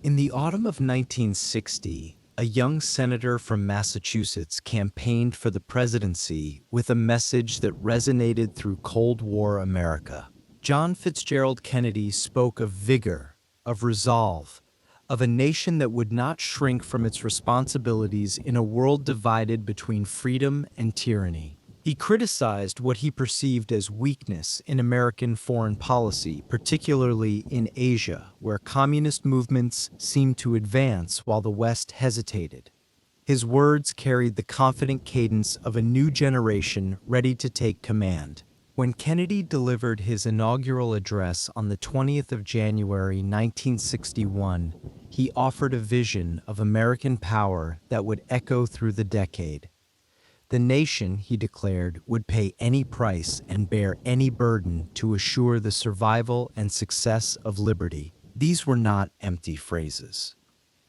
In the autumn of 1960, a young senator from Massachusetts campaigned for the presidency with a message that resonated through Cold War America. John Fitzgerald Kennedy spoke of vigor, of resolve, of a nation that would not shrink from its responsibilities in a world divided between freedom and tyranny. He criticized what he perceived as weakness in American foreign policy, particularly in Asia, where communist movements seemed to advance while the West hesitated. His words carried the confident cadence of a new generation ready to take command. When Kennedy delivered his inaugural address on the 20th of January 1961, he offered a vision of American power that would echo through the decade. The nation, he declared, would pay any price and bear any burden to assure the survival and success of liberty. These were not empty phrases.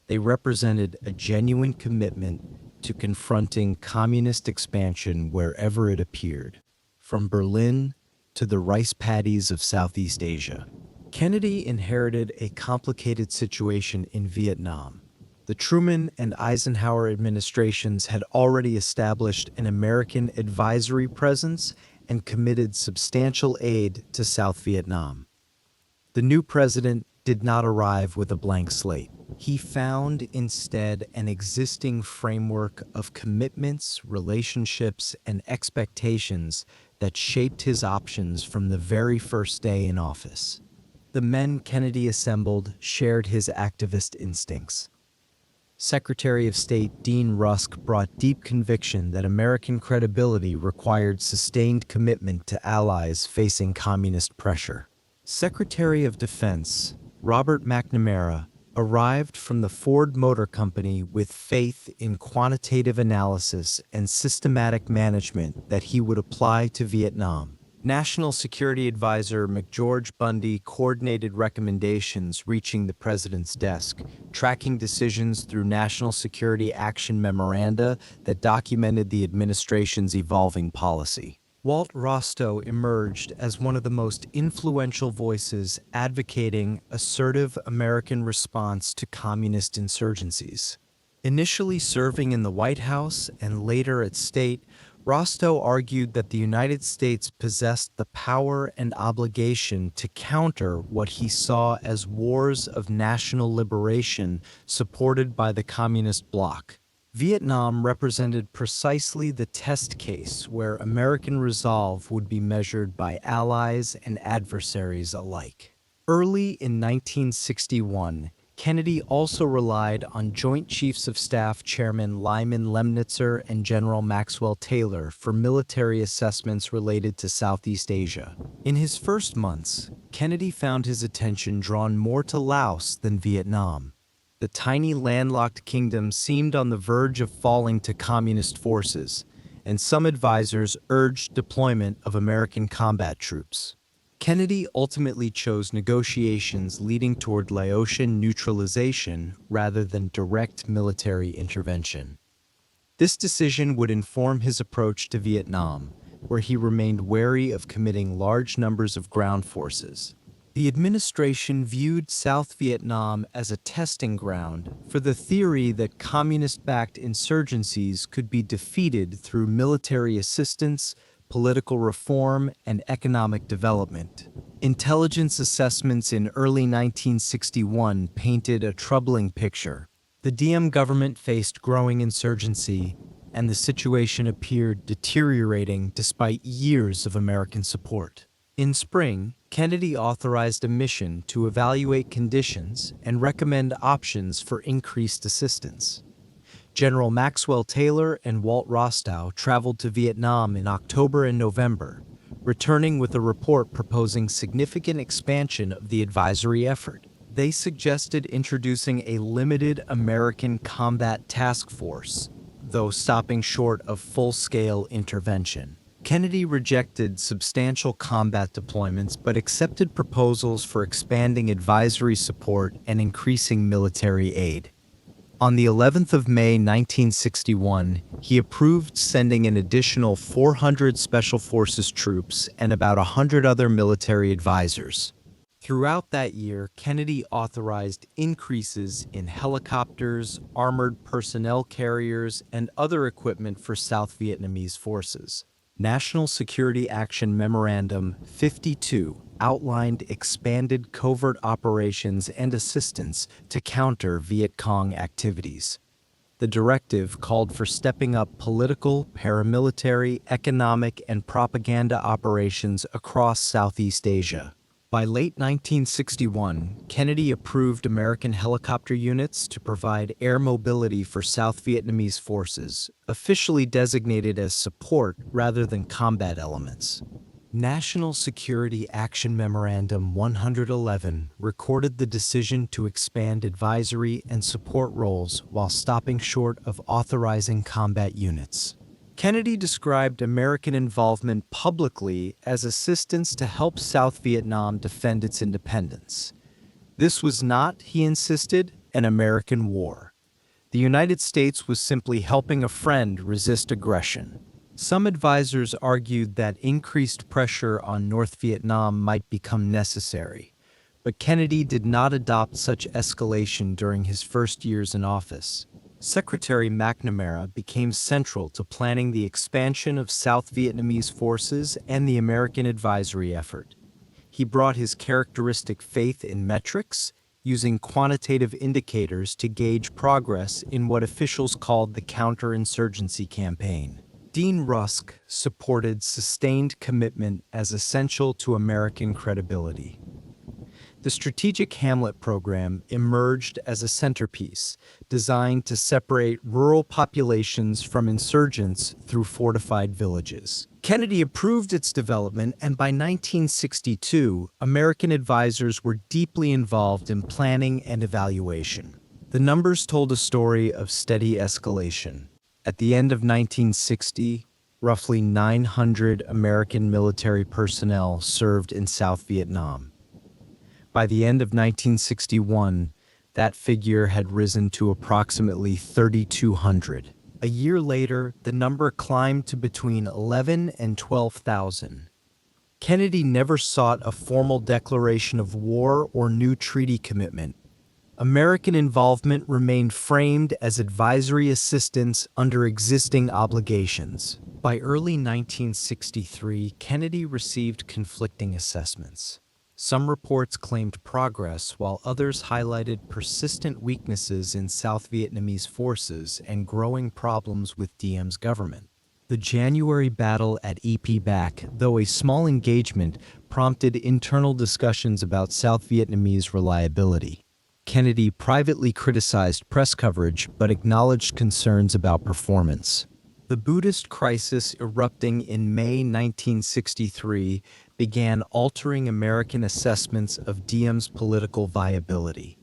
They represented a genuine commitment to confronting communist expansion wherever it appeared, from Berlin to the rice paddies of Southeast Asia. Kennedy inherited a complicated situation in Vietnam. The Truman and Eisenhower administrations had already established an American advisory presence and committed substantial aid to South Vietnam. The new president did not arrive with a blank slate. He found instead an existing framework of commitments, relationships, and expectations that shaped his options from the very first day in office. The men Kennedy assembled shared his activist instincts. Secretary of State Dean Rusk brought deep conviction that American credibility required sustained commitment to allies facing communist pressure. Secretary of Defense Robert McNamara arrived from the Ford Motor Company with faith in quantitative analysis and systematic management that he would apply to Vietnam. National Security Advisor McGeorge Bundy coordinated recommendations reaching the president's desk, tracking decisions through national security action memoranda that documented the administration's evolving policy. Walt Rostow emerged as one of the most influential voices advocating assertive American response to communist insurgencies. Initially serving in the White House and later at State, Rostow argued that the United States possessed the power and obligation to counter what he saw as wars of national liberation supported by the communist bloc. Vietnam represented precisely the test case where American resolve would be measured by allies and adversaries alike. Early in 1961, Kennedy also relied on Joint Chiefs of Staff Chairman Lyman Lemnitzer and General Maxwell Taylor for military assessments related to Southeast Asia. In his first months, Kennedy found his attention drawn more to Laos than Vietnam. The tiny landlocked kingdom seemed on the verge of falling to communist forces, and some advisors urged deployment of American combat troops. Kennedy ultimately chose negotiations leading toward Laotian neutralization rather than direct military intervention. This decision would inform his approach to Vietnam, where he remained wary of committing large numbers of ground forces. The administration viewed South Vietnam as a testing ground for the theory that communist-backed insurgencies could be defeated through military assistance, political reform, and economic development. Intelligence assessments in early 1961 painted a troubling picture. The Diem government faced growing insurgency, and the situation appeared deteriorating despite years of American support. In spring, Kennedy authorized a mission to evaluate conditions and recommend options for increased assistance. General Maxwell Taylor and Walt Rostow traveled to Vietnam in October and November, returning with a report proposing significant expansion of the advisory effort. They suggested introducing a limited American combat task force, though stopping short of full-scale intervention. Kennedy rejected substantial combat deployments but accepted proposals for expanding advisory support and increasing military aid. On the 11th of May 1961, he approved sending an additional 400 Special Forces troops and about 100 other military advisors. Throughout that year, Kennedy authorized increases in helicopters, armored personnel carriers, and other equipment for South Vietnamese forces. National Security Action Memorandum 52 outlined expanded covert operations and assistance to counter Viet Cong activities. The directive called for stepping up political, paramilitary, economic, and propaganda operations across Southeast Asia. By late 1961, Kennedy approved American helicopter units to provide air mobility for South Vietnamese forces, officially designated as support rather than combat elements. National Security Action Memorandum 111 recorded the decision to expand advisory and support roles while stopping short of authorizing combat units. Kennedy described American involvement publicly as assistance to help South Vietnam defend its independence. This was not, he insisted, an American war. The United States was simply helping a friend resist aggression. Some advisors argued that increased pressure on North Vietnam might become necessary, but Kennedy did not adopt such escalation during his first years in office. Secretary McNamara became central to planning the expansion of South Vietnamese forces and the American advisory effort. He brought his characteristic faith in metrics, using quantitative indicators to gauge progress in what officials called the Counterinsurgency campaign. Dean Rusk supported sustained commitment as essential to American credibility. The strategic Hamlet program emerged as a centerpiece designed to separate rural populations from insurgents through fortified villages. Kennedy approved its development, and by 1962, American advisors were deeply involved in planning and evaluation. The numbers told a story of steady escalation. At the end of 1960, roughly 900 American military personnel served in South Vietnam. By the end of 1961, that figure had risen to approximately 3,200. A year later, the number climbed to between 11,000 and 12,000. Kennedy never sought a formal declaration of war or new treaty commitment. American involvement remained framed as advisory assistance under existing obligations. By early 1963, Kennedy received conflicting assessments. Some reports claimed progress, while others highlighted persistent weaknesses in South Vietnamese forces and growing problems with Diem's government. The January battle at EP Bac, though a small engagement, prompted internal discussions about South Vietnamese reliability. Kennedy privately criticized press coverage but acknowledged concerns about performance. The Buddhist crisis erupting in May 1963 began altering American assessments of Diem's political viability.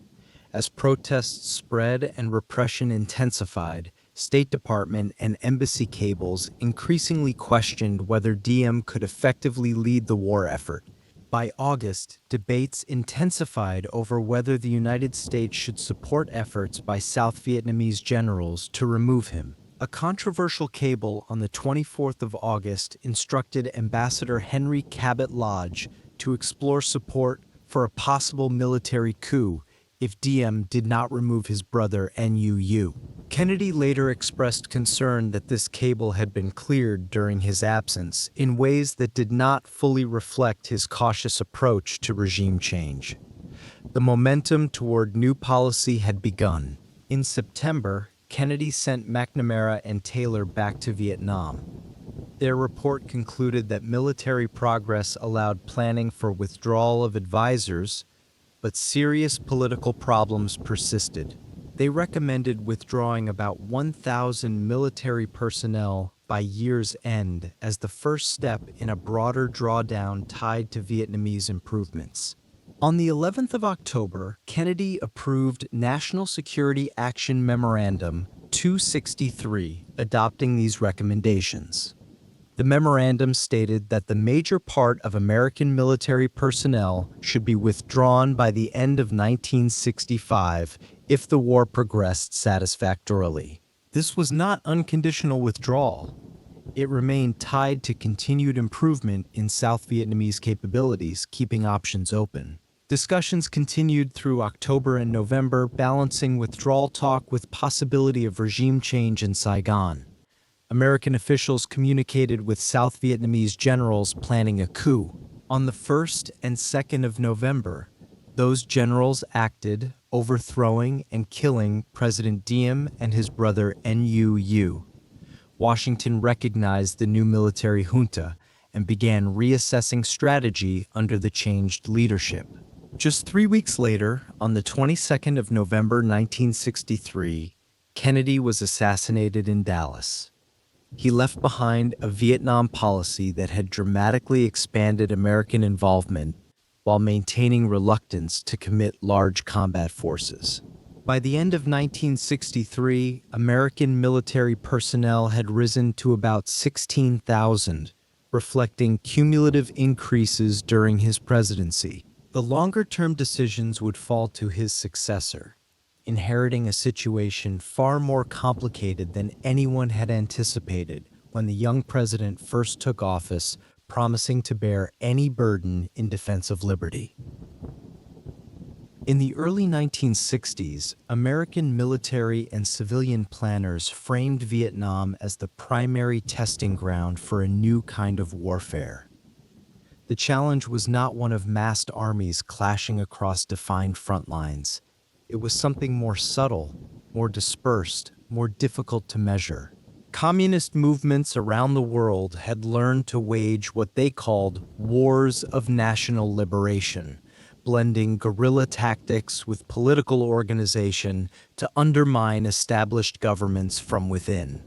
As protests spread and repression intensified, State Department and embassy cables increasingly questioned whether Diem could effectively lead the war effort. By August, debates intensified over whether the United States should support efforts by South Vietnamese generals to remove him. A controversial cable on the 24th of August instructed Ambassador Henry Cabot Lodge to explore support for a possible military coup if Diem did not remove his brother NUU. Kennedy later expressed concern that this cable had been cleared during his absence in ways that did not fully reflect his cautious approach to regime change. The momentum toward new policy had begun. In September, Kennedy sent McNamara and Taylor back to Vietnam. Their report concluded that military progress allowed planning for withdrawal of advisors, but serious political problems persisted. They recommended withdrawing about 1,000 military personnel by year's end as the first step in a broader drawdown tied to Vietnamese improvements. On the 11th of October, Kennedy approved National Security Action Memorandum 263, adopting these recommendations. The memorandum stated that the major part of American military personnel should be withdrawn by the end of 1965 if the war progressed satisfactorily. This was not unconditional withdrawal. It remained tied to continued improvement in South Vietnamese capabilities, keeping options open. Discussions continued through October and November, balancing withdrawal talk with possibility of regime change in Saigon. American officials communicated with South Vietnamese generals planning a coup. On the 1st and 2nd of November, those generals acted, overthrowing and killing President Diem and his brother Nu. Washington recognized the new military junta and began reassessing strategy under the changed leadership. Just 3 weeks later, on the 22nd of November 1963, Kennedy was assassinated in Dallas. He left behind a Vietnam policy that had dramatically expanded American involvement while maintaining reluctance to commit large combat forces. By the end of 1963, American military personnel had risen to about 16,000, reflecting cumulative increases during his presidency. The longer-term decisions would fall to his successor, inheriting a situation far more complicated than anyone had anticipated when the young president first took office, promising to bear any burden in defense of liberty. In the early 1960s, American military and civilian planners framed Vietnam as the primary testing ground for a new kind of warfare. The challenge was not one of massed armies clashing across defined front lines. It was something more subtle, more dispersed, more difficult to measure. Communist movements around the world had learned to wage what they called wars of national liberation, blending guerrilla tactics with political organization to undermine established governments from within.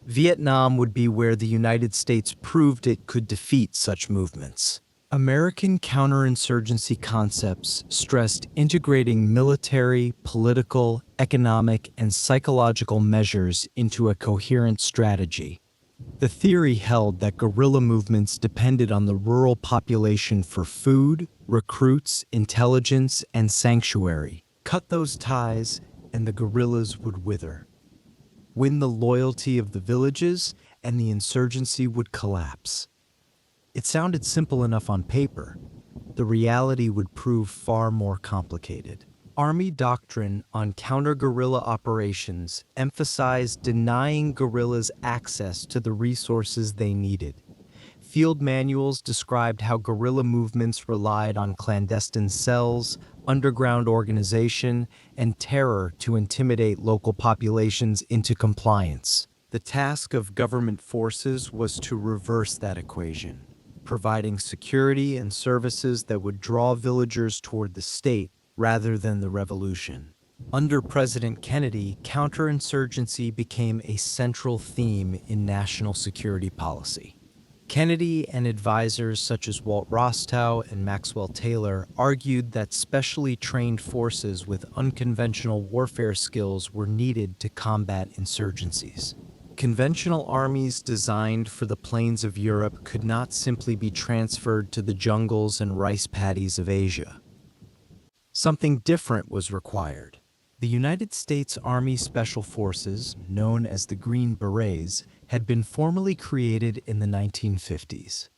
Vietnam would be where the United States proved it could defeat such movements. American counterinsurgency concepts stressed integrating military, political, economic, and psychological measures into a coherent strategy. The theory held that guerrilla movements depended on the rural population for food, recruits, intelligence, and sanctuary. Cut those ties, and the guerrillas would wither. Win the loyalty of the villages, and the insurgency would collapse. It sounded simple enough on paper. The reality would prove far more complicated. Army doctrine on counter-guerrilla operations emphasized denying guerrillas access to the resources they needed. Field manuals described how guerrilla movements relied on clandestine cells, underground organization, and terror to intimidate local populations into compliance. The task of government forces was to reverse that equation, providing security and services that would draw villagers toward the state rather than the revolution. Under President Kennedy, counterinsurgency became a central theme in national security policy. Kennedy and advisors such as Walt Rostow and Maxwell Taylor argued that specially trained forces with unconventional warfare skills were needed to combat insurgencies. Conventional armies designed for the plains of Europe could not simply be transferred to the jungles and rice paddies of Asia. Something different was required. The United States Army Special Forces, known as the Green Berets, had been formally created in the 1950s.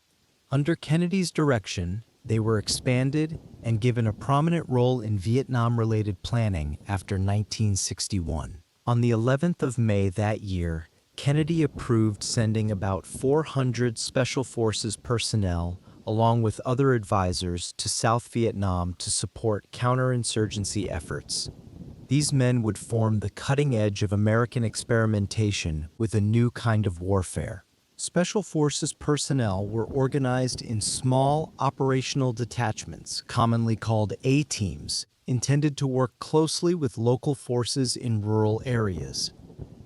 Under Kennedy's direction, they were expanded and given a prominent role in Vietnam-related planning after 1961. On the 11th of May that year, Kennedy approved sending about 400 Special Forces personnel along with other advisors to South Vietnam to support counterinsurgency efforts. These men would form the cutting edge of American experimentation with a new kind of warfare. Special Forces personnel were organized in small operational detachments, commonly called A-teams, intended to work closely with local forces in rural areas.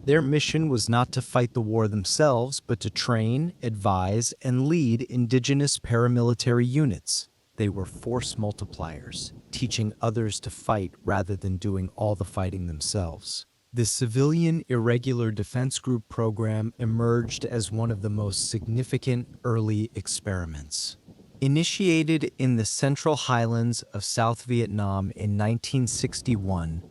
Their mission was not to fight the war themselves, but to train, advise, and lead indigenous paramilitary units. They were force multipliers, teaching others to fight rather than doing all the fighting themselves. The Civilian Irregular Defense Group program emerged as one of the most significant early experiments. Initiated in the Central Highlands of South Vietnam in 1961,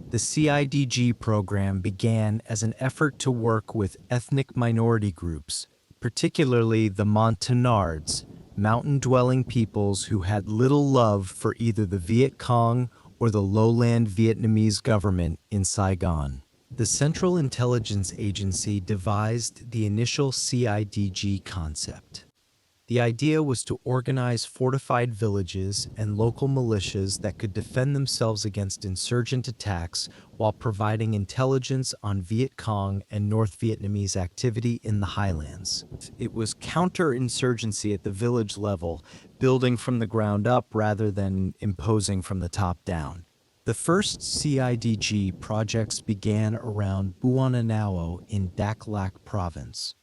the CIDG program began as an effort to work with ethnic minority groups, particularly the Montagnards, mountain-dwelling peoples who had little love for either the Viet Cong or the lowland Vietnamese government in Saigon. The Central Intelligence Agency devised the initial CIDG concept. The idea was to organize fortified villages and local militias that could defend themselves against insurgent attacks while providing intelligence on Viet Cong and North Vietnamese activity in the highlands. It was counterinsurgency at the village level, building from the ground up rather than imposing from the top down. The first CIDG projects began around Buonanao in Dak Lak Province.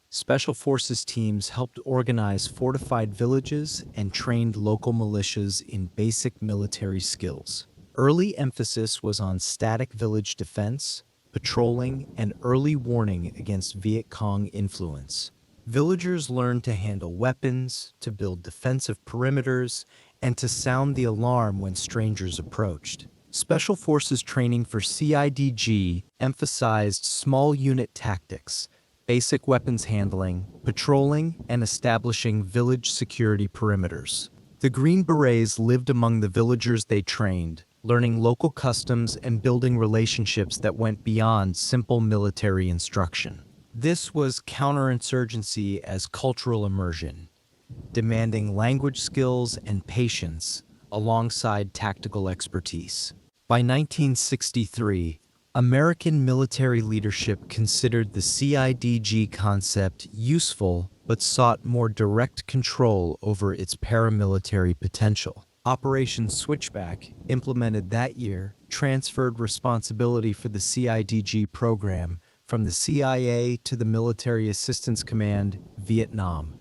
Special Forces teams helped organize fortified villages and trained local militias in basic military skills. Early emphasis was on static village defense, patrolling, and early warning against Viet Cong influence. Villagers learned to handle weapons, to build defensive perimeters, and to sound the alarm when strangers approached. Special Forces training for CIDG emphasized small unit tactics, basic weapons handling, patrolling, and establishing village security perimeters. The Green Berets lived among the villagers they trained, learning local customs and building relationships that went beyond simple military instruction. This was counterinsurgency as cultural immersion, demanding language skills and patience alongside tactical expertise. By 1963, American military leadership considered the CIDG concept useful but sought more direct control over its paramilitary potential. Operation Switchback, implemented that year, transferred responsibility for the CIDG program from the CIA to the Military Assistance Command, Vietnam.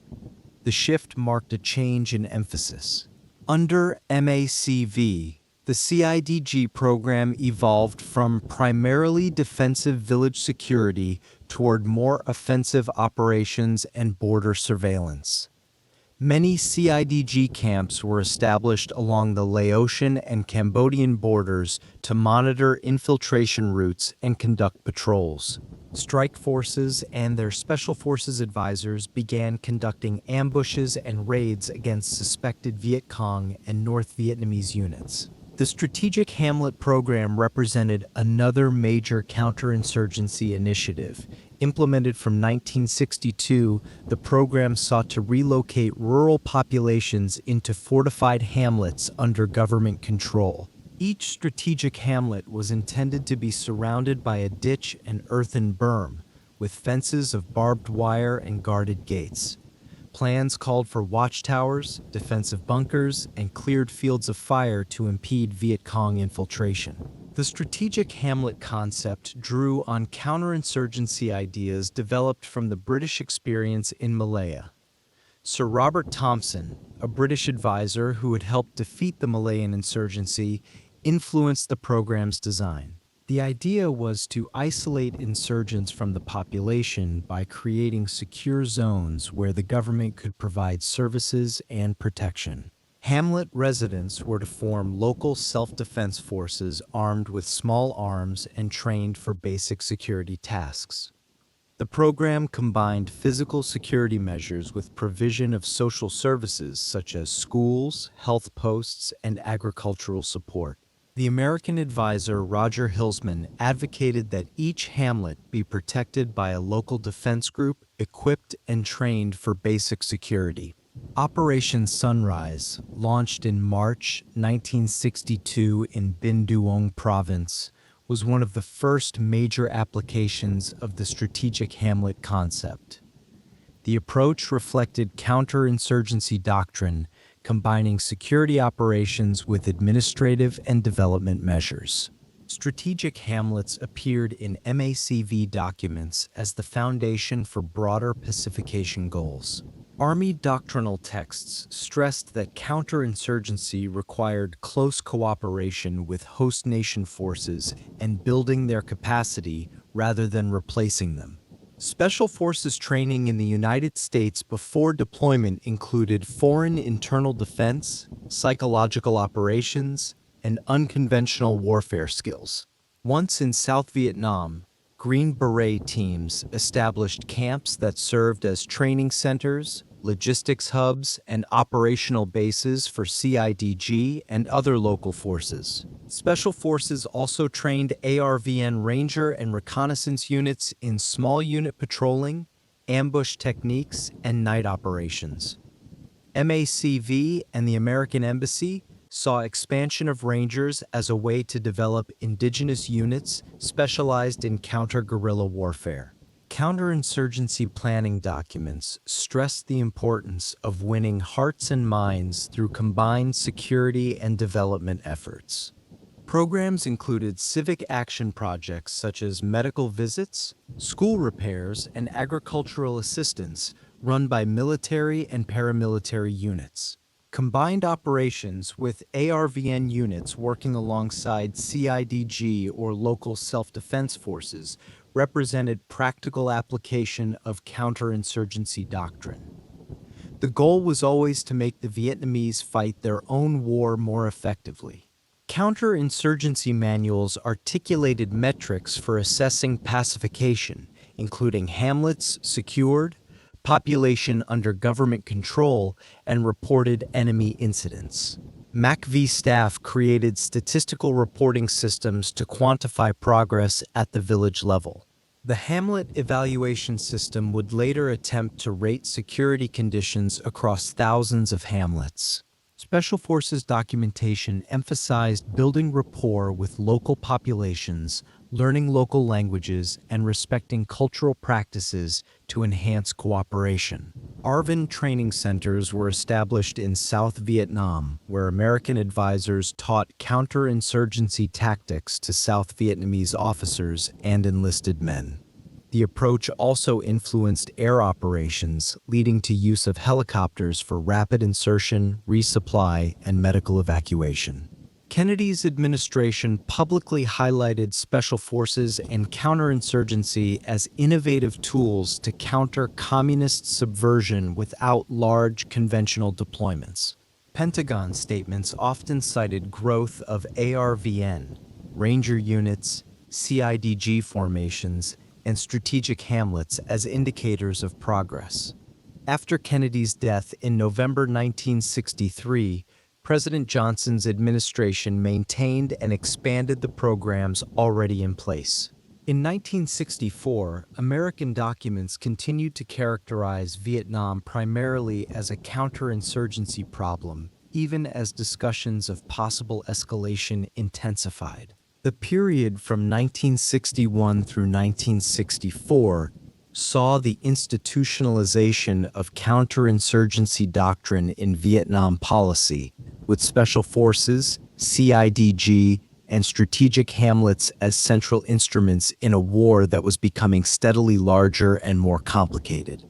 The shift marked a change in emphasis. Under MACV, the CIDG program evolved from primarily defensive village security toward more offensive operations and border surveillance. Many CIDG camps were established along the Laotian and Cambodian borders to monitor infiltration routes and conduct patrols. Strike forces and their Special Forces advisors began conducting ambushes and raids against suspected Viet Cong and North Vietnamese units. The strategic Hamlet program represented another major counterinsurgency initiative. Implemented from 1962, the program sought to relocate rural populations into fortified hamlets under government control. Each strategic hamlet was intended to be surrounded by a ditch and earthen berm, with fences of barbed wire and guarded gates. Plans called for watchtowers, defensive bunkers, and cleared fields of fire to impede Viet Cong infiltration. The strategic hamlet concept drew on counterinsurgency ideas developed from the British experience in Malaya. Sir Robert Thompson, a British advisor who had helped defeat the Malayan insurgency, influenced the program's design. The idea was to isolate insurgents from the population by creating secure zones where the government could provide services and protection. Hamlet residents were to form local self-defense forces armed with small arms and trained for basic security tasks. The program combined physical security measures with provision of social services such as schools, health posts, and agricultural support. The American advisor Roger Hilsman advocated that each hamlet be protected by a local defense group equipped and trained for basic security. Operation Sunrise, launched in March 1962 in Binh Duong Province, was one of the first major applications of the strategic hamlet concept. The approach reflected counterinsurgency doctrine, combining security operations with administrative and development measures. Strategic hamlets appeared in MACV documents as the foundation for broader pacification goals. Army doctrinal texts stressed that counterinsurgency required close cooperation with host nation forces and building their capacity rather than replacing them. Special Forces training in the United States before deployment included foreign internal defense, psychological operations, and unconventional warfare skills. Once in South Vietnam, Green Beret teams established camps that served as training centers, logistics hubs, and operational bases for CIDG and other local forces. Special Forces also trained ARVN Ranger and reconnaissance units in small unit patrolling, ambush techniques, and night operations. MACV and the American Embassy saw expansion of Rangers as a way to develop indigenous units specialized in counter-guerrilla warfare. Counterinsurgency planning documents stressed the importance of winning hearts and minds through combined security and development efforts. Programs included civic action projects such as medical visits, school repairs, and agricultural assistance run by military and paramilitary units. Combined operations with ARVN units working alongside CIDG or local self-defense forces represented practical application of counterinsurgency doctrine. The goal was always to make the Vietnamese fight their own war more effectively. Counterinsurgency manuals articulated metrics for assessing pacification, including Hamlets secured, population under government control, and reported enemy incidents. MACV staff created statistical reporting systems to quantify progress at the village level. The Hamlet evaluation system would later attempt to rate security conditions across thousands of hamlets. Special Forces documentation emphasized building rapport with local populations, learning local languages, and respecting cultural practices to enhance cooperation. ARVN training centers were established in South Vietnam, where American advisors taught counterinsurgency tactics to South Vietnamese officers and enlisted men. The approach also influenced air operations, leading to use of helicopters for rapid insertion, resupply, and medical evacuation. Kennedy's administration publicly highlighted Special Forces and counterinsurgency as innovative tools to counter communist subversion without large conventional deployments. Pentagon statements often cited growth of ARVN, Ranger units, CIDG formations, and strategic hamlets as indicators of progress. After Kennedy's death in November 1963, President Johnson's administration maintained and expanded the programs already in place. In 1964, American documents continued to characterize Vietnam primarily as a counterinsurgency problem, even as discussions of possible escalation intensified. The period from 1961 through 1964 saw the institutionalization of counterinsurgency doctrine in Vietnam policy, with Special Forces, CIDG, and strategic hamlets as central instruments in a war that was becoming steadily larger and more complicated.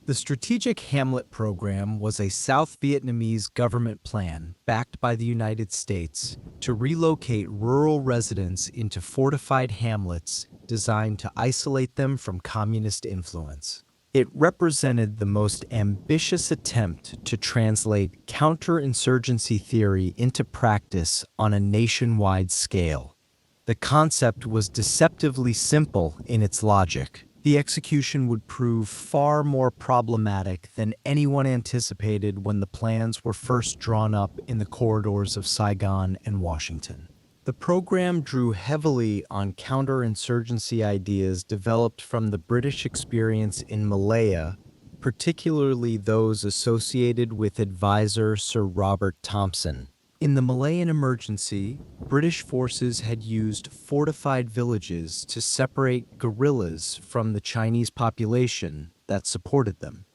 The Strategic Hamlet Program was a South Vietnamese government plan, backed by the United States, to relocate rural residents into fortified hamlets designed to isolate them from communist influence. It represented the most ambitious attempt to translate counterinsurgency theory into practice on a nationwide scale. The concept was deceptively simple in its logic. The execution would prove far more problematic than anyone anticipated when the plans were first drawn up in the corridors of Saigon and Washington. The program drew heavily on counterinsurgency ideas developed from the British experience in Malaya, particularly those associated with advisor Sir Robert Thompson. In the Malayan emergency, British forces had used fortified villages to separate guerrillas from the Chinese population that supported them.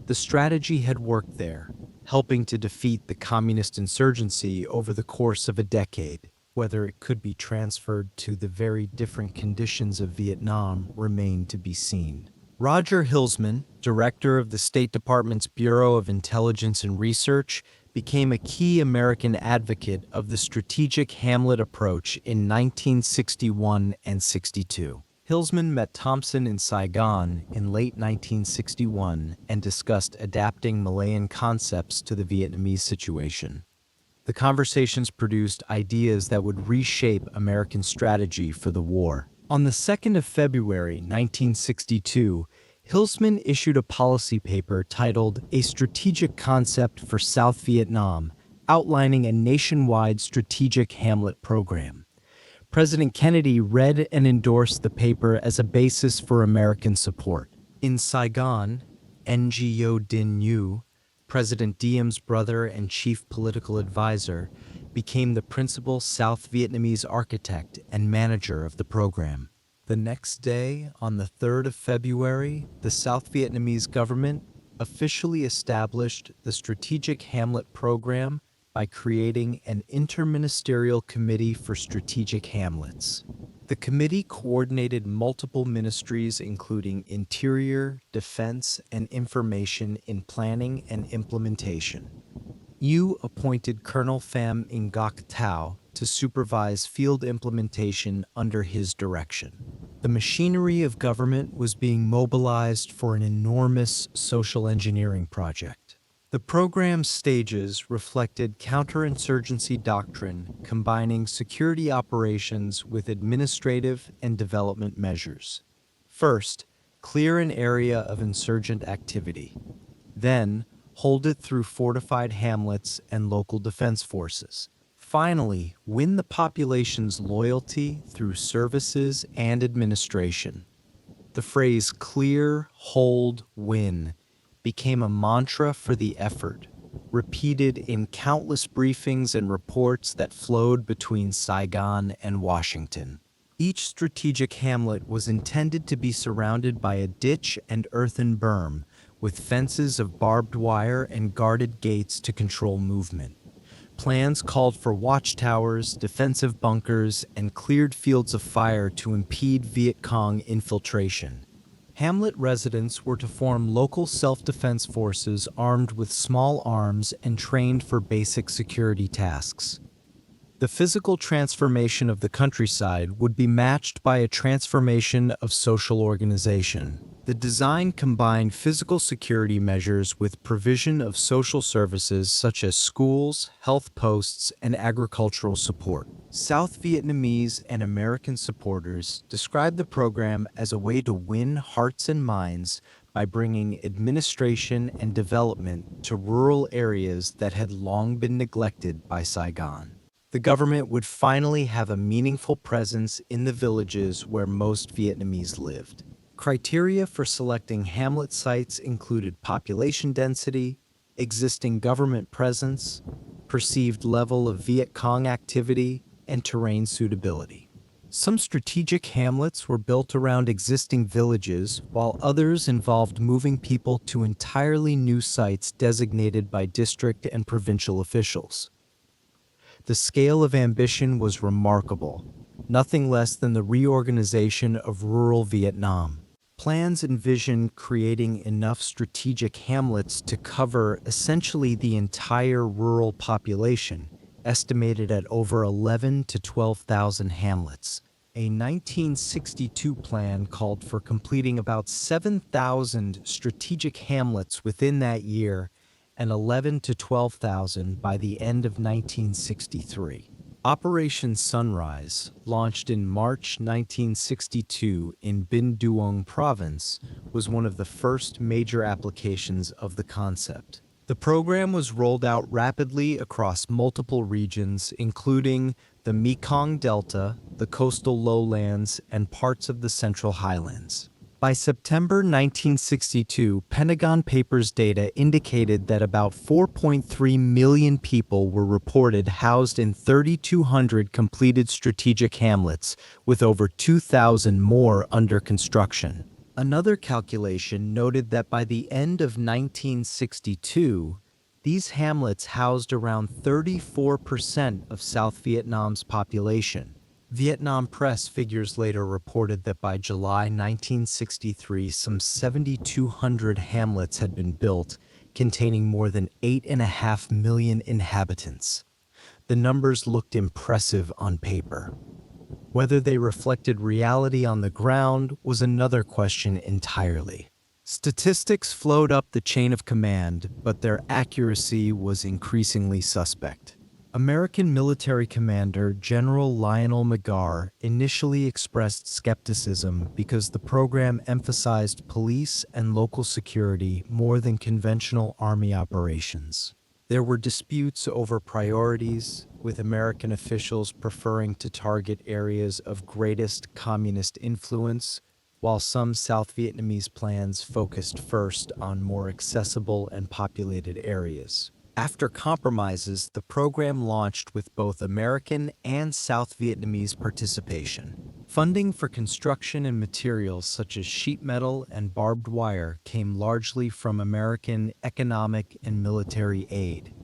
The strategy had worked there, helping to defeat the communist insurgency over the course of a decade. Whether it could be transferred to the very different conditions of Vietnam remained to be seen. Roger Hilsman, director of the State Department's Bureau of Intelligence and Research, became a key American advocate of the strategic Hamlet approach in 1961 and 62. Hilsman met Thompson in Saigon in late 1961 and discussed adapting Malayan concepts to the Vietnamese situation. The conversations produced ideas that would reshape American strategy for the war. On the 2nd of February 1962, Hilsman issued a policy paper titled A Strategic Concept for South Vietnam, outlining a nationwide strategic Hamlet program. President Kennedy read and endorsed the paper as a basis for American support. In Saigon, Ngo Dinh Nhu, President Diem's brother and chief political advisor, became the principal South Vietnamese architect and manager of the program. The next day, on the 3rd of February, the South Vietnamese government officially established the Strategic Hamlet Program by creating an Interministerial Committee for Strategic Hamlets. The committee coordinated multiple ministries including Interior, Defense, and Information in planning and implementation. Yu appointed Colonel Pham Ngoc Thao to supervise field implementation under his direction. The machinery of government was being mobilized for an enormous social engineering project. The program's stages reflected counterinsurgency doctrine, combining security operations with administrative and development measures. First, clear an area of insurgent activity. Then, hold it through fortified hamlets and local defense forces. Finally, win the population's loyalty through services and administration. The phrase clear, hold, win became a mantra for the effort, repeated in countless briefings and reports that flowed between Saigon and Washington. Each strategic hamlet was intended to be surrounded by a ditch and earthen berm, with fences of barbed wire and guarded gates to control movement. Plans called for watchtowers, defensive bunkers, and cleared fields of fire to impede Viet Cong infiltration. Hamlet residents were to form local self-defense forces armed with small arms and trained for basic security tasks. The physical transformation of the countryside would be matched by a transformation of social organization. The design combined physical security measures with provision of social services such as schools, health posts, and agricultural support. South Vietnamese and American supporters described the program as a way to win hearts and minds by bringing administration and development to rural areas that had long been neglected by Saigon. The government would finally have a meaningful presence in the villages where most Vietnamese lived. Criteria for selecting hamlet sites included population density, existing government presence, perceived level of Viet Cong activity, and terrain suitability. Some strategic hamlets were built around existing villages, while others involved moving people to entirely new sites designated by district and provincial officials. The scale of ambition was remarkable, nothing less than the reorganization of rural Vietnam. Plans envisioned creating enough strategic hamlets to cover essentially the entire rural population, estimated at over 11,000 to 12,000 hamlets. A 1962 plan called for completing about 7,000 strategic hamlets within that year and 11,000 to 12,000 by the end of 1963. Operation Sunrise, launched in March 1962 in Binh Duong Province, was one of the first major applications of the concept. The program was rolled out rapidly across multiple regions, including the Mekong Delta, the coastal lowlands, and parts of the Central Highlands. By September 1962, Pentagon Papers data indicated that about 4.3 million people were reported housed in 3,200 completed strategic hamlets, with over 2,000 more under construction. Another calculation noted that by the end of 1962, these hamlets housed around 34% of South Vietnam's population. Vietnam Press figures later reported that by July 1963, some 7,200 hamlets had been built, containing more than 8.5 million inhabitants. The numbers looked impressive on paper. Whether they reflected reality on the ground was another question entirely. Statistics flowed up the chain of command, but their accuracy was increasingly suspect. American military commander General Lionel McGarr initially expressed skepticism because the program emphasized police and local security more than conventional army operations. There were disputes over priorities, with American officials preferring to target areas of greatest communist influence, while some South Vietnamese plans focused first on more accessible and populated areas. After compromises, the program launched with both American and South Vietnamese participation. Funding for construction and materials such as sheet metal and barbed wire came largely from American economic and military aid.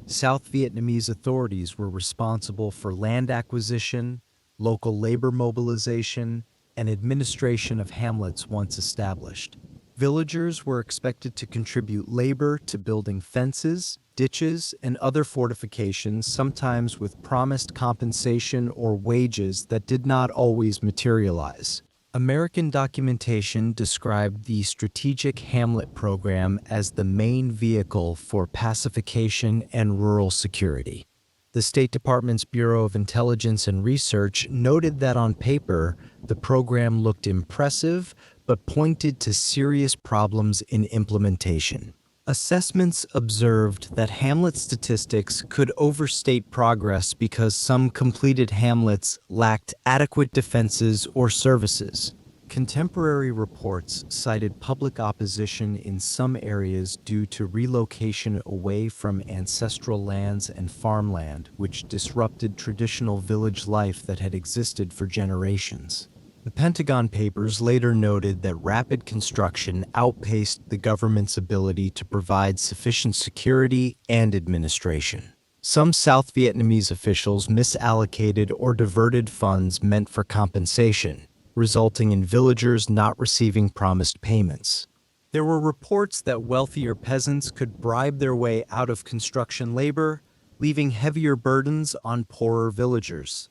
South Vietnamese authorities were responsible for land acquisition, local labor mobilization, and administration of hamlets once established. Villagers were expected to contribute labor to building fences, ditches, and other fortifications, sometimes with promised compensation or wages that did not always materialize. American documentation described the Strategic Hamlet program as the main vehicle for pacification and rural security. The State Department's Bureau of Intelligence and Research noted that on paper, the program looked impressive, but pointed to serious problems in implementation. Assessments observed that Hamlet statistics could overstate progress because some completed hamlets lacked adequate defenses or services. Contemporary reports cited public opposition in some areas due to relocation away from ancestral lands and farmland, which disrupted traditional village life that had existed for generations. The Pentagon Papers later noted that rapid construction outpaced the government's ability to provide sufficient security and administration. Some South Vietnamese officials misallocated or diverted funds meant for compensation, resulting in villagers not receiving promised payments. There were reports that wealthier peasants could bribe their way out of construction labor, leaving heavier burdens on poorer villagers.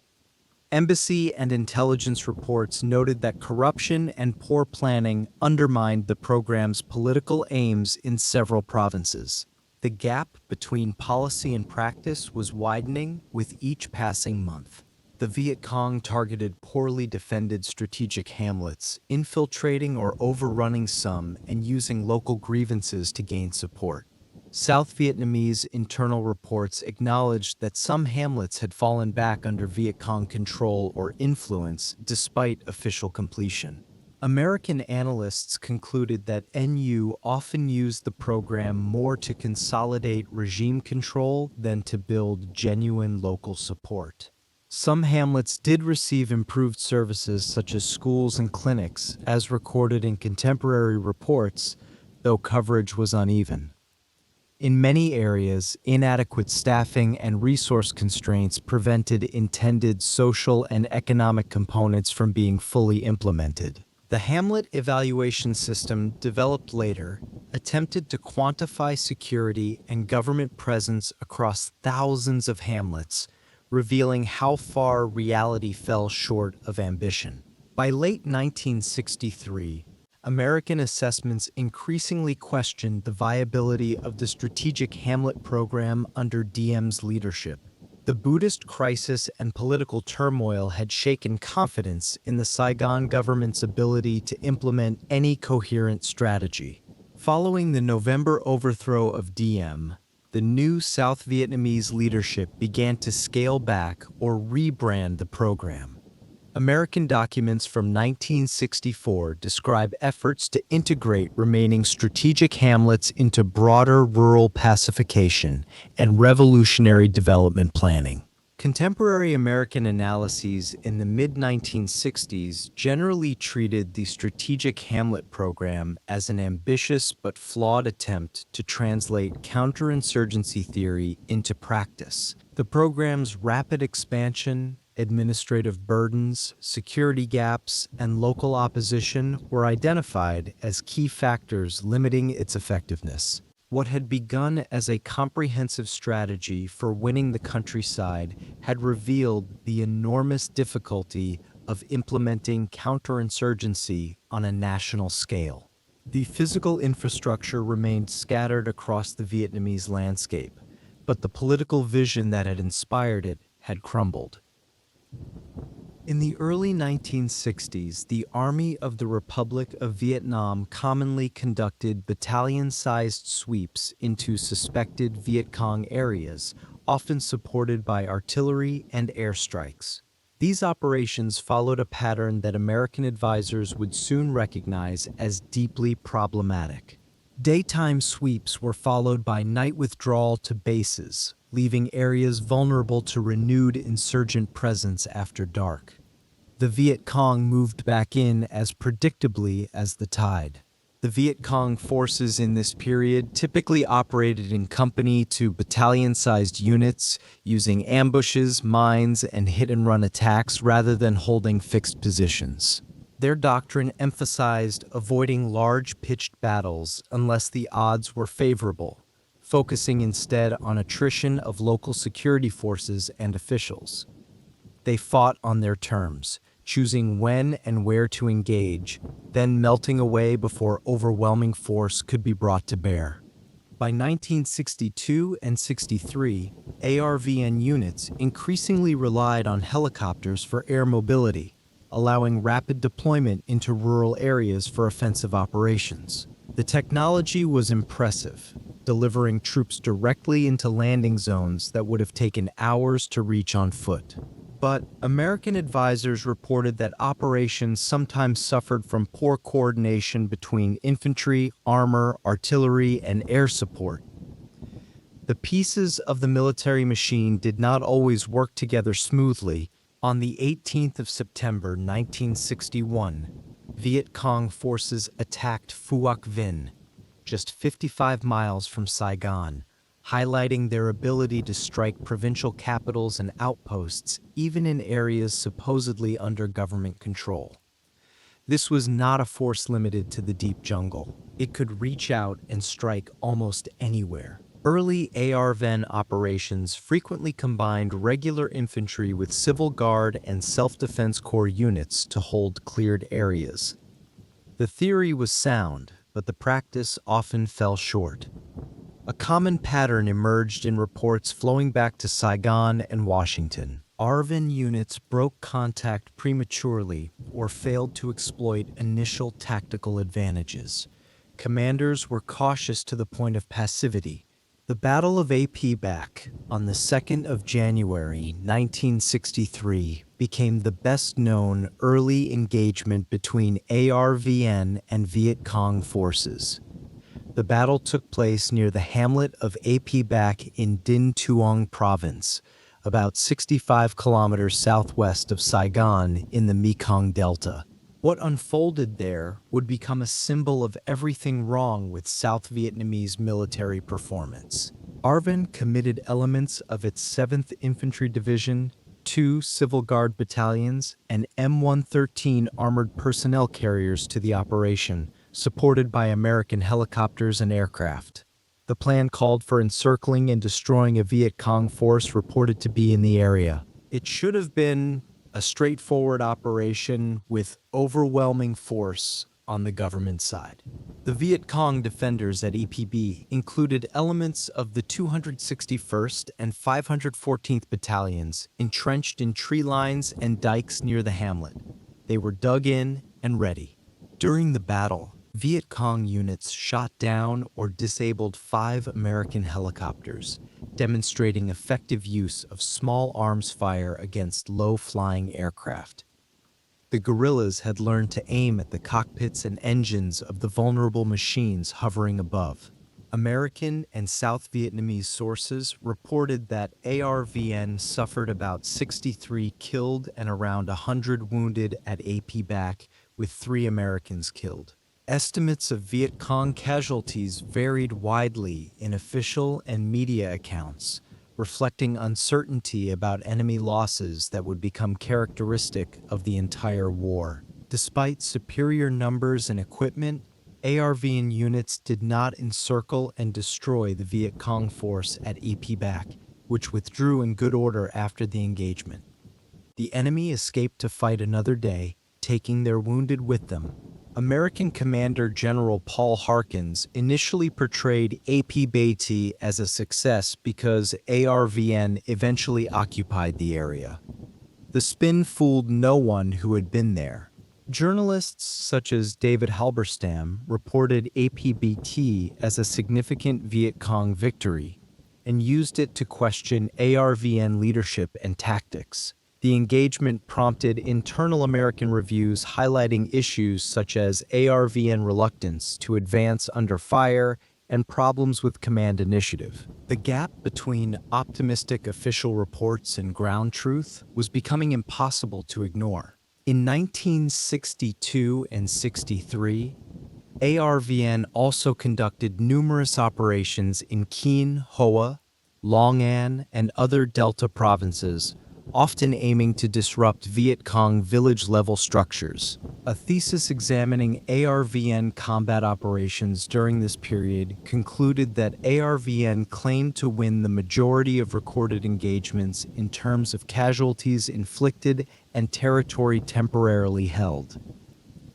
Embassy and intelligence reports noted that corruption and poor planning undermined the program's political aims in several provinces. The gap between policy and practice was widening with each passing month. The Viet Cong targeted poorly defended strategic hamlets, infiltrating or overrunning some and using local grievances to gain support. South Vietnamese internal reports acknowledged that some hamlets had fallen back under Viet Cong control or influence despite official completion. American analysts concluded that NU often used the program more to consolidate regime control than to build genuine local support. Some hamlets did receive improved services such as schools and clinics, as recorded in contemporary reports, though coverage was uneven. In many areas, inadequate staffing and resource constraints prevented intended social and economic components from being fully implemented. The Hamlet evaluation system, developed later, attempted to quantify security and government presence across thousands of hamlets, revealing how far reality fell short of ambition. By late 1963, American assessments increasingly questioned the viability of the Strategic Hamlet program under Diem's leadership. The Buddhist crisis and political turmoil had shaken confidence in the Saigon government's ability to implement any coherent strategy. Following the November overthrow of Diem, the new South Vietnamese leadership began to scale back or rebrand the program. American documents from 1964 describe efforts to integrate remaining strategic hamlets into broader rural pacification and revolutionary development planning. Contemporary American analyses in the mid-1960s generally treated the Strategic Hamlet program as an ambitious but flawed attempt to translate counterinsurgency theory into practice. The program's rapid expansion, administrative burdens, security gaps, and local opposition were identified as key factors limiting its effectiveness. What had begun as a comprehensive strategy for winning the countryside had revealed the enormous difficulty of implementing counterinsurgency on a national scale. The physical infrastructure remained scattered across the Vietnamese landscape. but the political vision that had inspired it had crumbled. In the early 1960s, the Army of the Republic of Vietnam commonly conducted battalion-sized sweeps into suspected Viet Cong areas, often supported by artillery and airstrikes. These operations followed a pattern that American advisors would soon recognize as deeply problematic. Daytime sweeps were followed by night withdrawal to bases, leaving areas vulnerable to renewed insurgent presence after dark. The Viet Cong moved back in as predictably as the tide. The Viet Cong forces in this period typically operated in company to battalion-sized units, using ambushes, mines, and hit-and-run attacks rather than holding fixed positions. Their doctrine emphasized avoiding large pitched battles unless the odds were favorable, focusing instead on attrition of local security forces and officials. They fought on their terms, choosing when and where to engage, then melting away before overwhelming force could be brought to bear. By 1962 and 63, ARVN units increasingly relied on helicopters for air mobility, allowing rapid deployment into rural areas for offensive operations. The technology was impressive, delivering troops directly into landing zones that would have taken hours to reach on foot. But American advisors reported that operations sometimes suffered from poor coordination between infantry, armor, artillery, and air support. The pieces of the military machine did not always work together smoothly. On the 18th of September 1961, Viet Cong forces attacked Phuoc Vinh, just 55 miles from Saigon, highlighting their ability to strike provincial capitals and outposts even in areas supposedly under government control. This was not a force limited to the deep jungle. It could reach out and strike almost anywhere. Early ARVN operations frequently combined regular infantry with Civil Guard and Self-Defense Corps units to hold cleared areas. The theory was sound, but the practice often fell short. A common pattern emerged in reports flowing back to Saigon and Washington. ARVN units broke contact prematurely or failed to exploit initial tactical advantages. Commanders were cautious to the point of passivity. The Battle of APBAC on the 2nd of January 1963 became the best-known early engagement between ARVN and Viet Cong forces. The battle took place near the hamlet of APBAC in Dinh Tuong Province, about 65 kilometers southwest of Saigon in the Mekong Delta. What unfolded there would become a symbol of everything wrong with South Vietnamese military performance. ARVN committed elements of its 7th Infantry Division, 2 Civil Guard battalions, and M113 armored personnel carriers to the operation, supported by American helicopters and aircraft. The plan called for encircling and destroying a Viet Cong force reported to be in the area. It should have been a straightforward operation with overwhelming force on the government side. The Viet Cong defenders at EPB included elements of the 261st and 514th Battalions entrenched in tree lines and dikes near the hamlet. They were dug in and ready. During the battle, Viet Cong units shot down or disabled 5 American helicopters, demonstrating effective use of small arms fire against low-flying aircraft. The guerrillas had learned to aim at the cockpits and engines of the vulnerable machines hovering above. American and South Vietnamese sources reported that ARVN suffered about 63 killed and around 100 wounded at APBAC, with 3 Americans killed. Estimates of Viet Cong casualties varied widely in official and media accounts, reflecting uncertainty about enemy losses that would become characteristic of the entire war. Despite superior numbers and equipment, ARVN units did not encircle and destroy the Viet Cong force at APBAC, which withdrew in good order after the engagement. The enemy escaped to fight another day, taking their wounded with them, American Commander General Paul Harkins initially portrayed AP Beatty as a success because ARVN eventually occupied the area. The spin fooled no one who had been there. Journalists such as David Halberstam reported APBT as a significant Viet Cong victory and used it to question ARVN leadership and tactics. The engagement prompted internal American reviews highlighting issues such as ARVN reluctance to advance under fire and problems with command initiative. The gap between optimistic official reports and ground truth was becoming impossible to ignore. In 1962 and 63, ARVN also conducted numerous operations in Kien, Hoa, Long An, and other Delta provinces, often aiming to disrupt Viet Cong village-level structures. A thesis examining ARVN combat operations during this period concluded that ARVN claimed to win the majority of recorded engagements in terms of casualties inflicted and territory temporarily held.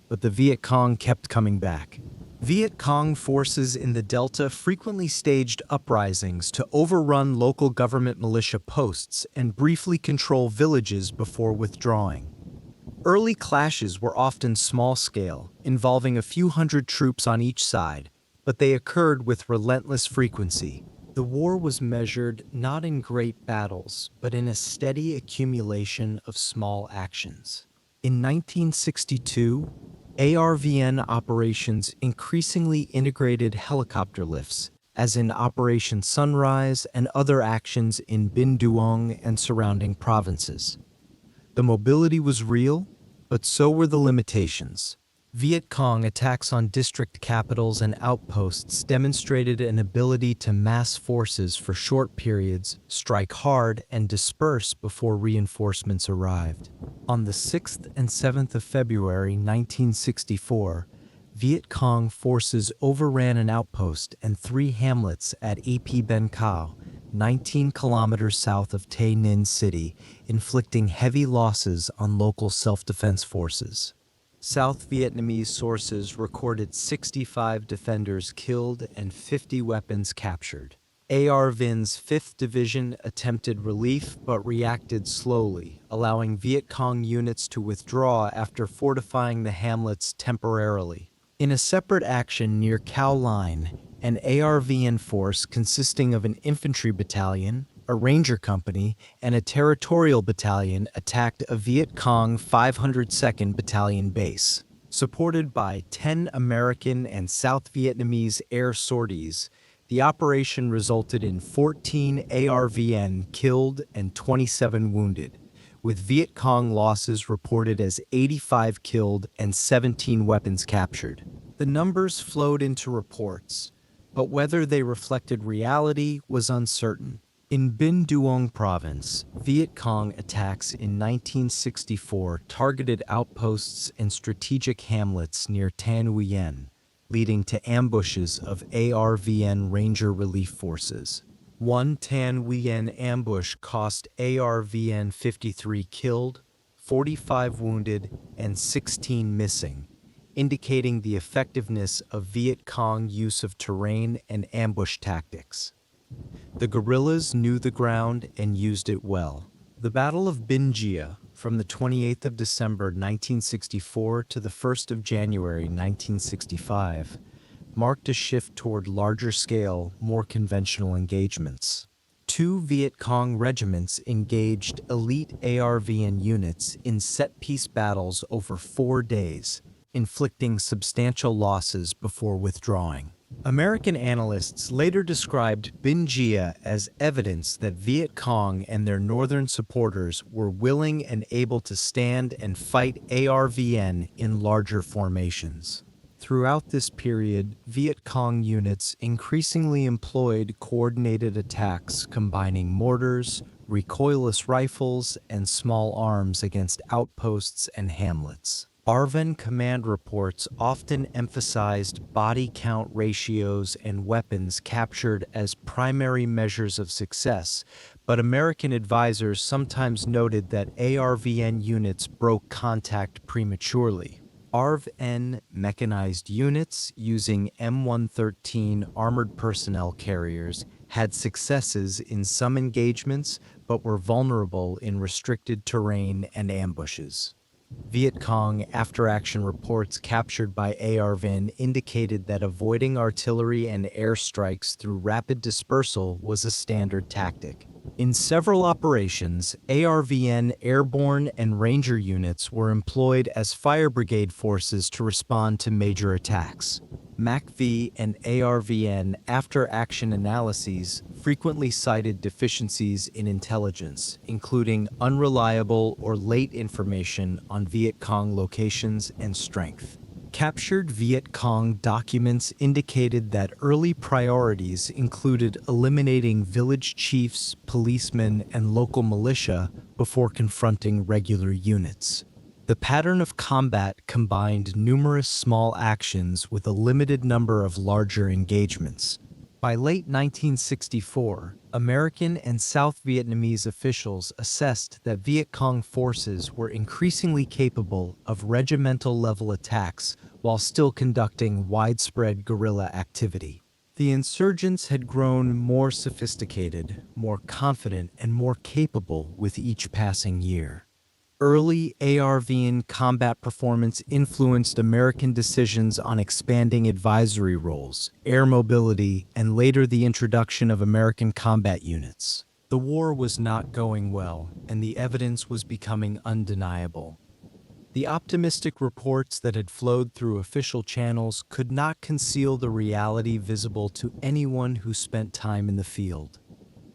But the Viet Cong kept coming back. Viet Cong forces in the Delta frequently staged uprisings to overrun local government militia posts and briefly control villages before withdrawing. Early clashes were often small-scale, involving a few hundred troops on each side, but they occurred with relentless frequency. The war was measured not in great battles, but in a steady accumulation of small actions. In 1962, ARVN operations increasingly integrated helicopter lifts, as in Operation Sunrise and other actions in Binh Duong and surrounding provinces. The mobility was real, but so were the limitations. Viet Cong attacks on district capitals and outposts demonstrated an ability to mass forces for short periods, strike hard, and disperse before reinforcements arrived. On the 6th and 7th of February 1964, Viet Cong forces overran an outpost and 3 hamlets at AP Ben Cao, 19 kilometers south of Tay Ninh City, inflicting heavy losses on local self-defense forces. South Vietnamese sources recorded 65 defenders killed and 50 weapons captured. ARVN's 5th Division attempted relief but reacted slowly, allowing Viet Cong units to withdraw after fortifying the hamlets temporarily. In a separate action near Cao Line, an ARVN force consisting of an infantry battalion, a ranger company, and a territorial battalion attacked a Viet Cong 502nd Battalion base. Supported by 10 American and South Vietnamese air sorties, the operation resulted in 14 ARVN killed and 27 wounded, with Viet Cong losses reported as 85 killed and 17 weapons captured. The numbers flowed into reports, but whether they reflected reality was uncertain. In Binh Duong province, Viet Cong attacks in 1964 targeted outposts and strategic hamlets near Tan Nguyen, leading to ambushes of ARVN Ranger Relief Forces. One Tan Nguyen ambush cost ARVN 53 killed, 45 wounded, and 16 missing, indicating the effectiveness of Viet Cong use of terrain and ambush tactics. The guerrillas knew the ground and used it well. The Battle of Binh Gia, from the 28th of December 1964 to the 1st of January 1965, marked a shift toward larger-scale, more conventional engagements. 2 Viet Cong regiments engaged elite ARVN units in set-piece battles over 4 days, inflicting substantial losses before withdrawing. American analysts later described Binh Gia as evidence that Viet Cong and their northern supporters were willing and able to stand and fight ARVN in larger formations. Throughout this period, Viet Cong units increasingly employed coordinated attacks combining mortars, recoilless rifles, and small arms against outposts and hamlets. ARVN command reports often emphasized body count ratios and weapons captured as primary measures of success, but American advisors sometimes noted that ARVN units broke contact prematurely. ARVN mechanized units using M113 armored personnel carriers had successes in some engagements but were vulnerable in restricted terrain and ambushes. Viet Cong after-action reports captured by ARVN indicated that avoiding artillery and airstrikes through rapid dispersal was a standard tactic. In several operations, ARVN airborne and ranger units were employed as fire brigade forces to respond to major attacks. MACV and ARVN after-action analyses frequently cited deficiencies in intelligence, including unreliable or late information on Viet Cong locations and strength. Captured Viet Cong documents indicated that early priorities included eliminating village chiefs, policemen, and local militia before confronting regular units. The pattern of combat combined numerous small actions with a limited number of larger engagements. By late 1964, American and South Vietnamese officials assessed that Viet Cong forces were increasingly capable of regimental-level attacks while still conducting widespread guerrilla activity. The insurgents had grown more sophisticated, more confident, and more capable with each passing year. Early ARVN combat performance influenced American decisions on expanding advisory roles, air mobility, and later the introduction of American combat units. The war was not going well, and the evidence was becoming undeniable. The optimistic reports that had flowed through official channels could not conceal the reality visible to anyone who spent time in the field.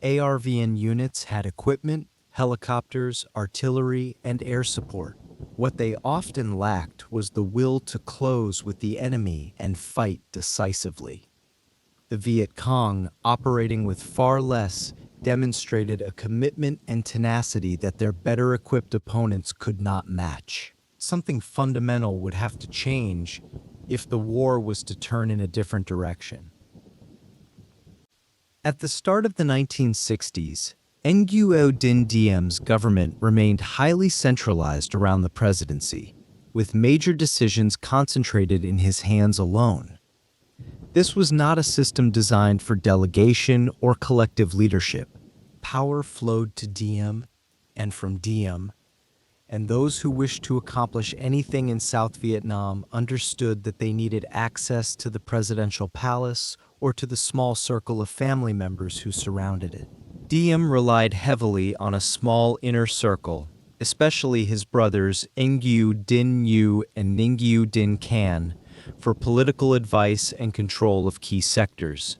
ARVN units had equipment, helicopters, artillery, and air support. What they often lacked was the will to close with the enemy and fight decisively. The Viet Cong, operating with far less, demonstrated a commitment and tenacity that their better-equipped opponents could not match. Something fundamental would have to change if the war was to turn in a different direction. At the start of the 1960s, Nguyen Dinh Diem's government remained highly centralized around the presidency, with major decisions concentrated in his hands alone. This was not a system designed for delegation or collective leadership. Power flowed to Diem and from Diem, and those who wished to accomplish anything in South Vietnam understood that they needed access to the presidential palace or to the small circle of family members who surrounded it. Diem relied heavily on a small inner circle, especially his brothers Nguyen Dinh Nhu and Nguyen Dinh Can, for political advice and control of key sectors.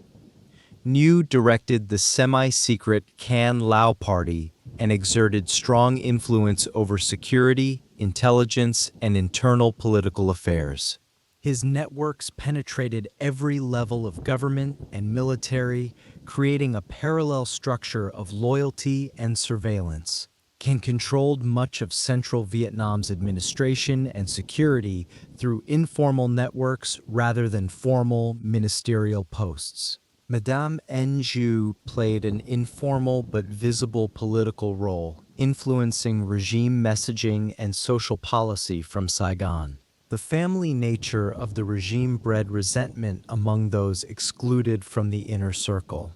Nhu directed the semi-secret Can Lao Party and exerted strong influence over security, intelligence, and internal political affairs. His networks penetrated every level of government and military, creating a parallel structure of loyalty and surveillance. Can controlled much of central Vietnam's administration and security through informal networks rather than formal ministerial posts. Madame Nhu played an informal but visible political role, influencing regime messaging and social policy from Saigon. The family nature of the regime bred resentment among those excluded from the inner circle.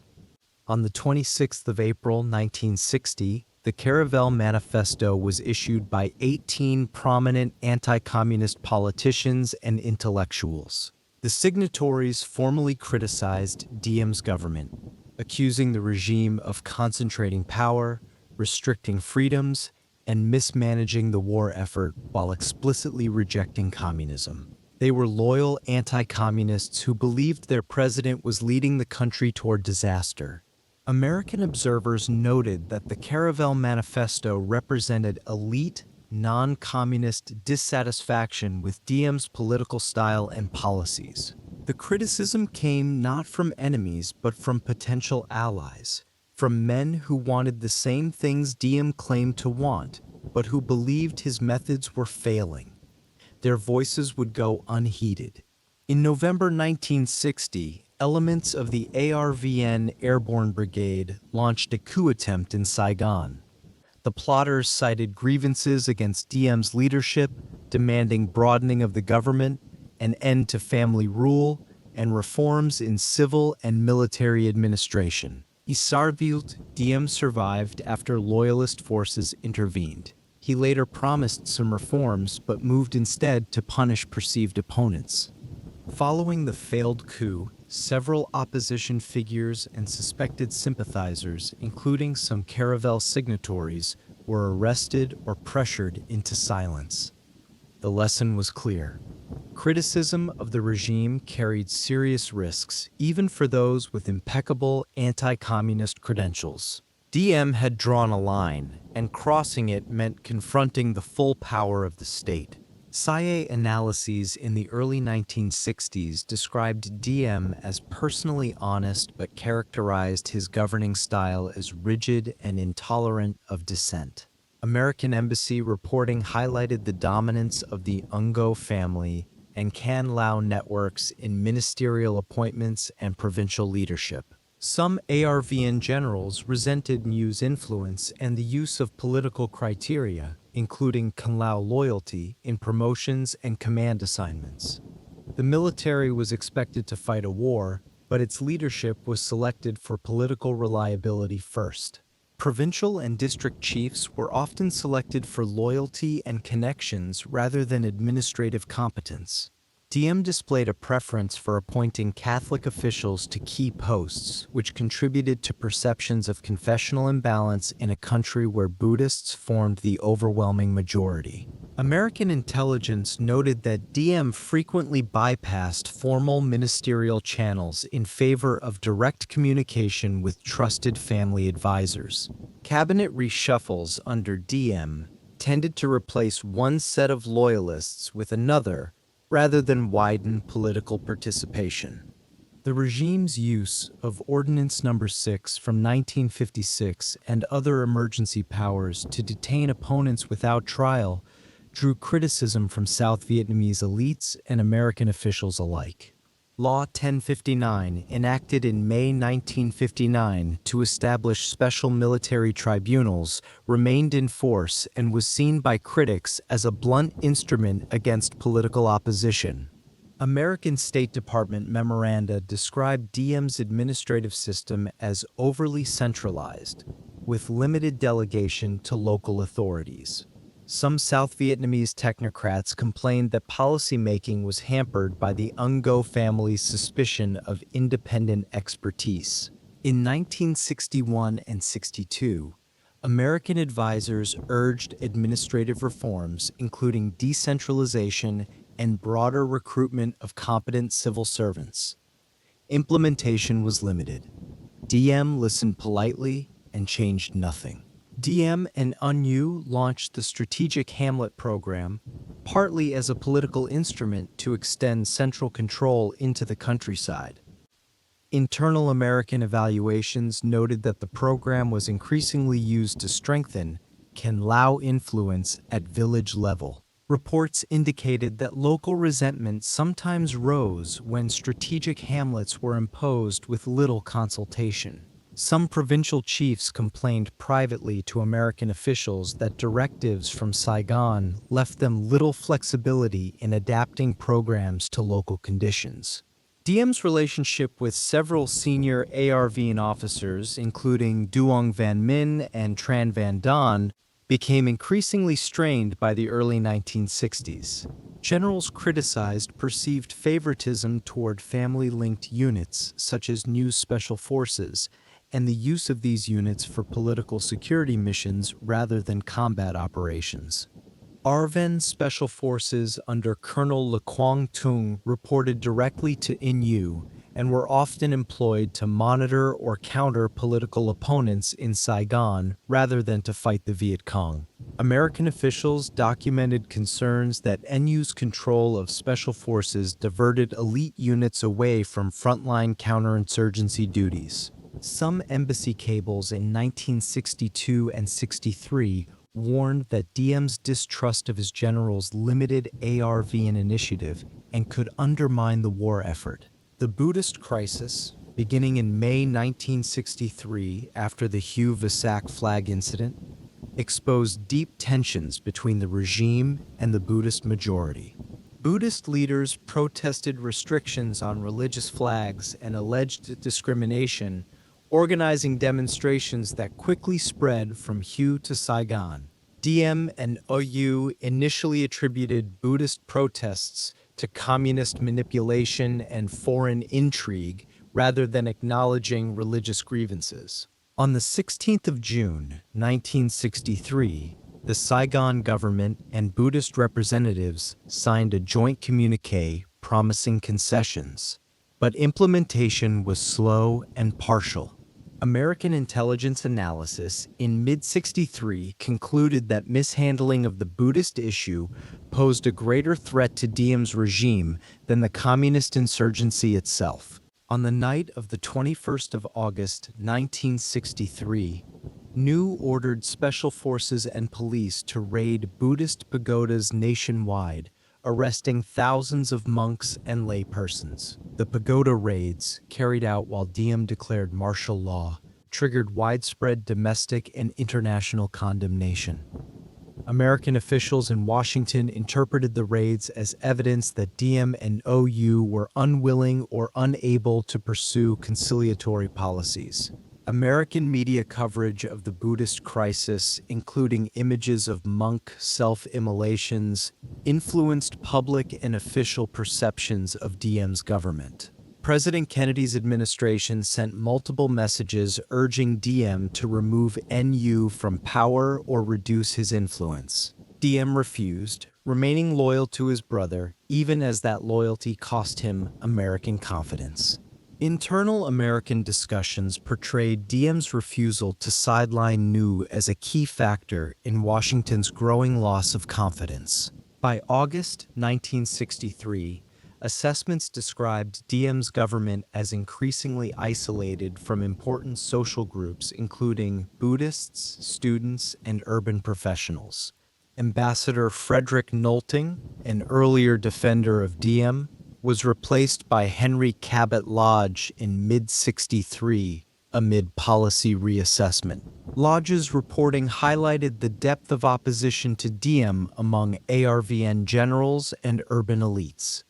On the 26th of April 1960, the Caravel Manifesto was issued by 18 prominent anti-communist politicians and intellectuals. The signatories formally criticized Diem's government, accusing the regime of concentrating power, restricting freedoms, and mismanaging the war effort while explicitly rejecting communism. They were loyal anti-communists who believed their president was leading the country toward disaster. American observers noted that the Caravel Manifesto represented elite, non-communist dissatisfaction with Diem's political style and policies. The criticism came not from enemies but from potential allies, from men who wanted the same things Diem claimed to want, but who believed his methods were failing. Their voices would go unheeded. In November 1960, elements of the ARVN Airborne Brigade launched a coup attempt in Saigon. The plotters cited grievances against Diem's leadership, demanding broadening of the government, an end to family rule, and reforms in civil and military administration. Diem survived after loyalist forces intervened. He later promised some reforms but moved instead to punish perceived opponents. Following the failed coup, several opposition figures and suspected sympathizers, including some Caravel signatories, were arrested or pressured into silence. The lesson was clear. Criticism of the regime carried serious risks, even for those with impeccable anti-communist credentials. Diem had drawn a line, and crossing it meant confronting the full power of the state. SciA analyses in the early 1960s described Diem as personally honest but characterized his governing style as rigid and intolerant of dissent. American embassy reporting highlighted the dominance of the Ngo family and Can Lao networks in ministerial appointments and provincial leadership. Some ARVN generals resented Mu's influence and the use of political criteria, including Can Lao loyalty, in promotions and command assignments. The military was expected to fight a war, but its leadership was selected for political reliability first. Provincial and district chiefs were often selected for loyalty and connections rather than administrative competence. Diem displayed a preference for appointing Catholic officials to key posts, which contributed to perceptions of confessional imbalance in a country where Buddhists formed the overwhelming majority. American intelligence noted that Diem frequently bypassed formal ministerial channels in favor of direct communication with trusted family advisors. Cabinet reshuffles under Diem tended to replace one set of loyalists with another, rather than widen political participation. The regime's use of Ordinance No. 6 from 1956 and other emergency powers to detain opponents without trial drew criticism from South Vietnamese elites and American officials alike. Law 1059, enacted in May 1959 to establish special military tribunals, remained in force and was seen by critics as a blunt instrument against political opposition. American State Department memoranda described Diem's administrative system as overly centralized, with limited delegation to local authorities. Some South Vietnamese technocrats complained that policymaking was hampered by the Ngo family's suspicion of independent expertise. In 1961 and 62, American advisors urged administrative reforms, including decentralization and broader recruitment of competent civil servants. Implementation was limited. Diem listened politely and changed nothing. Diem and UNU launched the strategic Hamlet program, partly as a political instrument to extend central control into the countryside. Internal American evaluations noted that the program was increasingly used to strengthen Can Lao influence at village level. Reports indicated that local resentment sometimes rose when strategic hamlets were imposed with little consultation. Some provincial chiefs complained privately to American officials that directives from Saigon left them little flexibility in adapting programs to local conditions. Diem's relationship with several senior ARVN officers, including Duong Van Minh and Tran Van Don, became increasingly strained by the early 1960s. Generals criticized perceived favoritism toward family-linked units, such as New Special Forces, and the use of these units for political security missions rather than combat operations. ARVN Special Forces under Colonel Le Quang Tung reported directly to INU and were often employed to monitor or counter political opponents in Saigon rather than to fight the Viet Cong. American officials documented concerns that NU's control of special forces diverted elite units away from frontline counterinsurgency duties. Some embassy cables in 1962 and 63 warned that Diem's distrust of his generals limited ARVN initiative and could undermine the war effort. The Buddhist crisis, beginning in May 1963 after the Hue Visac flag incident, exposed deep tensions between the regime and the Buddhist majority. Buddhist leaders protested restrictions on religious flags and alleged discrimination, organizing demonstrations that quickly spread from Hue to Saigon. Diem and OU initially attributed Buddhist protests to communist manipulation and foreign intrigue rather than acknowledging religious grievances. On the 16th of June, 1963, the Saigon government and Buddhist representatives signed a joint communiqué promising concessions, but implementation was slow and partial. American intelligence analysis in mid-63 concluded that mishandling of the Buddhist issue posed a greater threat to Diem's regime than the communist insurgency itself. On the night of the 21st of August, 1963, New ordered special forces and police to raid Buddhist pagodas nationwide, arresting thousands of monks and laypersons. The pagoda raids, carried out while Diem declared martial law, triggered widespread domestic and international condemnation. American officials in Washington interpreted the raids as evidence that Diem and OU were unwilling or unable to pursue conciliatory policies. American media coverage of the Buddhist crisis, including images of monk self-immolations, influenced public and official perceptions of Diem's government. President Kennedy's administration sent multiple messages urging Diem to remove NU from power or reduce his influence. Diem refused, remaining loyal to his brother, even as that loyalty cost him American confidence. Internal American discussions portrayed Diem's refusal to sideline NU as a key factor in Washington's growing loss of confidence. By August 1963, assessments described Diem's government as increasingly isolated from important social groups including Buddhists, students, and urban professionals. Ambassador Frederick Nolting, an earlier defender of Diem, was replaced by Henry Cabot Lodge in mid-63 amid policy reassessment. Lodge's reporting highlighted the depth of opposition to Diem among ARVN generals and urban elites.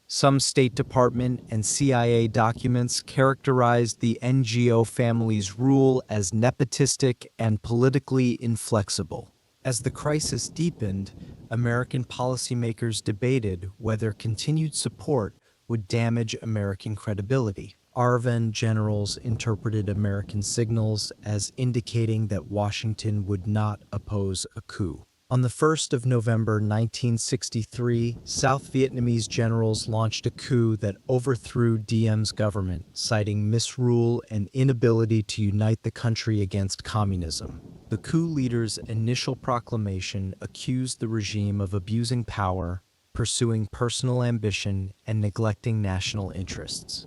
Some State Department and CIA documents characterized the NGO family's rule as nepotistic and politically inflexible. As the crisis deepened, American policymakers debated whether continued support would damage American credibility. ARVN generals interpreted American signals as indicating that Washington would not oppose a coup. On the 1st of November 1963, South Vietnamese generals launched a coup that overthrew Diem's government, citing misrule and inability to unite the country against communism. The coup leader's initial proclamation accused the regime of abusing power, pursuing personal ambition, and neglecting national interests.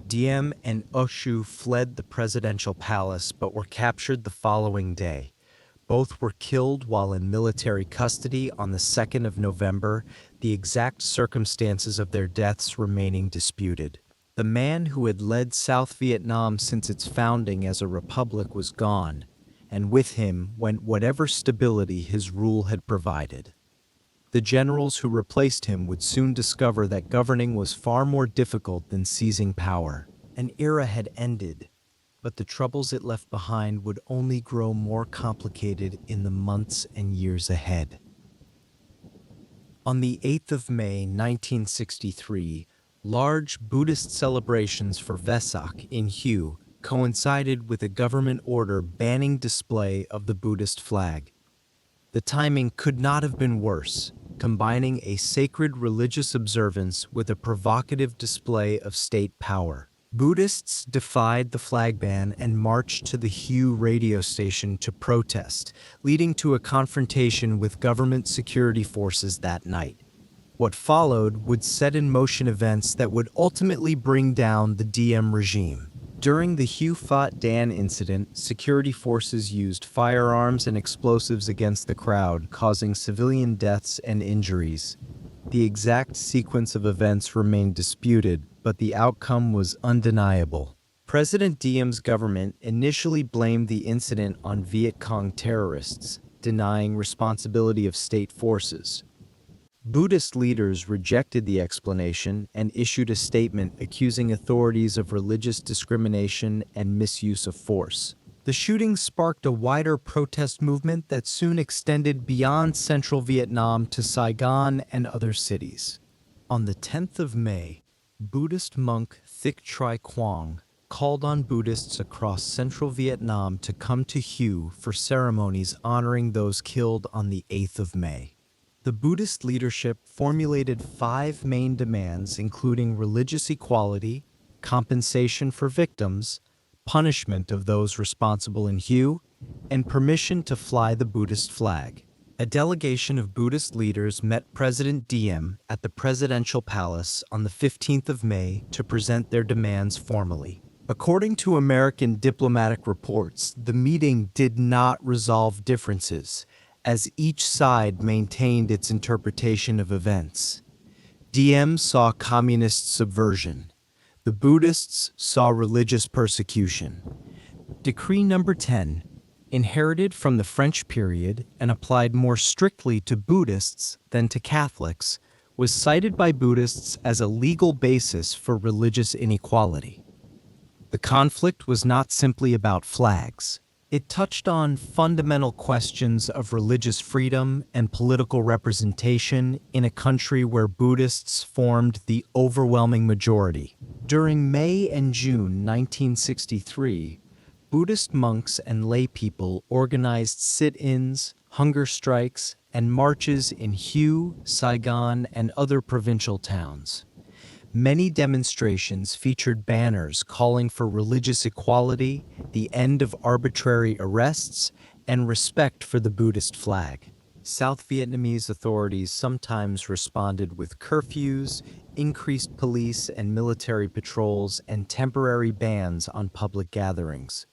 Diem and Oshu fled the presidential palace but were captured the following day. Both were killed while in military custody on the 2nd of November, the exact circumstances of their deaths remaining disputed. The man who had led South Vietnam since its founding as a republic was gone, and with him went whatever stability his rule had provided. The generals who replaced him would soon discover that governing was far more difficult than seizing power. An era had ended, but the troubles it left behind would only grow more complicated in the months and years ahead. On the 8th of May 1963, large Buddhist celebrations for Vesak in Hue coincided with a government order banning display of the Buddhist flag. The timing could not have been worse, combining a sacred religious observance with a provocative display of state power. Buddhists defied the flag ban and marched to the Hue radio station to protest, leading to a confrontation with government security forces that night. What followed would set in motion events that would ultimately bring down the Diem regime. During the Hue Phat Dan incident, security forces used firearms and explosives against the crowd, causing civilian deaths and injuries. The exact sequence of events remained disputed, but the outcome was undeniable. President Diem's government initially blamed the incident on Viet Cong terrorists, denying responsibility of state forces. Buddhist leaders rejected the explanation and issued a statement accusing authorities of religious discrimination and misuse of force. The shooting sparked a wider protest movement that soon extended beyond central Vietnam to Saigon and other cities. On the 10th of May, Buddhist monk Thich Tri Quang called on Buddhists across central Vietnam to come to Hue for ceremonies honoring those killed on the 8th of May. The Buddhist leadership formulated 5 main demands, including religious equality, compensation for victims, punishment of those responsible in Hue, and permission to fly the Buddhist flag. A delegation of Buddhist leaders met President Diem at the Presidential Palace on the 15th of May to present their demands formally. According to American diplomatic reports, the meeting did not resolve differences, as each side maintained its interpretation of events. Diem saw communist subversion. The Buddhists saw religious persecution. Decree number 10, inherited from the French period and applied more strictly to Buddhists than to Catholics, was cited by Buddhists as a legal basis for religious inequality. The conflict was not simply about flags. It touched on fundamental questions of religious freedom and political representation in a country where Buddhists formed the overwhelming majority. During May and June 1963, Buddhist monks and laypeople organized sit-ins, hunger strikes, and marches in Hue, Saigon, and other provincial towns. Many demonstrations featured banners calling for religious equality, the end of arbitrary arrests, and respect for the Buddhist flag. South Vietnamese authorities sometimes responded with curfews, increased police and military patrols, and temporary bans on public gatherings.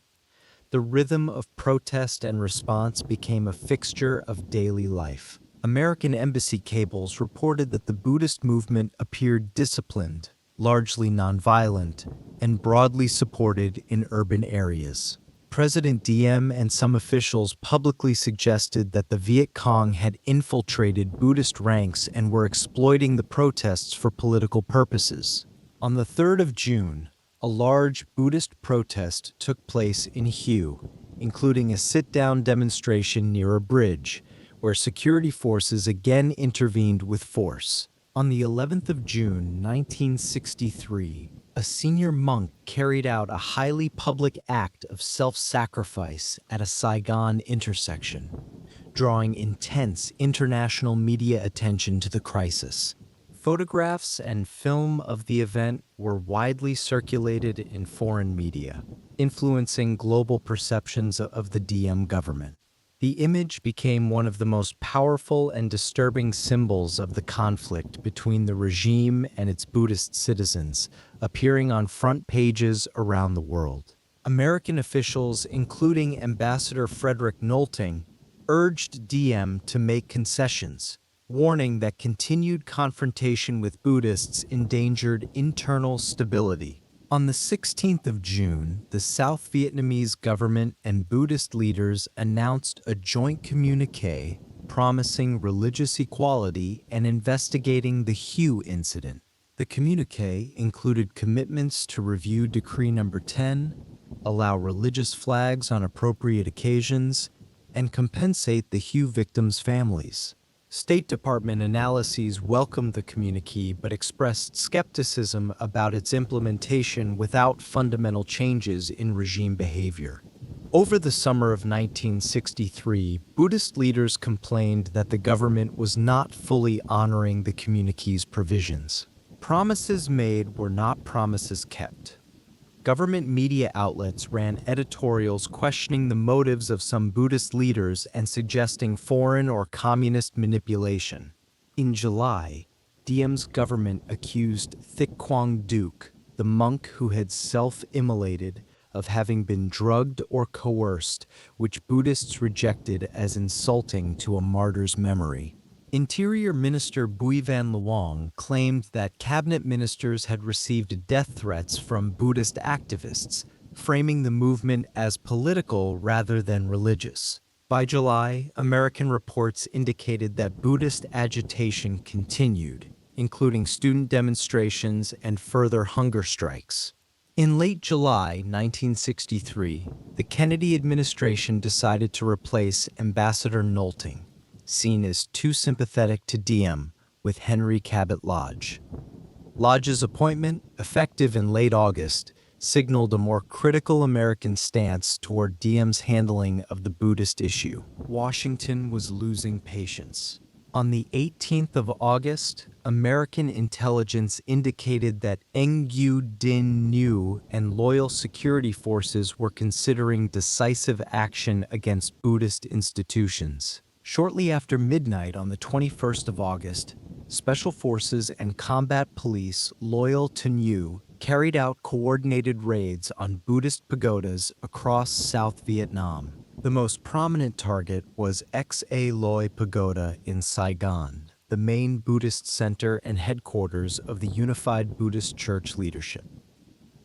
The rhythm of protest and response became a fixture of daily life. American embassy cables reported that the Buddhist movement appeared disciplined, largely nonviolent, and broadly supported in urban areas. President Diem and some officials publicly suggested that the Viet Cong had infiltrated Buddhist ranks and were exploiting the protests for political purposes. On the 3rd of June, a large Buddhist protest took place in Hue, including a sit-down demonstration near a bridge, where security forces again intervened with force. On the 11th of June, 1963, a senior monk carried out a highly public act of self-sacrifice at a Saigon intersection, drawing intense international media attention to the crisis. Photographs and film of the event were widely circulated in foreign media, influencing global perceptions of the Diem government. The image became one of the most powerful and disturbing symbols of the conflict between the regime and its Buddhist citizens, appearing on front pages around the world. American officials, including Ambassador Frederick Nolting, urged Diem to make concessions, warning that continued confrontation with Buddhists endangered internal stability. On the 16th of June, the South Vietnamese government and Buddhist leaders announced a joint communiqué promising religious equality and investigating the Hue incident. The communiqué included commitments to review Decree number 10, allow religious flags on appropriate occasions, and compensate the Hue victims' families. State Department analyses welcomed the communiqué but expressed skepticism about its implementation without fundamental changes in regime behavior. Over the summer of 1963, Buddhist leaders complained that the government was not fully honoring the communiqué's provisions. Promises made were not promises kept. Government media outlets ran editorials questioning the motives of some Buddhist leaders and suggesting foreign or communist manipulation. In July, Diem's government accused Thich Quang Duc, the monk who had self-immolated, of having been drugged or coerced, which Buddhists rejected as insulting to a martyr's memory. Interior Minister Bui Van Luong claimed that cabinet ministers had received death threats from Buddhist activists, framing the movement as political rather than religious. By July, American reports indicated that Buddhist agitation continued, including student demonstrations and further hunger strikes. In late July 1963, the Kennedy administration decided to replace Ambassador Nolting, seen as too sympathetic to Diem, with Henry Cabot Lodge. Lodge's appointment, effective in late August, signaled a more critical American stance toward Diem's handling of the Buddhist issue. Washington was losing patience. On the 18th of August, American intelligence indicated that Ngyu Din Nhu and loyal security forces were considering decisive action against Buddhist institutions. Shortly after midnight on the 21st of August, special forces and combat police loyal to Nhu carried out coordinated raids on Buddhist pagodas across South Vietnam. The most prominent target was Xa Loi Pagoda in Saigon, the main Buddhist center and headquarters of the Unified Buddhist Church leadership.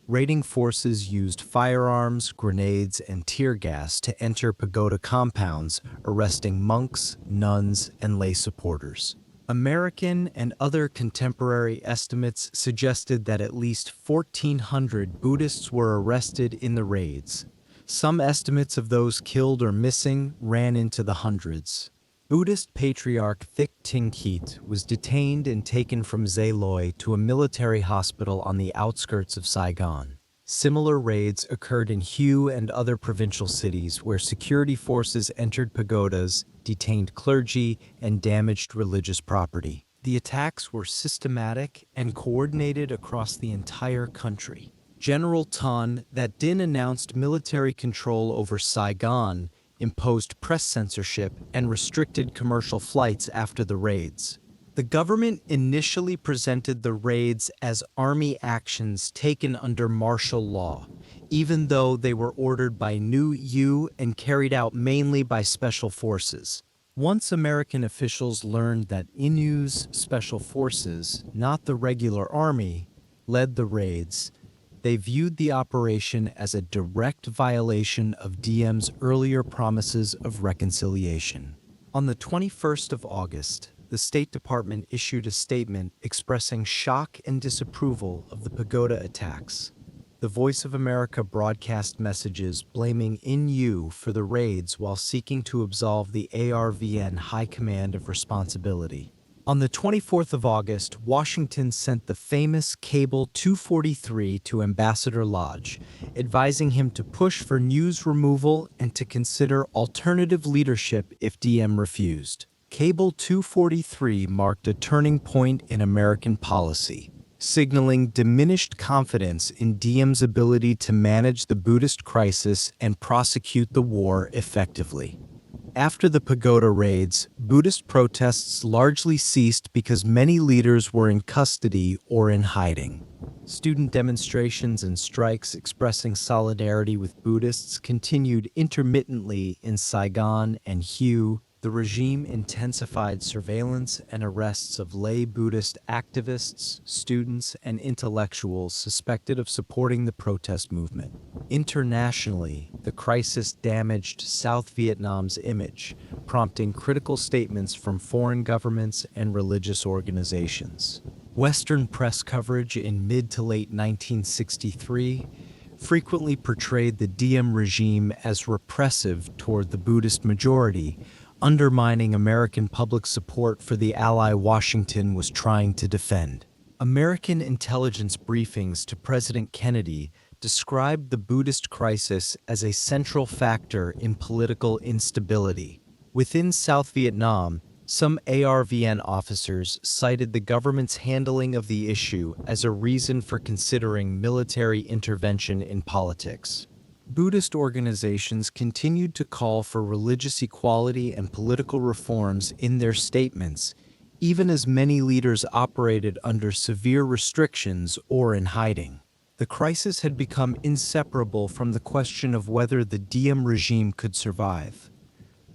Raiding forces used firearms, grenades, and tear gas to enter pagoda compounds, arresting monks, nuns, and lay supporters. American and other contemporary estimates suggested that at least 1,400 Buddhists were arrested in the raids. Some estimates of those killed or missing ran into the hundreds. Buddhist patriarch Thich Tinh Khiet was detained and taken from Dze Loi to a military hospital on the outskirts of Saigon. Similar raids occurred in Hue and other provincial cities where security forces entered pagodas, detained clergy, and damaged religious property. The attacks were systematic and coordinated across the entire country. General Ton That Dinh announced military control over Saigon, imposed press censorship, and restricted commercial flights after the raids. The government initially presented the raids as army actions taken under martial law, even though they were ordered by Nhu Yu and carried out mainly by special forces. Once American officials learned that Nhu's special forces, not the regular army, led the raids, they viewed the operation as a direct violation of Diem's earlier promises of reconciliation. On the 21st of August, the State Department issued a statement expressing shock and disapproval of the pagoda attacks. The Voice of America broadcast messages blaming Nhu for the raids while seeking to absolve the ARVN High Command of responsibility. On the 24th of August, Washington sent the famous Cable 243 to Ambassador Lodge, advising him to push for Nhu's removal and to consider alternative leadership if Diem refused. Cable 243 marked a turning point in American policy, signaling diminished confidence in Diem's ability to manage the Buddhist crisis and prosecute the war effectively. After the pagoda raids, Buddhist protests largely ceased because many leaders were in custody or in hiding. Student demonstrations and strikes expressing solidarity with Buddhists continued intermittently in Saigon and Hue. The regime intensified surveillance and arrests of lay Buddhist activists, students, and intellectuals suspected of supporting the protest movement. Internationally, the crisis damaged South Vietnam's image, prompting critical statements from foreign governments and religious organizations. Western press coverage in mid to late 1963 frequently portrayed the Diem regime as repressive toward the Buddhist majority, undermining American public support for the ally Washington was trying to defend. American intelligence briefings to President Kennedy described the Buddhist crisis as a central factor in political instability. Within South Vietnam, some ARVN officers cited the government's handling of the issue as a reason for considering military intervention in politics. Buddhist organizations continued to call for religious equality and political reforms in their statements, even as many leaders operated under severe restrictions or in hiding. The crisis had become inseparable from the question of whether the Diem regime could survive.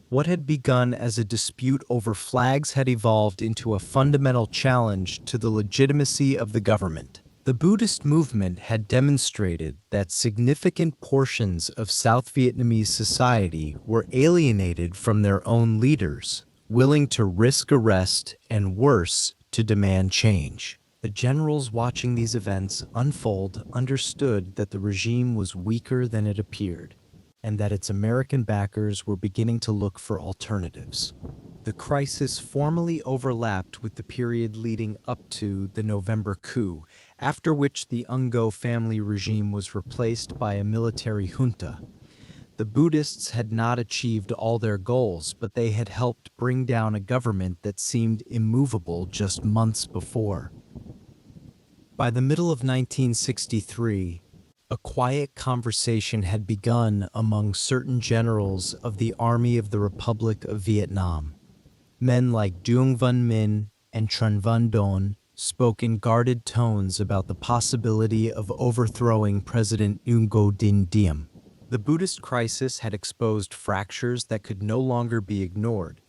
What had begun as a dispute over flags had evolved into a fundamental challenge to the legitimacy of the government. The Buddhist movement had demonstrated that significant portions of South Vietnamese society were alienated from their own leaders, willing to risk arrest and, worse, to demand change. The generals watching these events unfold understood that the regime was weaker than it appeared, and that its American backers were beginning to look for alternatives. The crisis formally overlapped with the period leading up to the November coup, after which the Ngo family regime was replaced by a military junta. The Buddhists had not achieved all their goals, but they had helped bring down a government that seemed immovable just months before. By the middle of 1963, a quiet conversation had begun among certain generals of the Army of the Republic of Vietnam. Men like Duong Văn Minh and Tran Van Don spoke in guarded tones about the possibility of overthrowing President Ngo Dinh. The Buddhist crisis had exposed fractures that could no longer be ignored,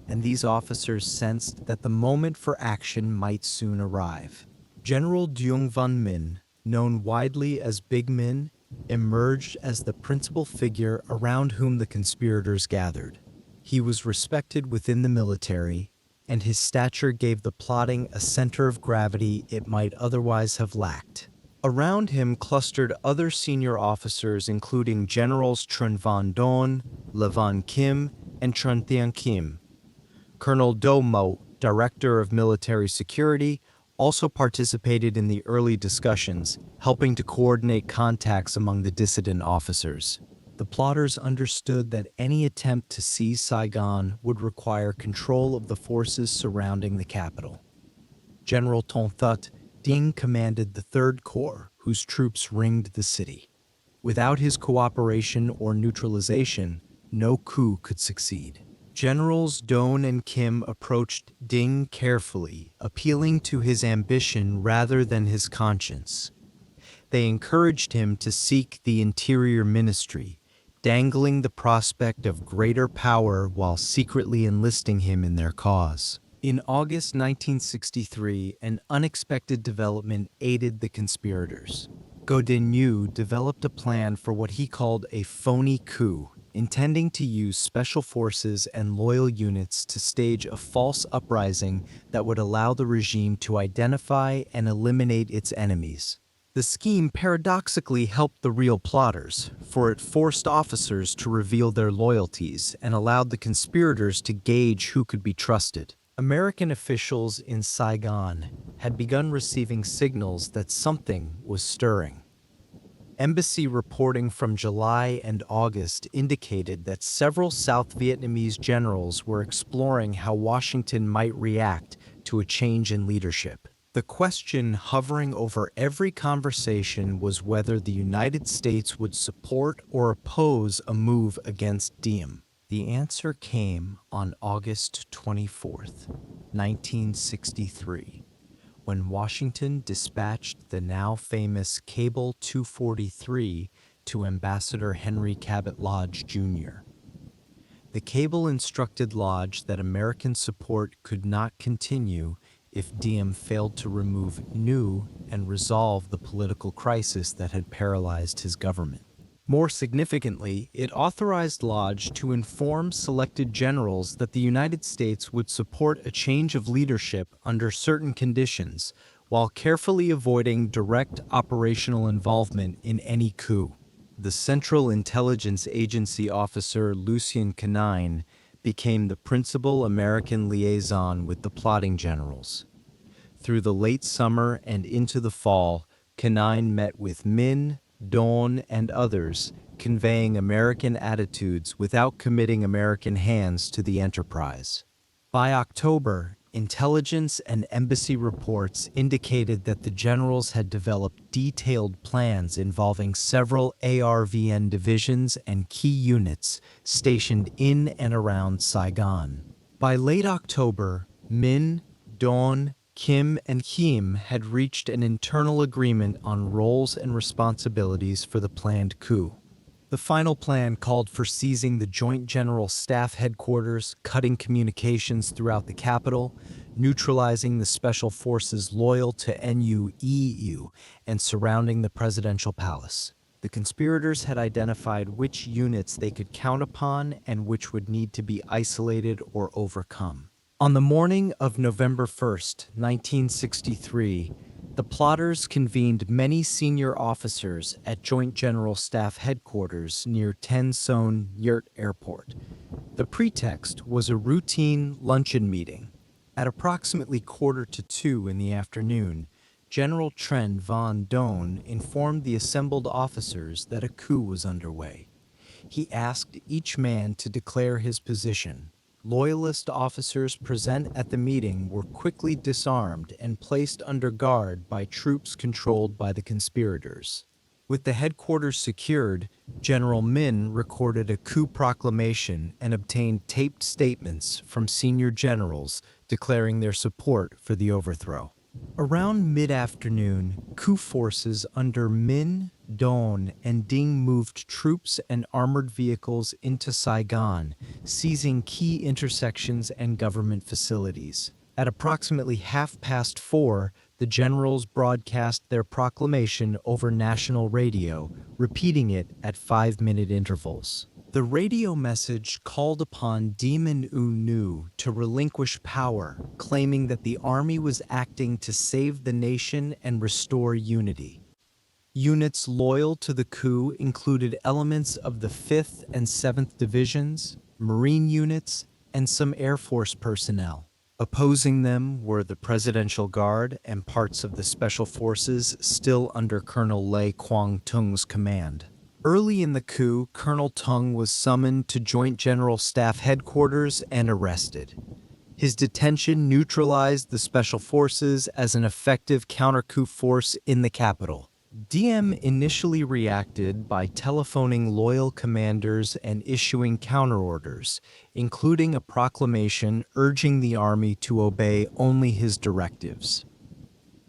and these officers sensed that the moment for action might soon arrive. General Duong Văn Minh, known widely as Big Min, emerged as the principal figure around whom the conspirators gathered. He was respected within the military, and his stature gave the plotting a center of gravity it might otherwise have lacked. Around him clustered other senior officers including Generals Tran Van Don, Le Van Kim, and Tran Thiang Kim. Colonel Do Mo, Director of Military Security, also participated in the early discussions, helping to coordinate contacts among the dissident officers. The plotters understood that any attempt to seize Saigon would require control of the forces surrounding the capital. General Ton Thut Dinh commanded the 3rd Corps, whose troops ringed the city. Without his cooperation or neutralization, no coup could succeed. Generals Don and Kim approached Dinh carefully, appealing to his ambition rather than his conscience. They encouraged him to seek the Interior Ministry, dangling the prospect of greater power while secretly enlisting him in their cause. In August 1963, an unexpected development aided the conspirators. Ngo Dinh developed a plan for what he called a phony coup, intending to use special forces and loyal units to stage a false uprising that would allow the regime to identify and eliminate its enemies. The scheme paradoxically helped the real plotters, for it forced officers to reveal their loyalties and allowed the conspirators to gauge who could be trusted. American officials in Saigon had begun receiving signals that something was stirring. Embassy reporting from July and August indicated that several South Vietnamese generals were exploring how Washington might react to a change in leadership. The question hovering over every conversation was whether the United States would support or oppose a move against Diem. The answer came on August 24th, 1963. When Washington dispatched the now famous Cable 243 to Ambassador Henry Cabot Lodge, Jr. The cable instructed Lodge that American support could not continue if Diem failed to remove Ngo and resolve the political crisis that had paralyzed his government. More significantly, it authorized Lodge to inform selected generals that the United States would support a change of leadership under certain conditions, while carefully avoiding direct operational involvement in any coup. The Central Intelligence Agency officer Lucien Canine became the principal American liaison with the plotting generals. Through the late summer and into the fall, Canine met with Min, Don, and others, conveying American attitudes without committing American hands to the enterprise. By October, intelligence and embassy reports indicated that the generals had developed detailed plans involving several ARVN divisions and key units stationed in and around Saigon. By late October, Min, Don, Kim, and Kim had reached an internal agreement on roles and responsibilities for the planned coup. The The final plan called for seizing the Joint General Staff headquarters, cutting communications throughout the capital, neutralizing the special forces loyal to NUEU, and surrounding the presidential palace. The conspirators had identified which units they could count upon and which would need to be isolated or overcome. On the morning of November 1st, 1963, the plotters convened many senior officers at Joint General Staff headquarters near Ten Son Yurt Airport. The pretext was a routine luncheon meeting. At approximately 1:45 in the afternoon, General Tren von Dohn informed the assembled officers that a coup was underway. He asked each man to declare his position. Loyalist officers present at the meeting were quickly disarmed and placed under guard by troops controlled by the conspirators. With the headquarters secured, General Min recorded a coup proclamation and obtained taped statements from senior generals declaring their support for the overthrow. Around mid-afternoon, coup forces under Min, Dohn, and Diem moved troops and armored vehicles into Saigon, seizing key intersections and government facilities. At approximately 4:30, the generals broadcast their proclamation over national radio, repeating it at 5-minute intervals. The radio message called upon Diem and Nu to relinquish power, claiming that the army was acting to save the nation and restore unity. Units loyal to the coup included elements of the 5th and 7th Divisions, Marine units, and some Air Force personnel. Opposing them were the Presidential Guard and parts of the Special Forces still under Colonel Lê Quang Tung's command. Early in the coup, Colonel Tung was summoned to Joint General Staff headquarters and arrested. His detention neutralized the Special Forces as an effective counter-coup force in the capital. Diem initially reacted by telephoning loyal commanders and issuing counterorders, including a proclamation urging the army to obey only his directives.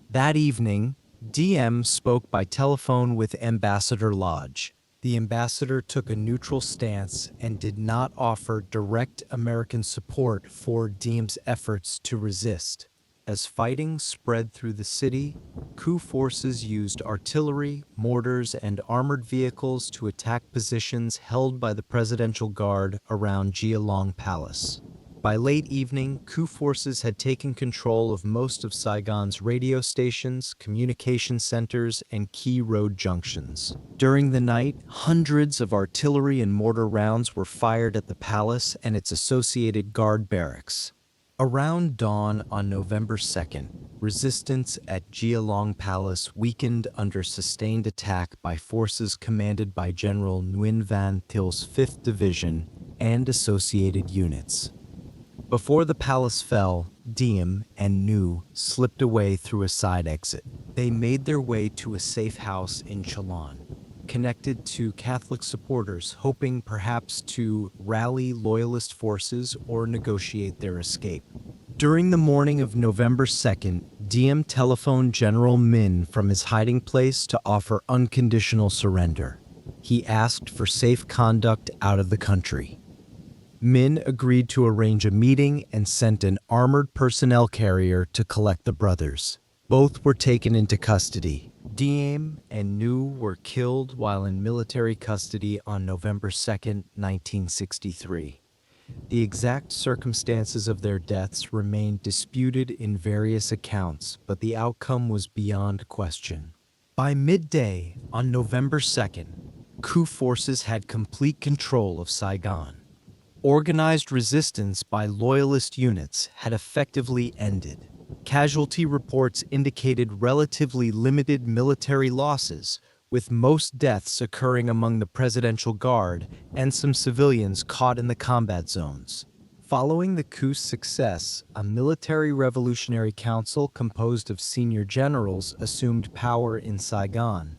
That evening, Diem spoke by telephone with Ambassador Lodge. The ambassador took a neutral stance and did not offer direct American support for Diem's efforts to resist. As fighting spread through the city, coup forces used artillery, mortars, and armored vehicles to attack positions held by the Presidential Guard around Jialong Palace. By late evening, coup forces had taken control of most of Saigon's radio stations, communication centers, and key road junctions. During the night, hundreds of artillery and mortar rounds were fired at the palace and its associated guard barracks. Around dawn on November 2nd, resistance at Jialong Palace weakened under sustained attack by forces commanded by General Nguyen Van Til's 5th Division and associated units. Before the palace fell, Diem and Nu slipped away through a side exit. They made their way to a safe house in Chalon, connected to Catholic supporters, hoping perhaps to rally loyalist forces or negotiate their escape. During the morning of November 2nd, Diem telephoned General Min from his hiding place to offer unconditional surrender. He asked for safe conduct out of the country. Min agreed to arrange a meeting and sent an armored personnel carrier to collect the brothers. Both were taken into custody. Diem and Nu were killed while in military custody on November 2nd, 1963. The exact circumstances of their deaths remained disputed in various accounts, but the outcome was beyond question. By midday on November 2nd, coup forces had complete control of Saigon. Organized resistance by loyalist units had effectively ended. Casualty reports indicated relatively limited military losses, with most deaths occurring among the Presidential Guard and some civilians caught in the combat zones. Following the coup's success, a military revolutionary council composed of senior generals assumed power in Saigon.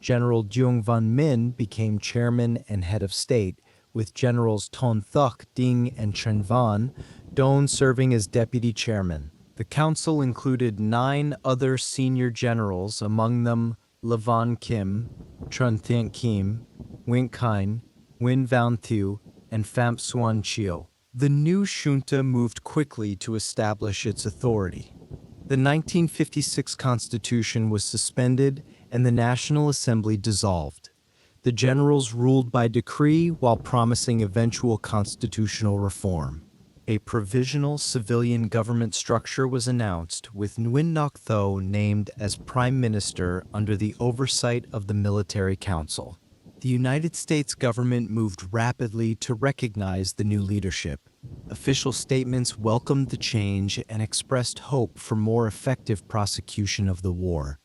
General Duong Van Min became chairman and head of state, with Generals Ton Thuc Ding and Tren Van Dohn serving as deputy chairman. The council included 9 other senior generals, among them Le Van Kim, Tran Thien Kim, Nguyen Khanh, Nguyen Van Thieu, and Pham Xuan Chio. The new junta moved quickly to establish its authority. The 1956 Constitution was suspended and the National Assembly dissolved. The generals ruled by decree while promising eventual constitutional reform. A provisional civilian government structure was announced, with Nguyen Ngoc Tho named as prime minister under the oversight of the military council. The United States government moved rapidly to recognize the new leadership. Official statements welcomed the change and expressed hope for more effective prosecution of the war.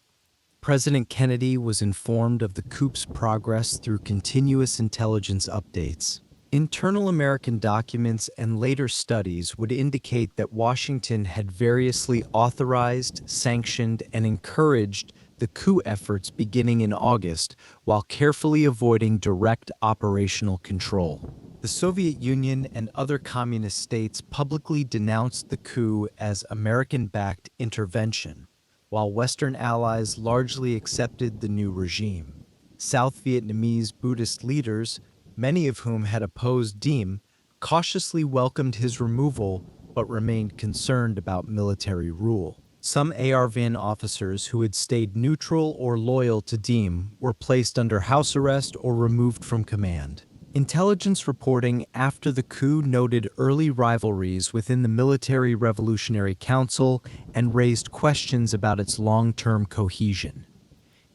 President Kennedy was informed of the coup's progress through continuous intelligence updates. Internal American documents and later studies would indicate that Washington had variously authorized, sanctioned, and encouraged the coup efforts beginning in August, while carefully avoiding direct operational control. The Soviet Union and other communist states publicly denounced the coup as American-backed intervention, while Western allies largely accepted the new regime. South Vietnamese Buddhist leaders, many of whom had opposed Diem, cautiously welcomed his removal but remained concerned about military rule. Some ARVN officers who had stayed neutral or loyal to Diem were placed under house arrest or removed from command. Intelligence reporting after the coup noted early rivalries within the Military Revolutionary Council and raised questions about its long-term cohesion.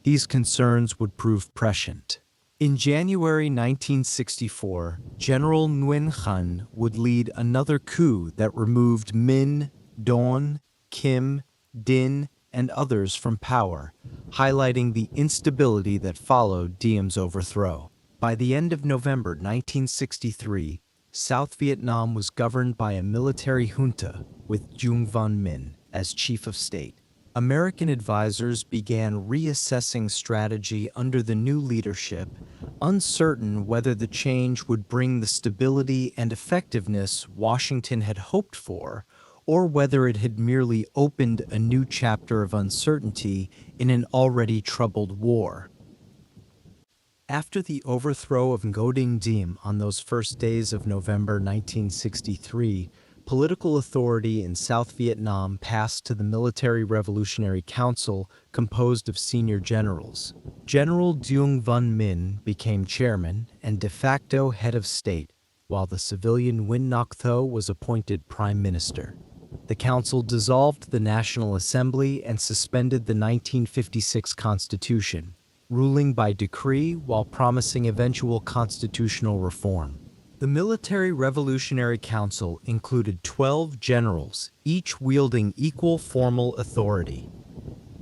These concerns would prove prescient. In January 1964, General Nguyen Khanh would lead another coup that removed Minh, Don, Kim, Din, and others from power, highlighting the instability that followed Diem's overthrow. By the end of November 1963, South Vietnam was governed by a military junta with Nguyen Van Minh as chief of state. American advisors began reassessing strategy under the new leadership, uncertain whether the change would bring the stability and effectiveness Washington had hoped for, or whether it had merely opened a new chapter of uncertainty in an already troubled war. After the overthrow of Ngo Dinh Diem on those first days of November 1963, political authority in South Vietnam passed to the Military Revolutionary Council composed of senior generals. General Nguyen Van Minh became chairman and de facto head of state, while the civilian Nguyen Ngoc Tho was appointed prime minister. The council dissolved the National Assembly and suspended the 1956 Constitution, ruling by decree while promising eventual constitutional reform. The Military Revolutionary Council included 12 generals, each wielding equal formal authority.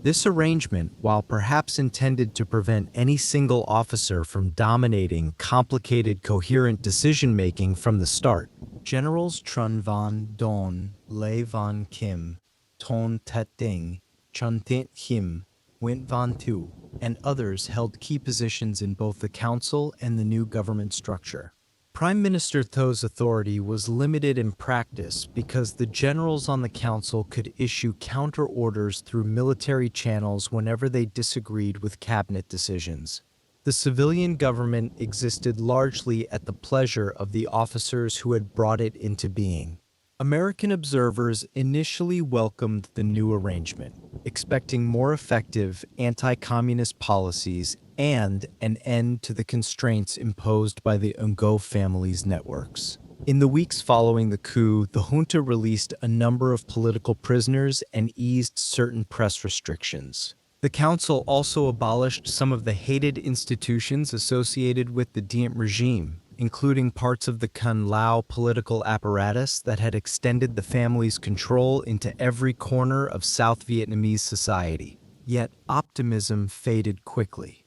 This arrangement, while perhaps intended to prevent any single officer from dominating complicated, coherent decision-making from the start, Generals Truong Van Don, Le Van Kim, Ton Tet Ding, Chun Thien Him, Nguyen Van Thieu, and others held key positions in both the council and the new government structure. Prime Minister Tho's authority was limited in practice because the generals on the council could issue counter orders through military channels whenever they disagreed with cabinet decisions. The civilian government existed largely at the pleasure of the officers who had brought it into being. American observers initially welcomed the new arrangement, expecting more effective anti-communist policies and an end to the constraints imposed by the Ngo family's networks. In the weeks following the coup, the junta released a number of political prisoners and eased certain press restrictions. The council also abolished some of the hated institutions associated with the Diem regime, including parts of the Can Lao political apparatus that had extended the family's control into every corner of South Vietnamese society. Yet optimism faded quickly.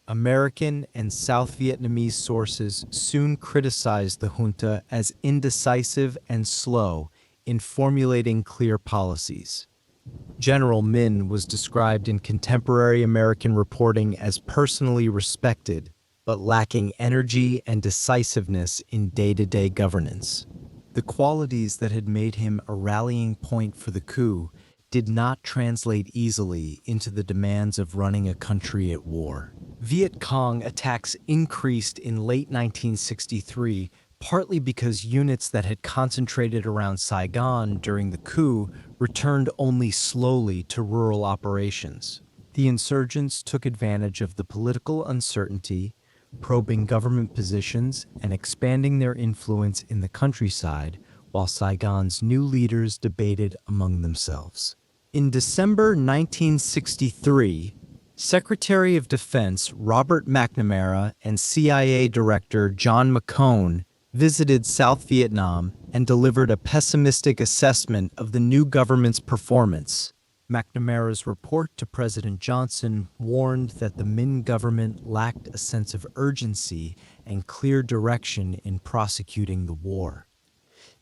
American and South Vietnamese sources soon criticized the junta as indecisive and slow in formulating clear policies. General Minh was described in contemporary American reporting as personally respected, but lacking energy and decisiveness in day-to-day governance. The qualities that had made him a rallying point for the coup did not translate easily into the demands of running a country at war. Viet Cong attacks increased in late 1963, partly because units that had concentrated around Saigon during the coup returned only slowly to rural operations. The insurgents took advantage of the political uncertainty, probing government positions and expanding their influence in the countryside, while Saigon's new leaders debated among themselves. In December 1963, Secretary of Defense Robert McNamara and CIA Director John McCone visited South Vietnam and delivered a pessimistic assessment of the new government's performance. McNamara's report to President Johnson warned that the Minh government lacked a sense of urgency and clear direction in prosecuting the war.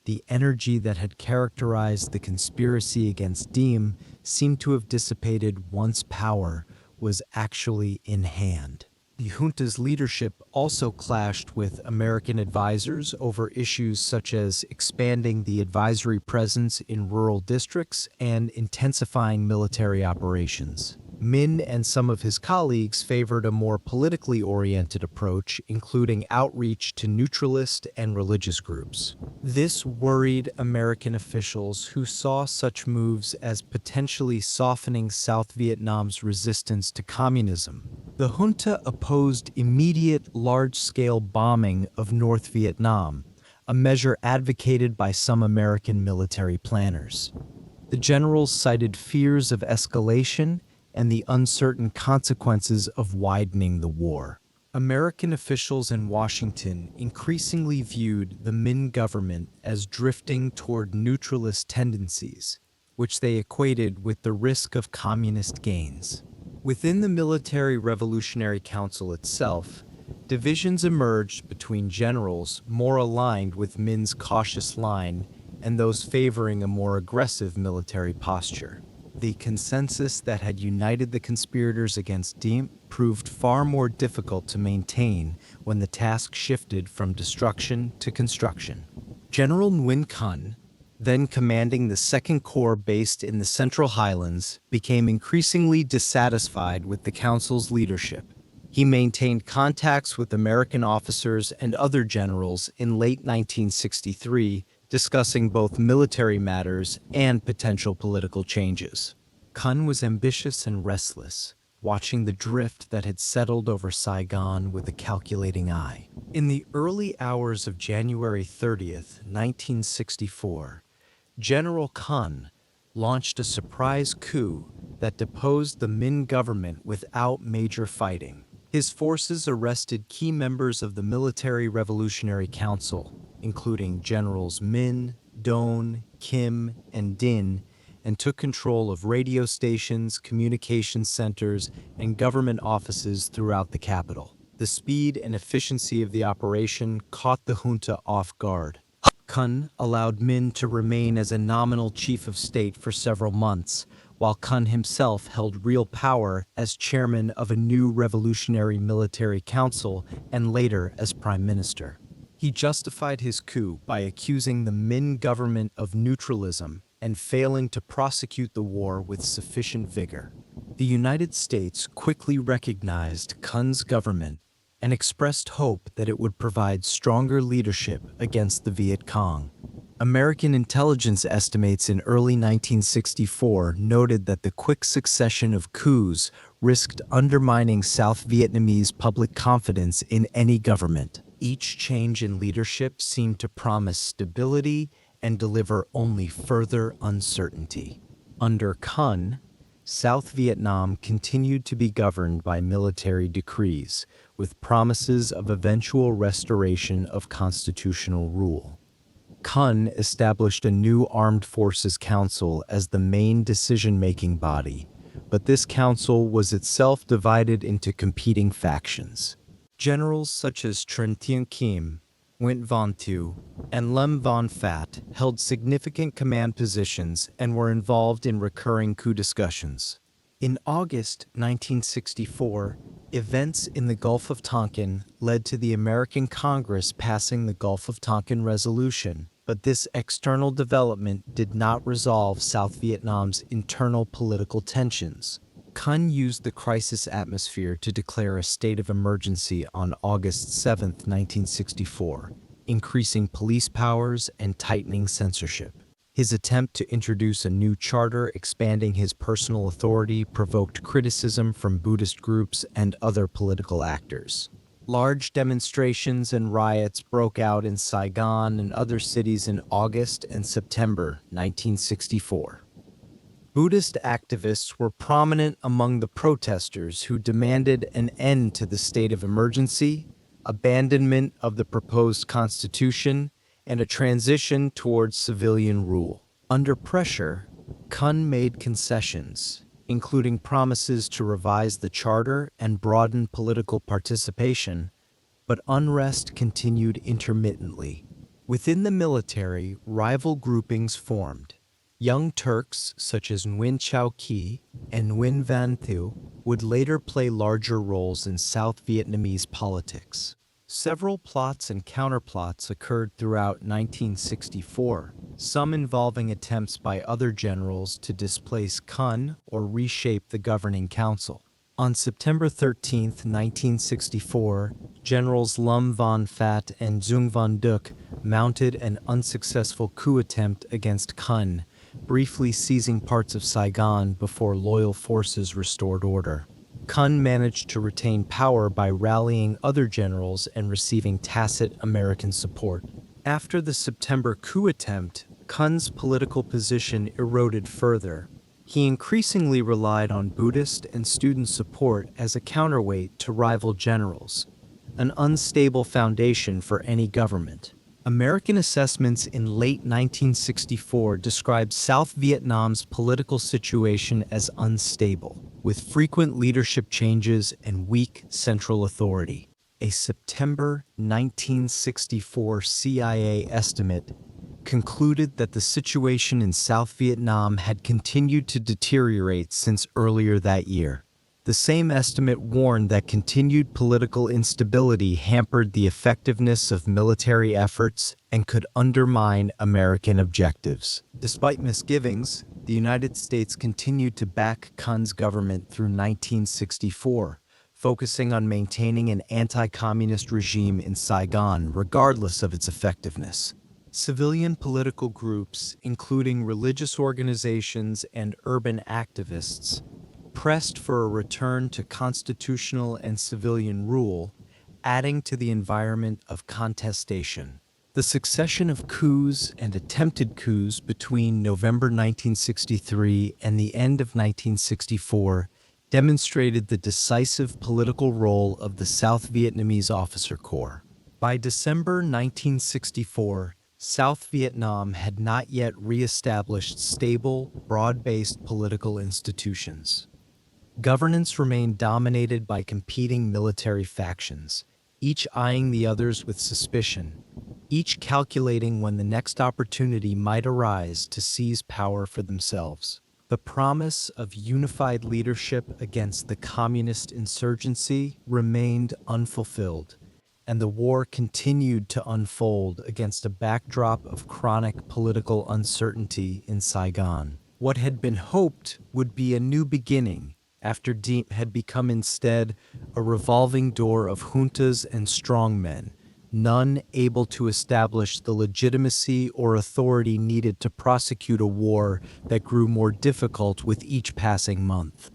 The energy that had characterized the conspiracy against Diem seemed to have dissipated once power was actually in hand. The junta's leadership also clashed with American advisors over issues such as expanding the advisory presence in rural districts and intensifying military operations. Minh and some of his colleagues favored a more politically oriented approach, including outreach to neutralist and religious groups. This worried American officials who saw such moves as potentially softening South Vietnam's resistance to communism. The junta opposed immediate large-scale bombing of North Vietnam, a measure advocated by some American military planners. The generals cited fears of escalation and the uncertain consequences of widening the war. American officials in Washington increasingly viewed the Minh government as drifting toward neutralist tendencies, which they equated with the risk of communist gains. Within the Military Revolutionary Council itself, divisions emerged between generals more aligned with Minh's cautious line and those favoring a more aggressive military posture. The consensus that had united the conspirators against Diem proved far more difficult to maintain when the task shifted from destruction to construction. General Nguyen Khanh, then commanding the 2nd Corps based in the Central Highlands, became increasingly dissatisfied with the Council's leadership. He maintained contacts with American officers and other generals in late 1963, discussing both military matters and potential political changes. Khanh was ambitious and restless, watching the drift that had settled over Saigon with a calculating eye. In the early hours of January 30th, 1964, General Khanh launched a surprise coup that deposed the Minh government without major fighting. His forces arrested key members of the Military Revolutionary Council, including Generals Minh, Don, Kim, and Din, and took control of radio stations, communication centers, and government offices throughout the capital. The speed and efficiency of the operation caught the junta off guard. Khanh allowed Minh to remain as a nominal chief of state for several months, while Khanh himself held real power as chairman of a new revolutionary military council and later as prime minister. He justified his coup by accusing the Minh government of neutralism and failing to prosecute the war with sufficient vigor. The United States quickly recognized Khan's government and expressed hope that it would provide stronger leadership against the Viet Cong. American intelligence estimates in early 1964 noted that the quick succession of coups risked undermining South Vietnamese public confidence in any government. Each change in leadership seemed to promise stability and deliver only further uncertainty. Under Khanh, South Vietnam continued to be governed by military decrees, with promises of eventual restoration of constitutional rule. Khanh established a new Armed Forces Council as the main decision-making body, but this council was itself divided into competing factions. Generals such as Tran Thien Kim, Nguyen Van Thu, and Lem Von Phat held significant command positions and were involved in recurring coup discussions. In August 1964, events in the Gulf of Tonkin led to the American Congress passing the Gulf of Tonkin Resolution, but this external development did not resolve South Vietnam's internal political tensions. Kun used the crisis atmosphere to declare a state of emergency on August 7, 1964, increasing police powers and tightening censorship. His attempt to introduce a new charter expanding his personal authority provoked criticism from Buddhist groups and other political actors. Large demonstrations and riots broke out in Saigon and other cities in August and September 1964. Buddhist activists were prominent among the protesters who demanded an end to the state of emergency, abandonment of the proposed constitution, and a transition towards civilian rule. Under pressure, Kun made concessions, including promises to revise the charter and broaden political participation, but unrest continued intermittently. Within the military, rival groupings formed. Young Turks such as Nguyen Chau Ki and Nguyen Van Thieu would later play larger roles in South Vietnamese politics. Several plots and counterplots occurred throughout 1964, some involving attempts by other generals to displace Kun or reshape the governing council. On September 13, 1964, Generals Lum Von Phat and Dung Van Duc mounted an unsuccessful coup attempt against Kun, briefly seizing parts of Saigon before loyal forces restored order. Kun managed to retain power by rallying other generals and receiving tacit American support. After the September coup attempt, Kun's political position eroded further. He increasingly relied on Buddhist and student support as a counterweight to rival generals, an unstable foundation for any government. American assessments in late 1964 described South Vietnam's political situation as unstable, with frequent leadership changes and weak central authority. A September 1964 CIA estimate concluded that the situation in South Vietnam had continued to deteriorate since earlier that year. The same estimate warned that continued political instability hampered the effectiveness of military efforts and could undermine American objectives. Despite misgivings, the United States continued to back Kun's government through 1964, focusing on maintaining an anti-communist regime in Saigon regardless of its effectiveness. Civilian political groups, including religious organizations and urban activists, pressed for a return to constitutional and civilian rule, adding to the environment of contestation. The succession of coups and attempted coups between November 1963 and the end of 1964 demonstrated the decisive political role of the South Vietnamese officer corps. By December 1964, South Vietnam had not yet re-established stable, broad-based political institutions. Governance remained dominated by competing military factions, each eyeing the others with suspicion, each calculating when the next opportunity might arise to seize power for themselves. The promise of unified leadership against the communist insurgency remained unfulfilled, and the war continued to unfold against a backdrop of chronic political uncertainty in Saigon. What had been hoped would be a new beginning after Diem had become instead a revolving door of juntas and strongmen, none able to establish the legitimacy or authority needed to prosecute a war that grew more difficult with each passing month.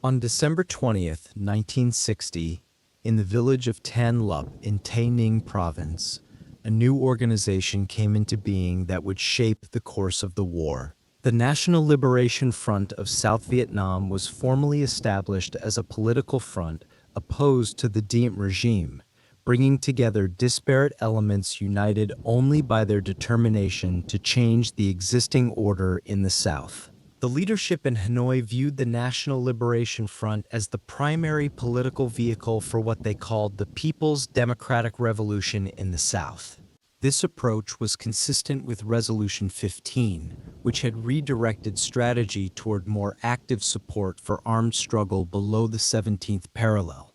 On December 20th, 1960, in the village of Tan Lup in Tây Ninh province, a new organization came into being that would shape the course of the war. The National Liberation Front of South Vietnam was formally established as a political front opposed to the Diem regime, bringing together disparate elements united only by their determination to change the existing order in the South. The leadership in Hanoi viewed the National Liberation Front as the primary political vehicle for what they called the People's Democratic Revolution in the South. This approach was consistent with Resolution 15, which had redirected strategy toward more active support for armed struggle below the 17th parallel.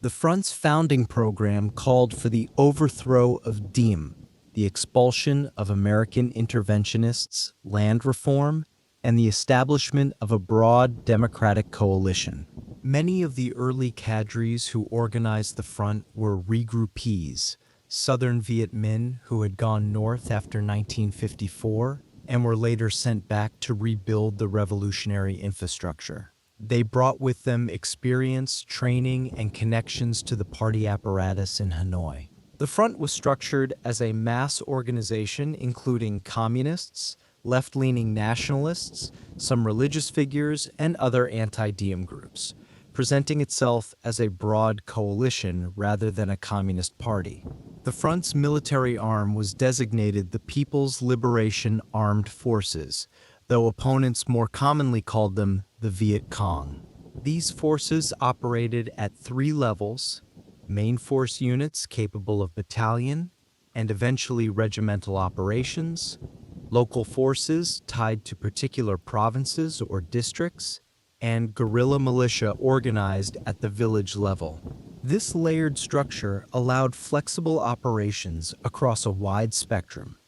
The Front's founding program called for the overthrow of Diem, the expulsion of American interventionists, land reform, and the establishment of a broad democratic coalition. Many of the early cadres who organized the front were regroupees, Southern Viet Minh who had gone north after 1954 and were later sent back to rebuild the revolutionary infrastructure. They brought with them experience, training, and connections to the party apparatus in Hanoi. The front was structured as a mass organization including communists, left-leaning nationalists, some religious figures, and other anti-Diem groups, presenting itself as a broad coalition rather than a communist party. The front's military arm was designated the People's Liberation Armed Forces, though opponents more commonly called them the Viet Cong. These forces operated at three levels: main force units capable of battalion and eventually regimental operations, local forces tied to particular provinces or districts, and guerrilla militia organized at the village level. This layered structure allowed flexible operations across a wide spectrum,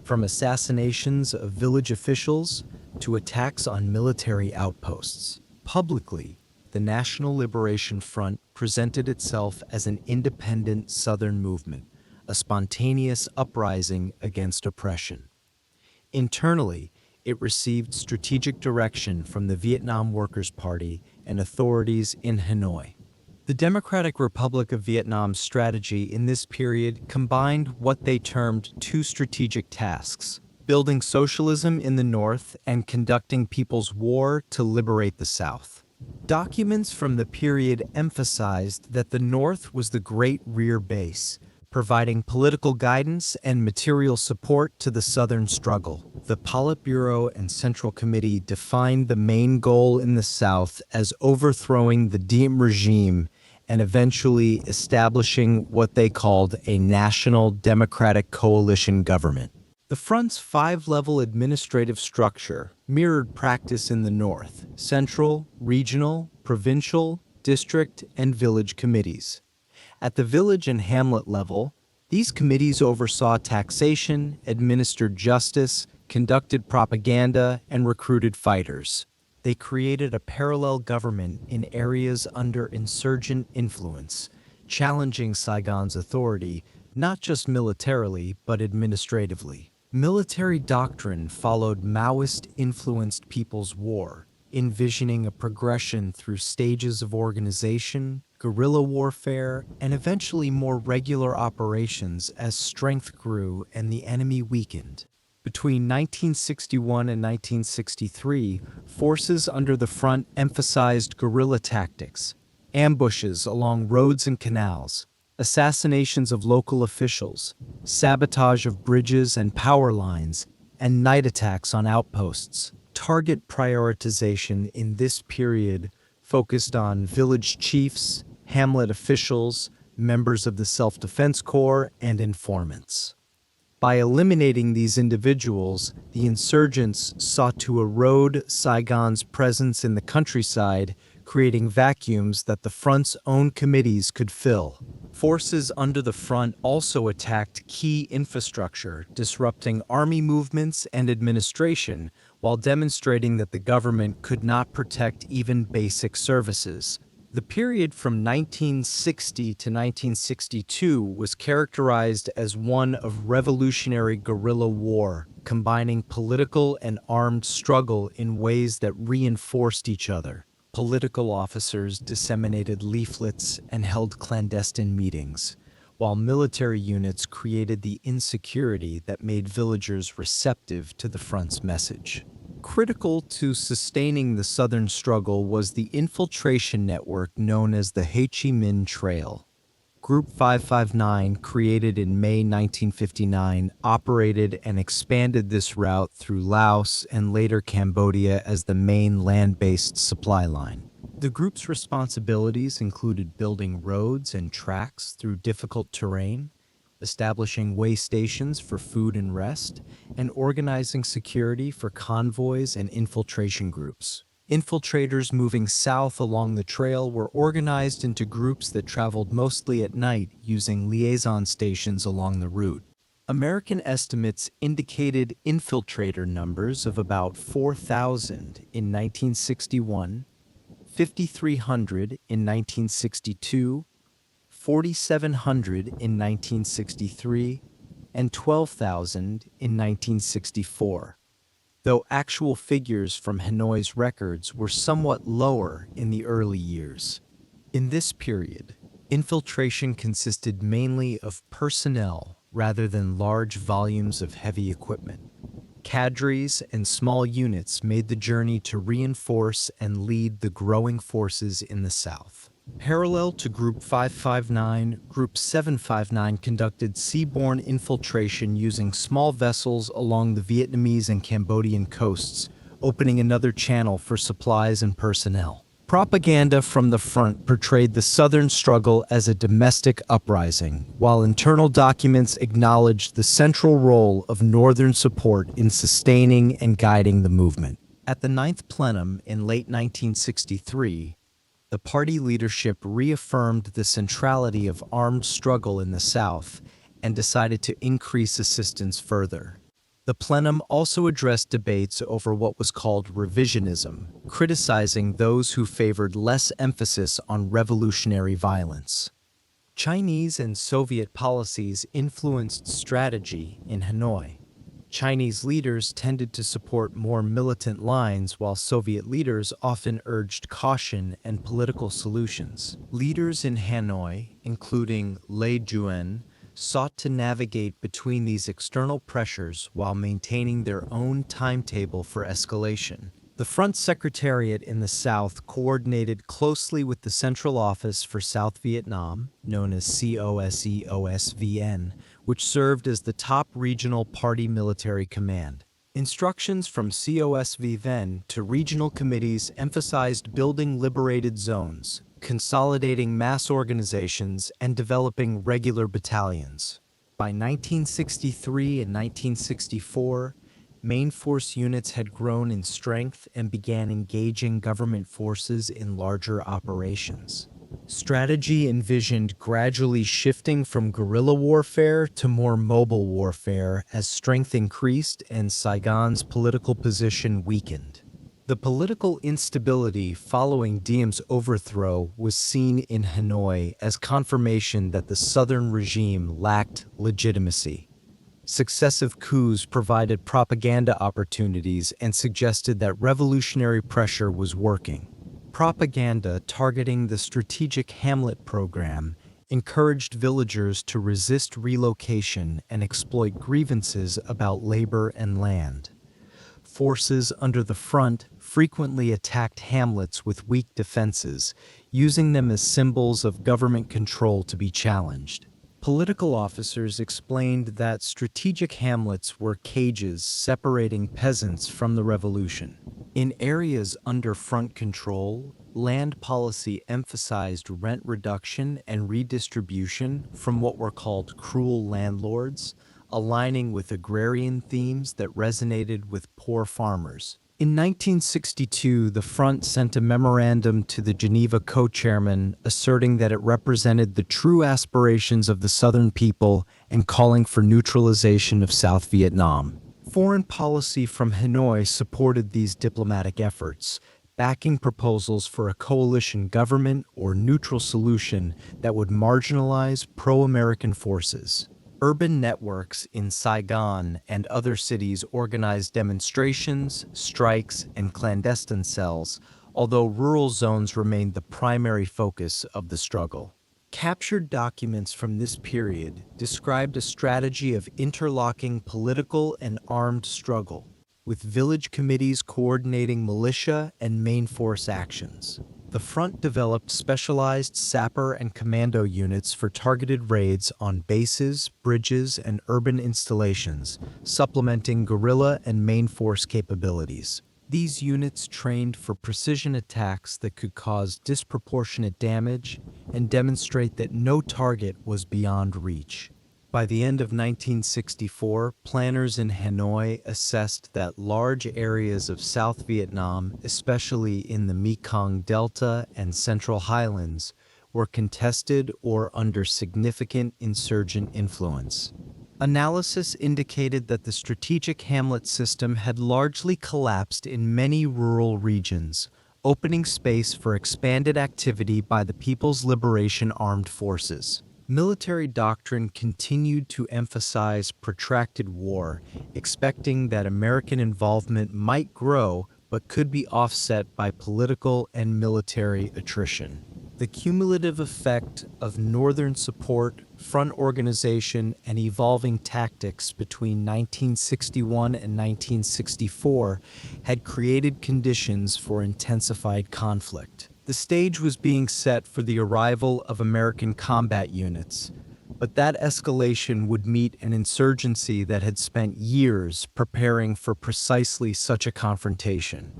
from assassinations of village officials to attacks on military outposts. Publicly, the National Liberation Front presented itself as an independent Southern movement, a spontaneous uprising against oppression. Internally, it received strategic direction from the Vietnam Workers' Party and authorities in Hanoi. The Democratic Republic of Vietnam's strategy in this period combined what they termed two strategic tasks: building socialism in the North and conducting people's war to liberate the South. Documents from the period emphasized that the North was the great rear base, providing political guidance and material support to the Southern struggle. The Politburo and Central Committee defined the main goal in the South as overthrowing the Diem regime and eventually establishing what they called a national democratic coalition government. The front's five-level administrative structure mirrored practice in the North: central, regional, provincial, district, and village committees. At the village and hamlet level, these committees oversaw taxation, administered justice, conducted propaganda, and recruited fighters. They created a parallel government in areas under insurgent influence, challenging Saigon's authority, not just militarily, but administratively. Military doctrine followed Maoist-influenced People's War, envisioning a progression through stages of organization, guerrilla warfare, and eventually more regular operations as strength grew and the enemy weakened. Between 1961 and 1963, forces under the front emphasized guerrilla tactics, ambushes along roads and canals, assassinations of local officials, sabotage of bridges and power lines, and night attacks on outposts. Target prioritization in this period focused on village chiefs, hamlet officials, members of the Self-Defense Corps, and informants. By eliminating these individuals, the insurgents sought to erode Saigon's presence in the countryside, creating vacuums that the front's own committees could fill. Forces under the front also attacked key infrastructure, disrupting army movements and administration, while demonstrating that the government could not protect even basic services. The period from 1960 to 1962 was characterized as one of revolutionary guerrilla war, combining political and armed struggle in ways that reinforced each other. Political officers disseminated leaflets and held clandestine meetings, while military units created the insecurity that made villagers receptive to the front's message. Critical to sustaining the Southern struggle was the infiltration network known as the Ho Chi Minh Trail. Group 559, created in May 1959, operated and expanded this route through Laos and later Cambodia as the main land-based supply line. The group's responsibilities included building roads and tracks through difficult terrain, establishing way stations for food and rest, and organizing security for convoys and infiltration groups. Infiltrators moving south along the trail were organized into groups that traveled mostly at night using liaison stations along the route. American estimates indicated infiltrator numbers of about 4,000 in 1961, 5,300 in 1962, 4,700 in 1963, and 12,000 in 1964, though actual figures from Hanoi's records were somewhat lower in the early years. In this period, infiltration consisted mainly of personnel rather than large volumes of heavy equipment. Cadres and small units made the journey to reinforce and lead the growing forces in the South. Parallel to Group 559, Group 759 conducted seaborne infiltration using small vessels along the Vietnamese and Cambodian coasts, opening another channel for supplies and personnel. Propaganda from the front portrayed the Southern struggle as a domestic uprising, while internal documents acknowledged the central role of Northern support in sustaining and guiding the movement. At the Ninth Plenum in late 1963, the party leadership reaffirmed the centrality of armed struggle in the South and decided to increase assistance further. The plenum also addressed debates over what was called revisionism, criticizing those who favored less emphasis on revolutionary violence. Chinese and Soviet policies influenced strategy in Hanoi. Chinese leaders tended to support more militant lines, while Soviet leaders often urged caution and political solutions. Leaders in Hanoi, including Lê Duẩn, sought to navigate between these external pressures while maintaining their own timetable for escalation. The Front Secretariat in the South coordinated closely with the Central Office for South Vietnam, known as COSEOSVN, which served as the top regional party military command. Instructions from COSVN to regional committees emphasized building liberated zones, consolidating mass organizations, and developing regular battalions. By 1963 and 1964, main force units had grown in strength and began engaging government forces in larger operations. Strategy envisioned gradually shifting from guerrilla warfare to more mobile warfare as strength increased and Saigon's political position weakened. The political instability following Diem's overthrow was seen in Hanoi as confirmation that the Southern regime lacked legitimacy. Successive coups provided propaganda opportunities and suggested that revolutionary pressure was working. Propaganda targeting the strategic Hamlet program encouraged villagers to resist relocation and exploit grievances about labor and land. Forces under the front frequently attacked hamlets with weak defenses, using them as symbols of government control to be challenged. Political officers explained that strategic hamlets were cages separating peasants from the revolution. In areas under front control, land policy emphasized rent reduction and redistribution from what were called cruel landlords, aligning with agrarian themes that resonated with poor farmers. In 1962, the Front sent a memorandum to the Geneva co-chairman asserting that it represented the true aspirations of the Southern people and calling for neutralization of South Vietnam. Foreign policy from Hanoi supported these diplomatic efforts, backing proposals for a coalition government or neutral solution that would marginalize pro-American forces. Urban networks in Saigon and other cities organized demonstrations, strikes, and clandestine cells, although rural zones remained the primary focus of the struggle. Captured documents from this period described a strategy of interlocking political and armed struggle, with village committees coordinating militia and main force actions. The front developed specialized sapper and commando units for targeted raids on bases, bridges, and urban installations, supplementing guerrilla and main force capabilities. These units trained for precision attacks that could cause disproportionate damage and demonstrate that no target was beyond reach. By the end of 1964, planners in Hanoi assessed that large areas of South Vietnam, especially in the Mekong Delta and Central Highlands, were contested or under significant insurgent influence. Analysis indicated that the strategic Hamlet system had largely collapsed in many rural regions, opening space for expanded activity by the People's Liberation Armed Forces. Military doctrine continued to emphasize protracted war, expecting that American involvement might grow but could be offset by political and military attrition. The cumulative effect of Northern support, front organization, and evolving tactics between 1961 and 1964 had created conditions for intensified conflict. The stage was being set for the arrival of American combat units, but that escalation would meet an insurgency that had spent years preparing for precisely such a confrontation.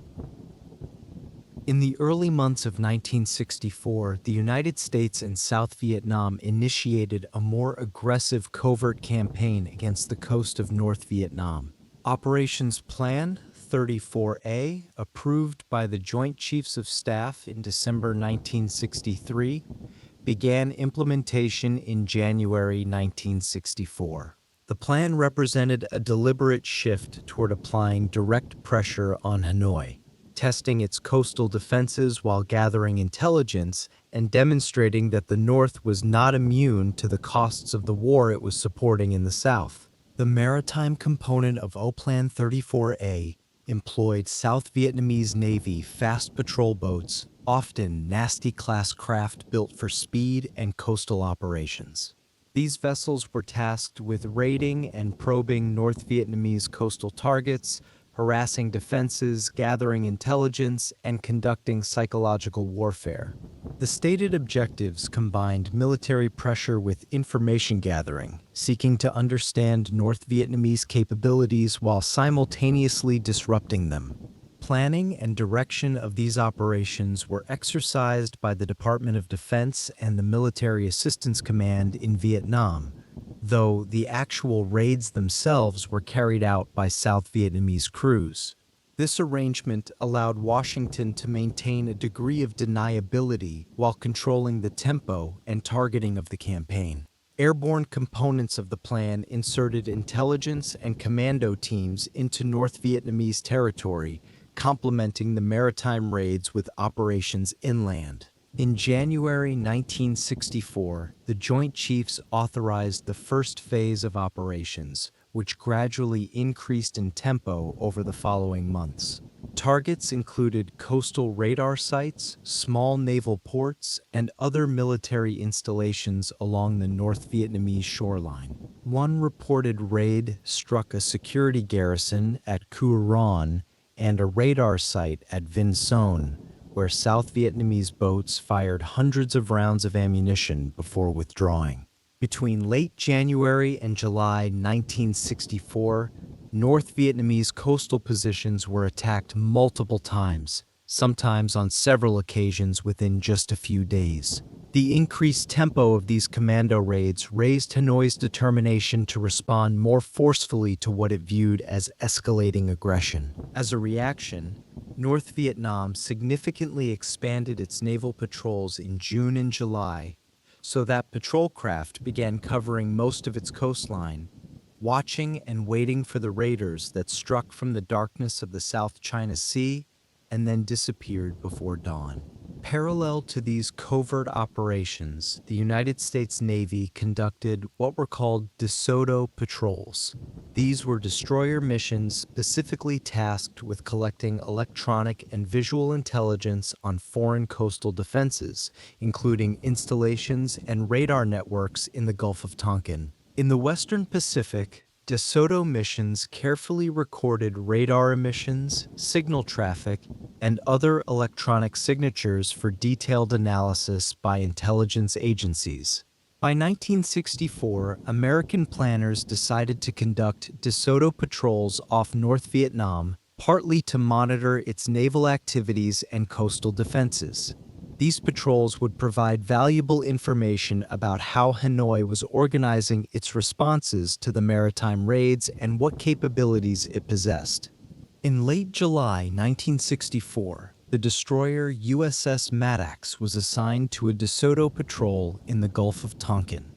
In the early months of 1964, the United States and South Vietnam initiated a more aggressive covert campaign against the coast of North Vietnam. Operations Plan 34A, approved by the Joint Chiefs of Staff in December 1963, began implementation in January 1964. The plan represented a deliberate shift toward applying direct pressure on Hanoi, testing its coastal defenses while gathering intelligence and demonstrating that the North was not immune to the costs of the war it was supporting in the South. The maritime component of O-Plan 34A employed South Vietnamese Navy fast patrol boats, often Nasty-class craft built for speed and coastal operations. These vessels were tasked with raiding and probing North Vietnamese coastal targets, harassing defenses, gathering intelligence, and conducting psychological warfare. The stated objectives combined military pressure with information gathering, seeking to understand North Vietnamese capabilities while simultaneously disrupting them. Planning and direction of these operations were exercised by the Department of Defense and the Military Assistance Command in Vietnam, though the actual raids themselves were carried out by South Vietnamese crews. This arrangement allowed Washington to maintain a degree of deniability while controlling the tempo and targeting of the campaign. Airborne components of the plan inserted intelligence and commando teams into North Vietnamese territory, complementing the maritime raids with operations inland. In January 1964, the Joint Chiefs authorized the first phase of operations, which gradually increased in tempo over the following months. Targets included coastal radar sites, small naval ports, and other military installations along the North Vietnamese shoreline. One reported raid struck a security garrison at Coup and a radar site at Vinh Son, where South Vietnamese boats fired hundreds of rounds of ammunition before withdrawing. Between late January and July 1964, North Vietnamese coastal positions were attacked multiple times, sometimes on several occasions within just a few days. The increased tempo of these commando raids raised Hanoi's determination to respond more forcefully to what it viewed as escalating aggression. As a reaction, North Vietnam significantly expanded its naval patrols in June and July, so that patrol craft began covering most of its coastline, watching and waiting for the raiders that struck from the darkness of the South China Sea and then disappeared before dawn. Parallel to these covert operations, the United States Navy conducted what were called DeSoto patrols. These were destroyer missions specifically tasked with collecting electronic and visual intelligence on foreign coastal defenses, including installations and radar networks in the Gulf of Tonkin. In the Western Pacific, DeSoto missions carefully recorded radar emissions, signal traffic, and other electronic signatures for detailed analysis by intelligence agencies. By 1964, American planners decided to conduct DeSoto patrols off North Vietnam, partly to monitor its naval activities and coastal defenses. These patrols would provide valuable information about how Hanoi was organizing its responses to the maritime raids and what capabilities it possessed. In late July 1964, the destroyer USS Maddox was assigned to a DeSoto patrol in the Gulf of Tonkin.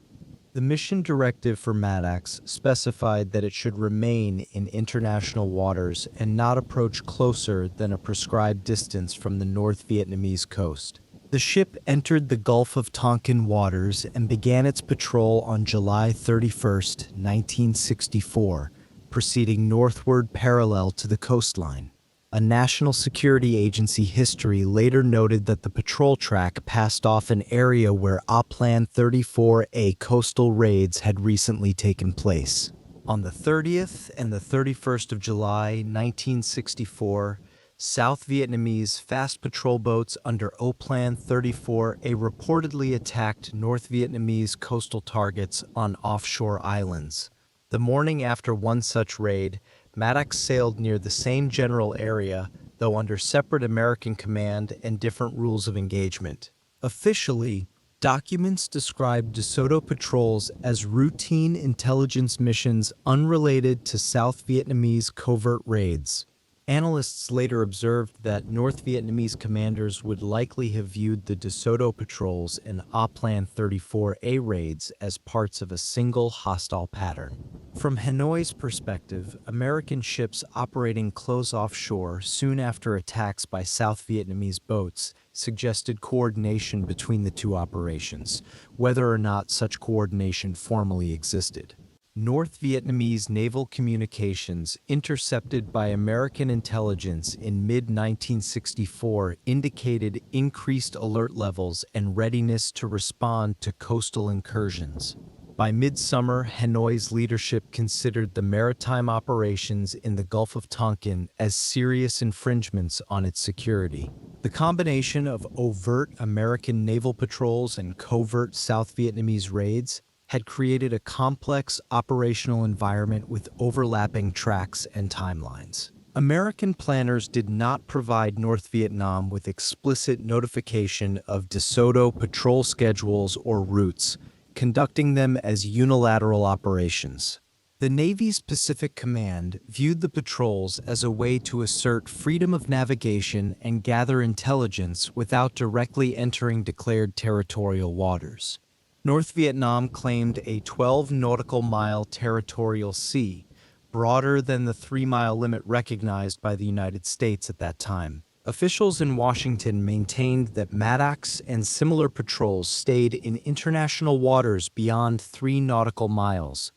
The mission directive for Maddox specified that it should remain in international waters and not approach closer than a prescribed distance from the North Vietnamese coast. The ship entered the Gulf of Tonkin waters and began its patrol on July 31, 1964, proceeding northward parallel to the coastline. A National Security Agency history later noted that the patrol track passed off an area where Plan 34A coastal raids had recently taken place. On the 30th and the 31st of July, 1964, South Vietnamese fast patrol boats under Plan 34A reportedly attacked North Vietnamese coastal targets on offshore islands. The morning after one such raid, Maddox sailed near the same general area, though under separate American command and different rules of engagement. Officially, documents described DeSoto patrols as routine intelligence missions unrelated to South Vietnamese covert raids. Analysts later observed that North Vietnamese commanders would likely have viewed the DeSoto patrols and Plan 34A raids as parts of a single hostile pattern. From Hanoi's perspective, American ships operating close offshore soon after attacks by South Vietnamese boats suggested coordination between the two operations, whether or not such coordination formally existed. North Vietnamese naval communications intercepted by American intelligence in mid-1964 indicated increased alert levels and readiness to respond to coastal incursions. By midsummer, Hanoi's leadership considered the maritime operations in the Gulf of Tonkin as serious infringements on its security. The combination of overt American naval patrols and covert South Vietnamese raids had created a complex operational environment with overlapping tracks and timelines. American planners did not provide North Vietnam with explicit notification of DeSoto patrol schedules or routes, conducting them as unilateral operations. The Navy's Pacific Command viewed the patrols as a way to assert freedom of navigation and gather intelligence without directly entering declared territorial waters. North Vietnam claimed a 12 nautical mile territorial sea, broader than the 3-mile limit recognized by the United States at that time. Officials in Washington maintained that Maddox and similar patrols stayed in international waters beyond 3 nautical miles,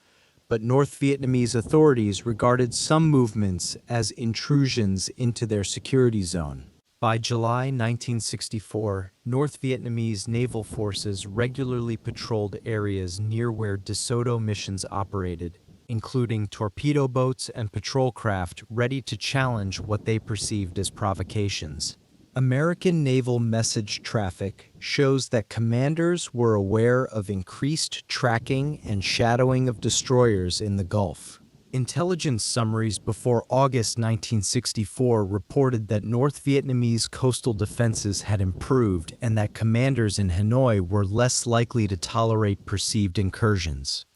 but North Vietnamese authorities regarded some movements as intrusions into their security zone. By July 1964, North Vietnamese naval forces regularly patrolled areas near where DeSoto missions operated, including torpedo boats and patrol craft ready to challenge what they perceived as provocations. American naval message traffic shows that commanders were aware of increased tracking and shadowing of destroyers in the Gulf. Intelligence summaries before August 1964 reported that North Vietnamese coastal defenses had improved and that commanders in Hanoi were less likely to tolerate perceived incursions.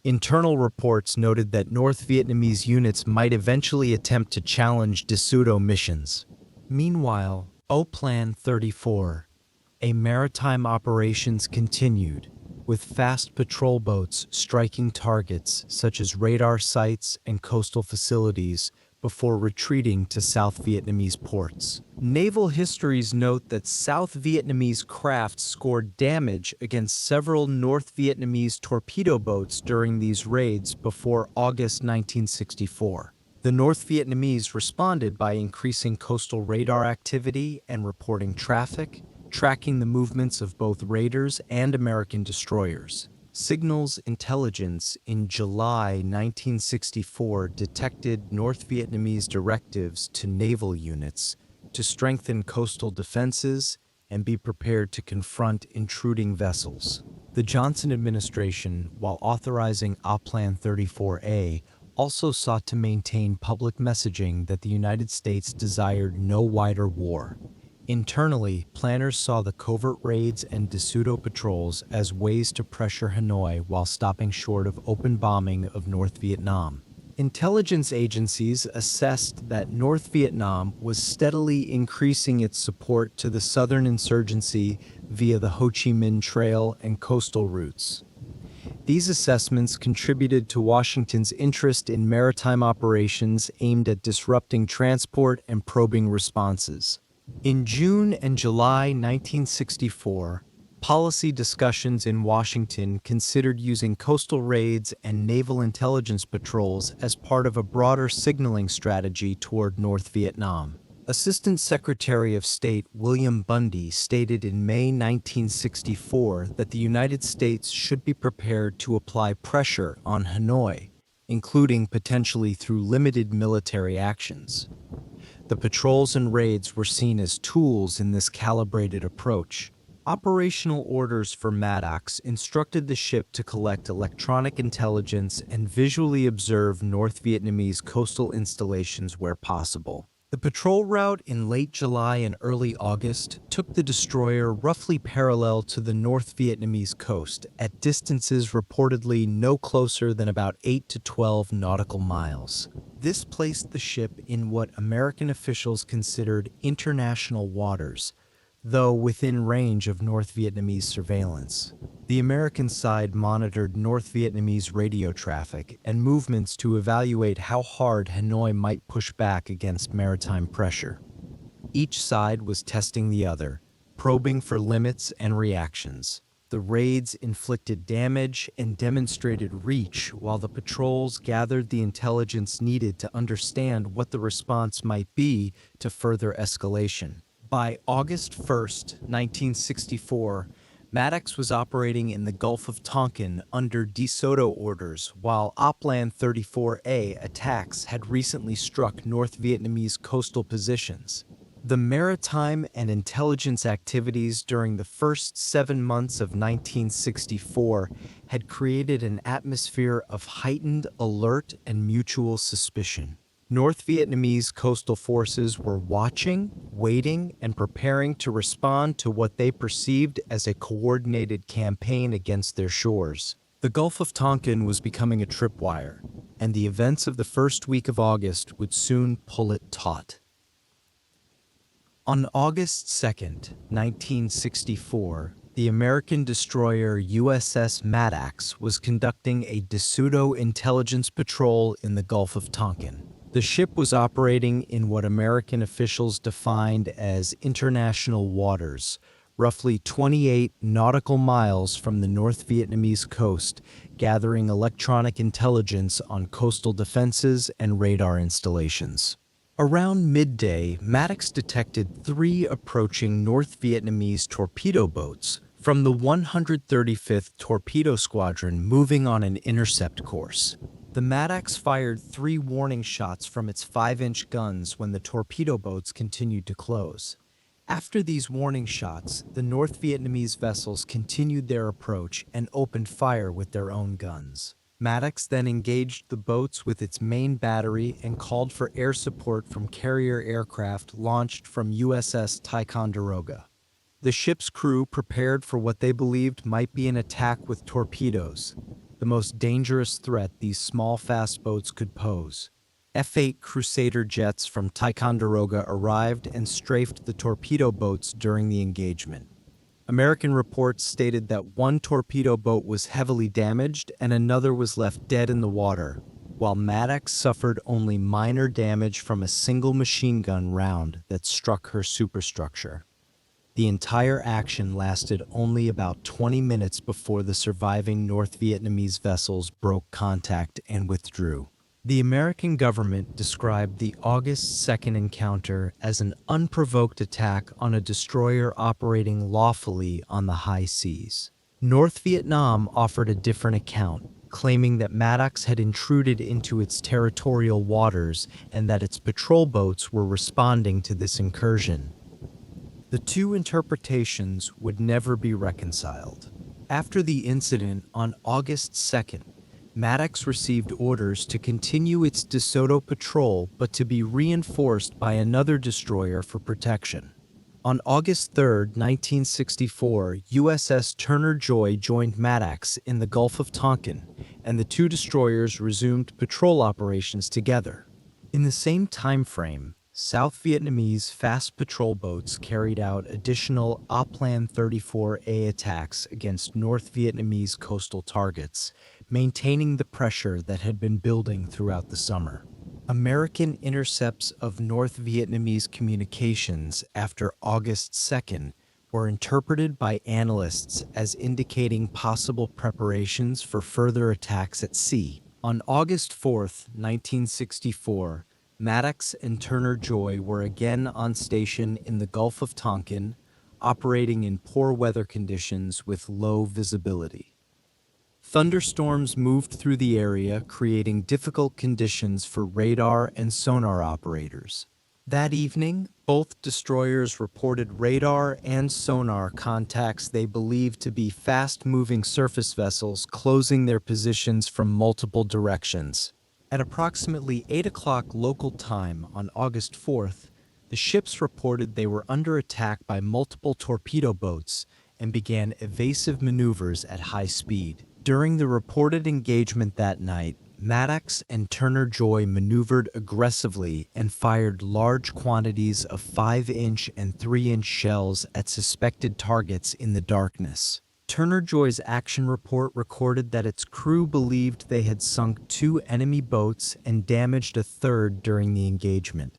Internal reports noted that North Vietnamese units might eventually attempt to challenge DeSoto missions. Meanwhile, Plan 34, a maritime operations continued, with fast patrol boats striking targets such as radar sites and coastal facilities before retreating to South Vietnamese ports. Naval histories note that South Vietnamese craft scored damage against several North Vietnamese torpedo boats during these raids before August 1964. The North Vietnamese responded by increasing coastal radar activity and reporting traffic, tracking the movements of both raiders and American destroyers. Signals Intelligence in July 1964 detected North Vietnamese directives to naval units to strengthen coastal defenses and be prepared to confront intruding vessels. The Johnson administration, while authorizing Plan 34A, also sought to maintain public messaging that the United States desired no wider war. Internally, planners saw the covert raids and DeSoto patrols as ways to pressure Hanoi while stopping short of open bombing of North Vietnam. Intelligence agencies assessed that North Vietnam was steadily increasing its support to the Southern insurgency via the Ho Chi Minh Trail and coastal routes. These assessments contributed to Washington's interest in maritime operations aimed at disrupting transport and probing responses. In June and July 1964, policy discussions in Washington considered using coastal raids and naval intelligence patrols as part of a broader signaling strategy toward North Vietnam. Assistant Secretary of State William Bundy stated in May 1964 that the United States should be prepared to apply pressure on Hanoi, including potentially through limited military actions. The patrols and raids were seen as tools in this calibrated approach. Operational orders for Maddox instructed the ship to collect electronic intelligence and visually observe North Vietnamese coastal installations where possible. The patrol route in late July and early August took the destroyer roughly parallel to the North Vietnamese coast at distances reportedly no closer than about 8 to 12 nautical miles. This placed the ship in what American officials considered international waters, though within range of North Vietnamese surveillance. The American side monitored North Vietnamese radio traffic and movements to evaluate how hard Hanoi might push back against maritime pressure. Each side was testing the other, probing for limits and reactions. The raids inflicted damage and demonstrated reach, while the patrols gathered the intelligence needed to understand what the response might be to further escalation. By August 1, 1964, Maddox was operating in the Gulf of Tonkin under De Soto orders, while Opland 34A attacks had recently struck North Vietnamese coastal positions. The maritime and intelligence activities during the first 7 months of 1964 had created an atmosphere of heightened alert and mutual suspicion. North Vietnamese coastal forces were watching, waiting, and preparing to respond to what they perceived as a coordinated campaign against their shores. The Gulf of Tonkin was becoming a tripwire, and the events of the first week of August would soon pull it taut. On August 2, 1964, the American destroyer USS Maddox was conducting a De Soto intelligence patrol in the Gulf of Tonkin. The ship was operating in what American officials defined as international waters, roughly 28 nautical miles from the North Vietnamese coast, gathering electronic intelligence on coastal defenses and radar installations. Around midday, Maddox detected 3 approaching North Vietnamese torpedo boats from the 135th Torpedo Squadron moving on an intercept course. The Maddox fired 3 warning shots from its 5-inch guns when the torpedo boats continued to close. After these warning shots, the North Vietnamese vessels continued their approach and opened fire with their own guns. Maddox then engaged the boats with its main battery and called for air support from carrier aircraft launched from USS Ticonderoga. The ship's crew prepared for what they believed might be an attack with torpedoes, the most dangerous threat these small fast boats could pose. F-8 Crusader jets from Ticonderoga arrived and strafed the torpedo boats during the engagement. American reports stated that 1 torpedo boat was heavily damaged and another was left dead in the water, while Maddox suffered only minor damage from a single machine gun round that struck her superstructure. The entire action lasted only about 20 minutes before the surviving North Vietnamese vessels broke contact and withdrew. The American government described the August 2nd encounter as an unprovoked attack on a destroyer operating lawfully on the high seas. North Vietnam offered a different account, claiming that Maddox had intruded into its territorial waters and that its patrol boats were responding to this incursion. The 2 interpretations would never be reconciled. After the incident on August 2nd, Maddox received orders to continue its De Soto patrol but to be reinforced by another destroyer for protection. On August 3, 1964, USS Turner Joy joined Maddox in the Gulf of Tonkin, and the 2 destroyers resumed patrol operations together. In the same time frame, South Vietnamese fast patrol boats carried out additional Plan 34A attacks against North Vietnamese coastal targets, maintaining the pressure that had been building throughout the summer. American intercepts of North Vietnamese communications after August 2nd were interpreted by analysts as indicating possible preparations for further attacks at sea. On August 4th, 1964, Maddox and Turner-Joy were again on station in the Gulf of Tonkin, operating in poor weather conditions with low visibility. Thunderstorms moved through the area, creating difficult conditions for radar and sonar operators. That evening, both destroyers reported radar and sonar contacts they believed to be fast-moving surface vessels closing their positions from multiple directions. At approximately 8 o'clock local time on August 4th, the ships reported they were under attack by multiple torpedo boats and began evasive maneuvers at high speed. During the reported engagement that night, Maddox and Turner-Joy maneuvered aggressively and fired large quantities of 5-inch and 3-inch shells at suspected targets in the darkness. Turner-Joy's action report recorded that its crew believed they had sunk 2 enemy boats and damaged a third during the engagement.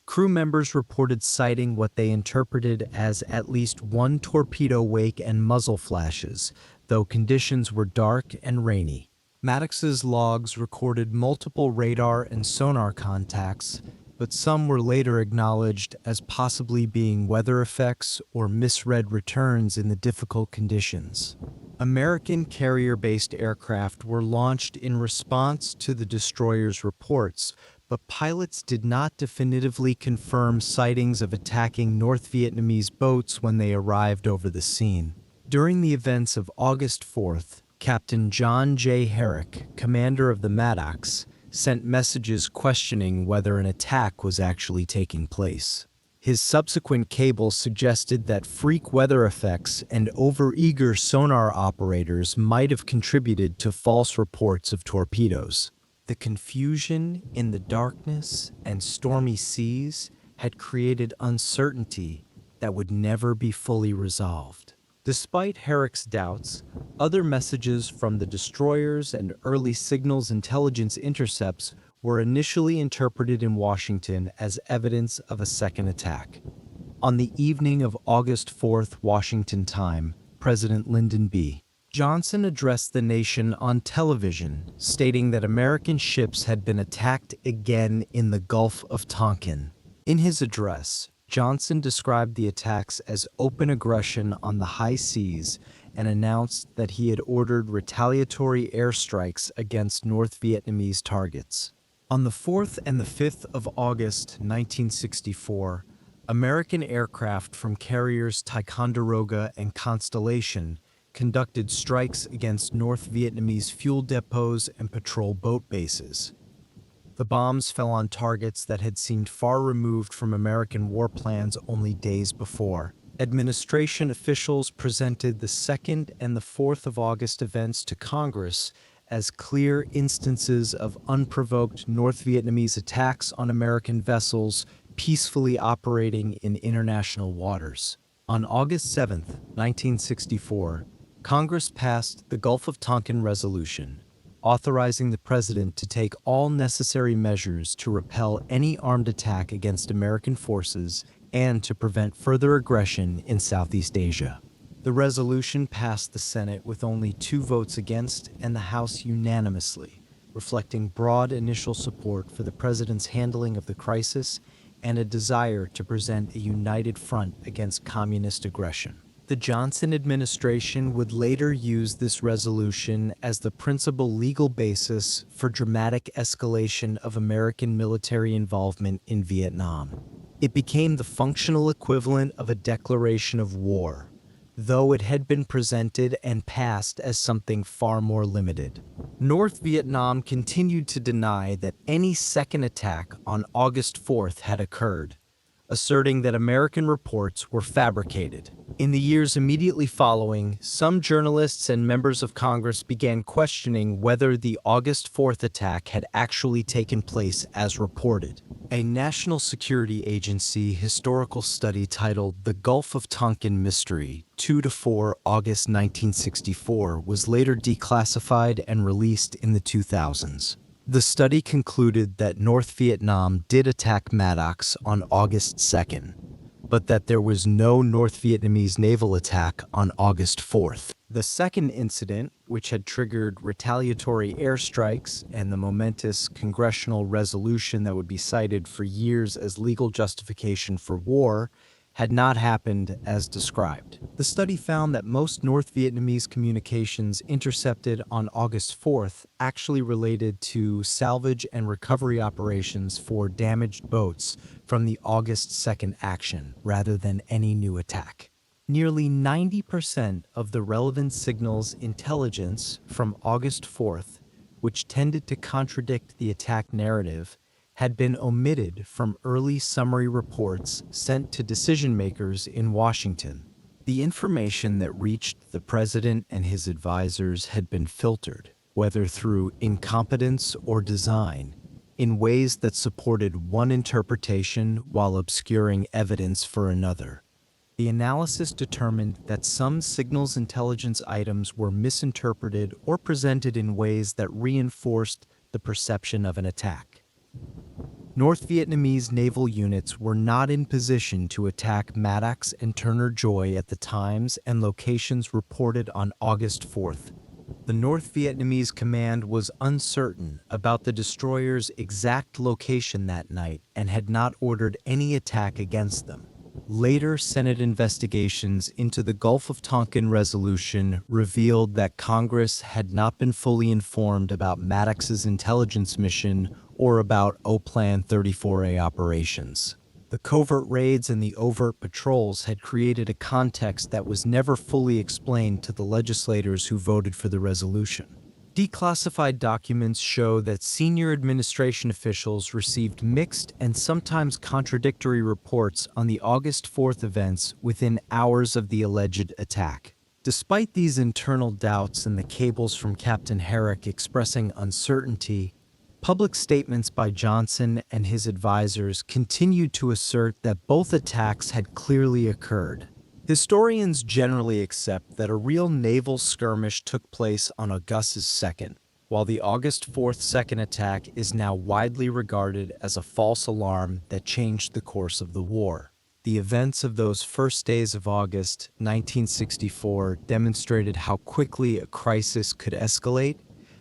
Crew members reported sighting what they interpreted as at least 1 torpedo wake and muzzle flashes, though conditions were dark and rainy. Maddox's logs recorded multiple radar and sonar contacts, but some were later acknowledged as possibly being weather effects or misread returns in the difficult conditions. American carrier-based aircraft were launched in response to the destroyer's reports, but pilots did not definitively confirm sightings of attacking North Vietnamese boats when they arrived over the scene. During the events of August 4th, Captain John J. Herrick, commander of the Maddox, sent messages questioning whether an attack was actually taking place. His subsequent cables suggested that freak weather effects and overeager sonar operators might have contributed to false reports of torpedoes. The confusion in the darkness and stormy seas had created uncertainty that would never be fully resolved. Despite Herrick's doubts, other messages from the destroyers and early signals intelligence intercepts were initially interpreted in Washington as evidence of a second attack. On the evening of August 4th, Washington time, President Lyndon B. Johnson addressed the nation on television, stating that American ships had been attacked again in the Gulf of Tonkin. In his address, Johnson described the attacks as open aggression on the high seas and announced that he had ordered retaliatory airstrikes against North Vietnamese targets. On the 4th and the 5th of August 1964, American aircraft from carriers Ticonderoga and Constellation conducted strikes against North Vietnamese fuel depots and patrol boat bases. The bombs fell on targets that had seemed far removed from American war plans only days before. Administration officials presented the 2nd and the 4th of August events to Congress as clear instances of unprovoked North Vietnamese attacks on American vessels peacefully operating in international waters. On August 7, 1964, Congress passed the Gulf of Tonkin Resolution, authorizing the president to take all necessary measures to repel any armed attack against American forces and to prevent further aggression in Southeast Asia. The resolution passed the Senate with only 2 votes against and the House unanimously, reflecting broad initial support for the president's handling of the crisis and a desire to present a united front against communist aggression. The Johnson administration would later use this resolution as the principal legal basis for dramatic escalation of American military involvement in Vietnam. It became the functional equivalent of a declaration of war, though it had been presented and passed as something far more limited. North Vietnam continued to deny that any second attack on August 4th had occurred, asserting that American reports were fabricated. In the years immediately following, some journalists and members of Congress began questioning whether the August 4th attack had actually taken place as reported. A National Security Agency historical study titled The Gulf of Tonkin Mystery, 2–4 August 1964, was later declassified and released in the 2000s. The study concluded that North Vietnam did attack Maddox on August 2nd, but that there was no North Vietnamese naval attack on August 4th. The second incident, which had triggered retaliatory airstrikes and the momentous congressional resolution that would be cited for years as legal justification for war, had not happened as described. The study found that most North Vietnamese communications intercepted on August 4th actually related to salvage and recovery operations for damaged boats from the August 2nd action, rather than any new attack. Nearly 90% of the relevant signals intelligence from August 4th, which tended to contradict the attack narrative, had been omitted from early summary reports sent to decision-makers in Washington. The information that reached the president and his advisors had been filtered, whether through incompetence or design, in ways that supported one interpretation while obscuring evidence for another. The analysis determined that some signals intelligence items were misinterpreted or presented in ways that reinforced the perception of an attack. North Vietnamese naval units were not in position to attack Maddox and Turner Joy at the times and locations reported on August 4th. The North Vietnamese command was uncertain about the destroyer's exact location that night and had not ordered any attack against them. Later Senate investigations into the Gulf of Tonkin resolution revealed that Congress had not been fully informed about Maddox's intelligence mission or about O-Plan 34A operations. The covert raids and the overt patrols had created a context that was never fully explained to the legislators who voted for the resolution. Declassified documents show that senior administration officials received mixed and sometimes contradictory reports on the August 4th events within hours of the alleged attack. Despite these internal doubts and the cables from Captain Herrick expressing uncertainty, public statements by Johnson and his advisors continued to assert that both attacks had clearly occurred. Historians generally accept that a real naval skirmish took place on August 2nd, while the August 4th second attack is now widely regarded as a false alarm that changed the course of the war. The events of those first days of August 1964 demonstrated how quickly a crisis could escalate,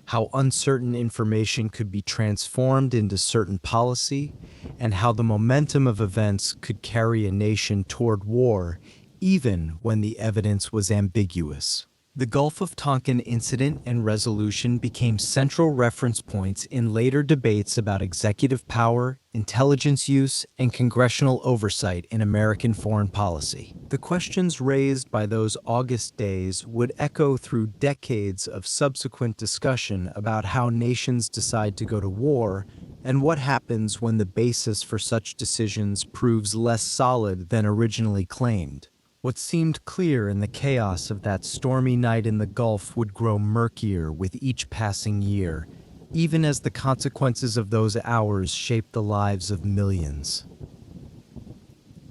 how uncertain information could be transformed into certain policy, and how the momentum of events could carry a nation toward war even when the evidence was ambiguous. The Gulf of Tonkin incident and resolution became central reference points in later debates about executive power, intelligence use, and congressional oversight in American foreign policy. The questions raised by those August days would echo through decades of subsequent discussion about how nations decide to go to war and what happens when the basis for such decisions proves less solid than originally claimed. What seemed clear in the chaos of that stormy night in the Gulf would grow murkier with each passing year, even as the consequences of those hours shaped the lives of millions.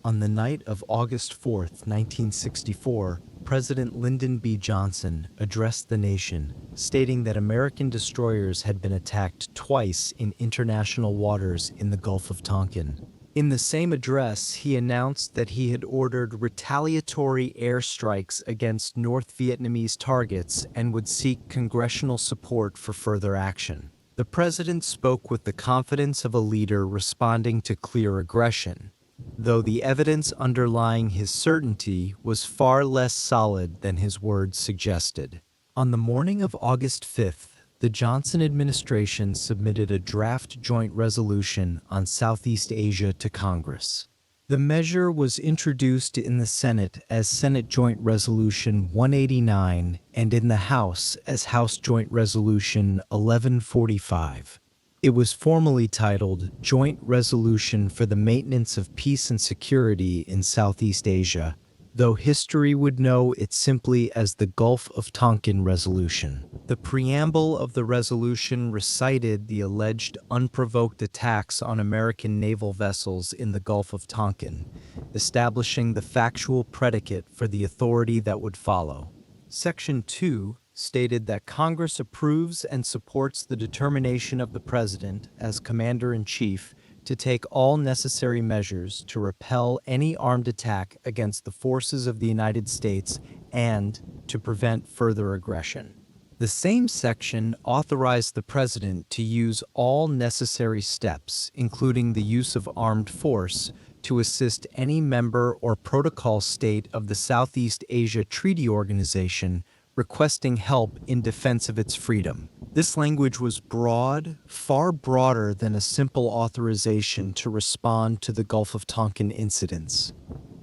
On the night of August 4th, 1964, President Lyndon B. Johnson addressed the nation, stating that American destroyers had been attacked twice in international waters in the Gulf of Tonkin. In the same address, he announced that he had ordered retaliatory airstrikes against North Vietnamese targets and would seek congressional support for further action. The president spoke with the confidence of a leader responding to clear aggression, though the evidence underlying his certainty was far less solid than his words suggested. On the morning of August 5th, the Johnson administration submitted a draft joint resolution on Southeast Asia to Congress. The measure was introduced in the Senate as Senate Joint Resolution 189 and in the House as House Joint Resolution 1145. It was formally titled Joint Resolution for the Maintenance of Peace and Security in Southeast Asia, though history would know it simply as the Gulf of Tonkin Resolution. The preamble of the resolution recited the alleged unprovoked attacks on American naval vessels in the Gulf of Tonkin, establishing the factual predicate for the authority that would follow. Section 2 stated that Congress approves and supports the determination of the President as Commander-in-Chief to take all necessary measures to repel any armed attack against the forces of the United States and to prevent further aggression. The same section authorized the President to use all necessary steps, including the use of armed force, to assist any member or protocol state of the Southeast Asia Treaty Organization requesting help in defense of its freedom. This language was broad, far broader than a simple authorization to respond to the Gulf of Tonkin incidents.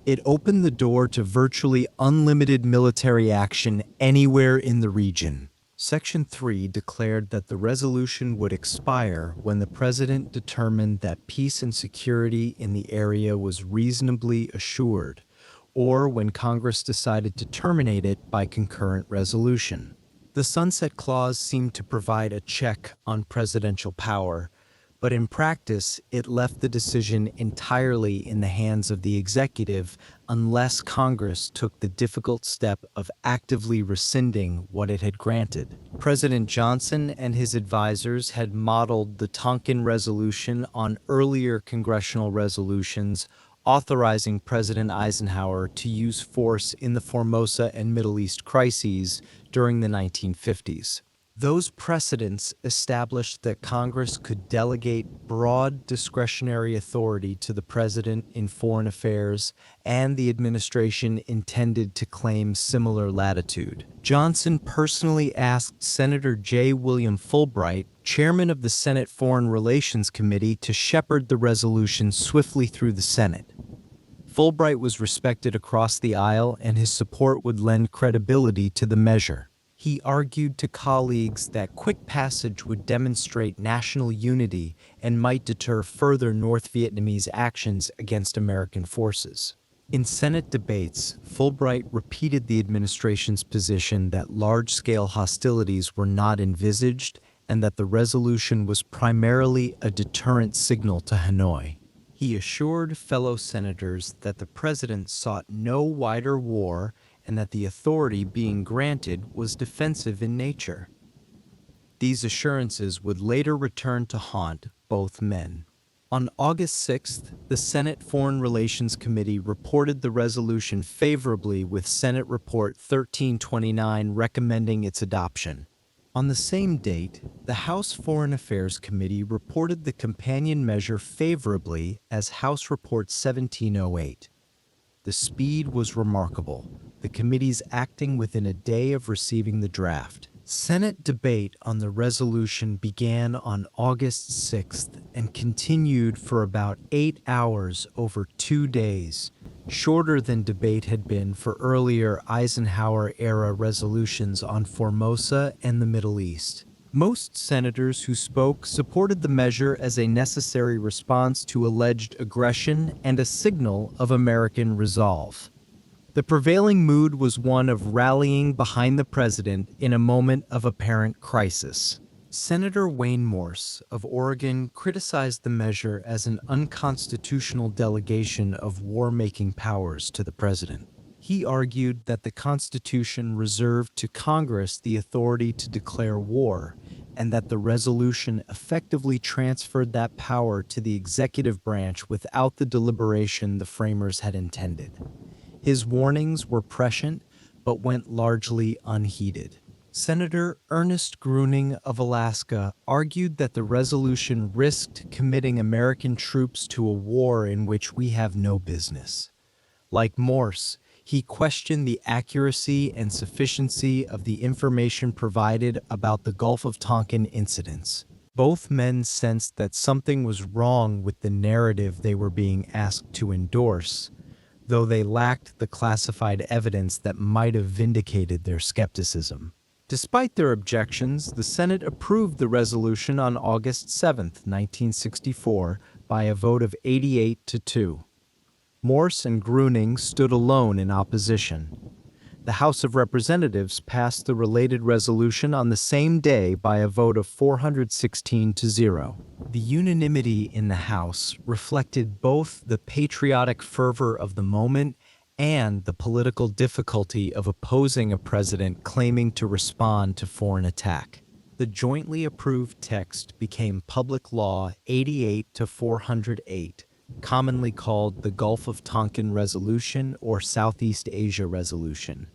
It opened the door to virtually unlimited military action anywhere in the region. Section 3 declared that the resolution would expire when the President determined that peace and security in the area was reasonably assured, or when Congress decided to terminate it by concurrent resolution. The Sunset Clause seemed to provide a check on presidential power, but in practice, it left the decision entirely in the hands of the executive unless Congress took the difficult step of actively rescinding what it had granted. President Johnson and his advisors had modeled the Tonkin Resolution on earlier congressional resolutions authorizing President Eisenhower to use force in the Formosa and Middle East crises during the 1950s. Those precedents established that Congress could delegate broad discretionary authority to the President in foreign affairs, and the administration intended to claim similar latitude. Johnson personally asked Senator J. William Fulbright, chairman of the Senate Foreign Relations Committee, to shepherd the resolution swiftly through the Senate. Fulbright was respected across the aisle, and his support would lend credibility to the measure. He argued to colleagues that quick passage would demonstrate national unity and might deter further North Vietnamese actions against American forces. In Senate debates, Fulbright repeated the administration's position that large-scale hostilities were not envisaged and that the resolution was primarily a deterrent signal to Hanoi. He assured fellow senators that the president sought no wider war and that the authority being granted was defensive in nature. These assurances would later return to haunt both men. On August 6th, the Senate Foreign Relations Committee reported the resolution favorably, with Senate Report 1329 recommending its adoption. On the same date, the House Foreign Affairs Committee reported the companion measure favorably as House Report 1708. The speed was remarkable, the committees acting within a day of receiving the draft. Senate debate on the resolution began on August 6th and continued for about 8 hours over 2 days, shorter than debate had been for earlier Eisenhower-era resolutions on Formosa and the Middle East. Most senators who spoke supported the measure as a necessary response to alleged aggression and a signal of American resolve. The prevailing mood was one of rallying behind the president in a moment of apparent crisis. Senator Wayne Morse of Oregon criticized the measure as an unconstitutional delegation of war-making powers to the president. He argued that the Constitution reserved to Congress the authority to declare war, and that the resolution effectively transferred that power to the executive branch without the deliberation the framers had intended. His warnings were prescient, but went largely unheeded. Senator Ernest Gruening of Alaska argued that the resolution risked committing American troops to a war in which we have no business. Like Morse, he questioned the accuracy and sufficiency of the information provided about the Gulf of Tonkin incidents. Both men sensed that something was wrong with the narrative they were being asked to endorse, though they lacked the classified evidence that might have vindicated their skepticism. Despite their objections, the Senate approved the resolution on August 7, 1964, by a vote of 88 to 2. Morse and Gruning stood alone in opposition. The House of Representatives passed the related resolution on the same day by a vote of 416 to 0. The unanimity in the House reflected both the patriotic fervor of the moment and the political difficulty of opposing a president claiming to respond to foreign attack. The jointly approved text became Public Law 88 to 408, commonly called the Gulf of Tonkin Resolution or Southeast Asia Resolution.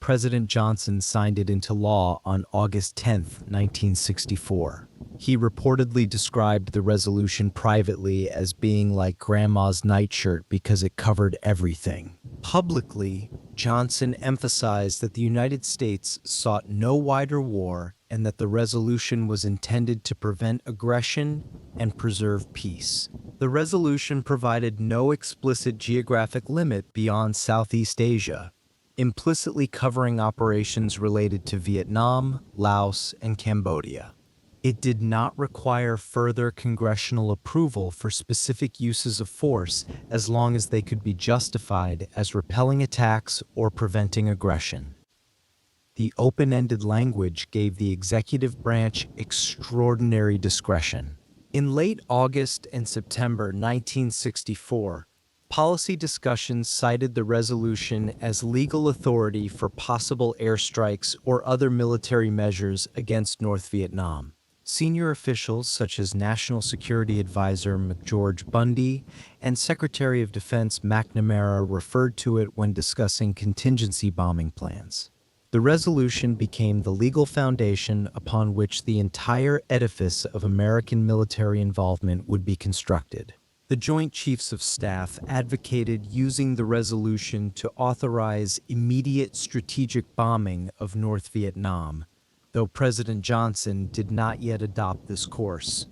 President Johnson signed it into law on August 10, 1964. He reportedly described the resolution privately as being like Grandma's nightshirt because it covered everything. Publicly, Johnson emphasized that the United States sought no wider war and that the resolution was intended to prevent aggression and preserve peace. The resolution provided no explicit geographic limit beyond Southeast Asia, implicitly covering operations related to Vietnam, Laos, and Cambodia. It did not require further congressional approval for specific uses of force as long as they could be justified as repelling attacks or preventing aggression. The open-ended language gave the executive branch extraordinary discretion. In late August and September 1964, policy discussions cited the resolution as legal authority for possible airstrikes or other military measures against North Vietnam. Senior officials such as National Security Advisor McGeorge Bundy and Secretary of Defense McNamara referred to it when discussing contingency bombing plans. The resolution became the legal foundation upon which the entire edifice of American military involvement would be constructed. The Joint Chiefs of Staff advocated using the resolution to authorize immediate strategic bombing of North Vietnam, though President Johnson did not yet adopt this course.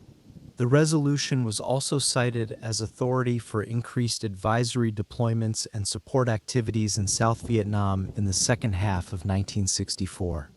The resolution was also cited as authority for increased advisory deployments and support activities in South Vietnam in the second half of 1964.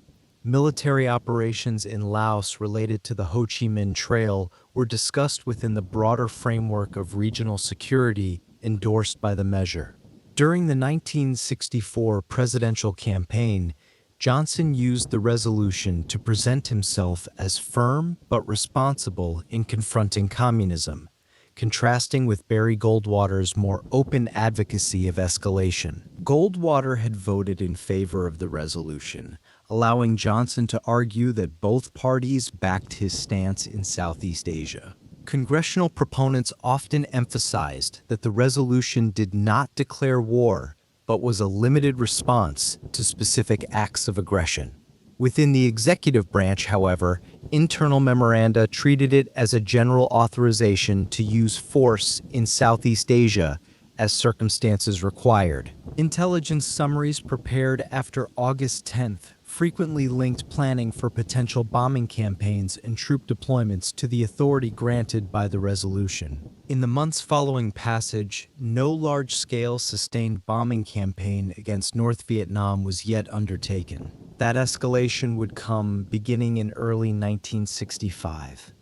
Military operations in Laos related to the Ho Chi Minh Trail were discussed within the broader framework of regional security endorsed by the measure. During the 1964 presidential campaign, Johnson used the resolution to present himself as firm but responsible in confronting communism, contrasting with Barry Goldwater's more open advocacy of escalation. Goldwater had voted in favor of the resolution, allowing Johnson to argue that both parties backed his stance in Southeast Asia. Congressional proponents often emphasized that the resolution did not declare war, but was a limited response to specific acts of aggression. Within the executive branch, however, internal memoranda treated it as a general authorization to use force in Southeast Asia as circumstances required. Intelligence summaries prepared after August 10th frequently linked planning for potential bombing campaigns and troop deployments to the authority granted by the resolution. In the months following passage, no large-scale sustained bombing campaign against North Vietnam was yet undertaken. That escalation would come beginning in early 1965.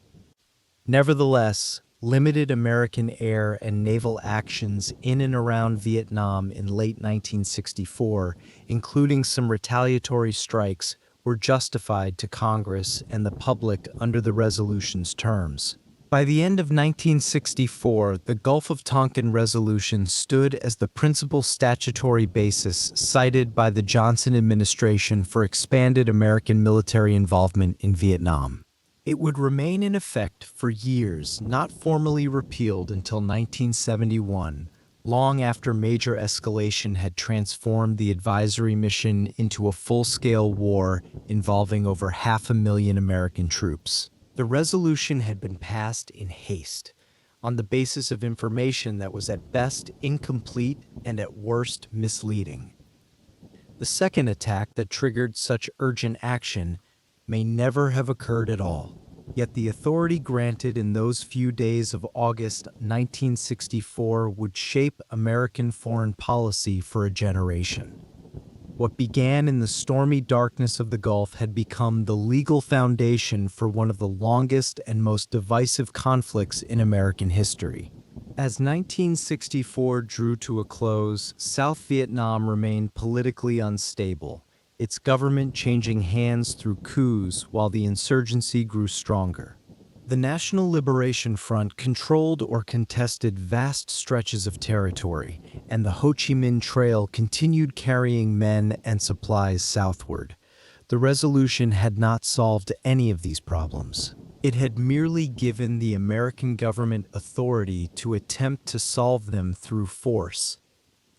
Nevertheless, limited American air and naval actions in and around Vietnam in late 1964, including some retaliatory strikes, were justified to Congress and the public under the resolution's terms. By the end of 1964, the Gulf of Tonkin Resolution stood as the principal statutory basis cited by the Johnson administration for expanded American military involvement in Vietnam. It would remain in effect for years, not formally repealed until 1971, long after major escalation had transformed the advisory mission into a full-scale war involving over 500,000 American troops. The resolution had been passed in haste, on the basis of information that was at best incomplete and at worst misleading. The second attack that triggered such urgent action may never have occurred at all. Yet the authority granted in those few days of August 1964 would shape American foreign policy for a generation. What began in the stormy darkness of the Gulf had become the legal foundation for one of the longest and most divisive conflicts in American history. As 1964 drew to a close, South Vietnam remained politically unstable, its government changing hands through coups while the insurgency grew stronger. The National Liberation Front controlled or contested vast stretches of territory, and the Ho Chi Minh Trail continued carrying men and supplies southward. The resolution had not solved any of these problems. It had merely given the American government authority to attempt to solve them through force,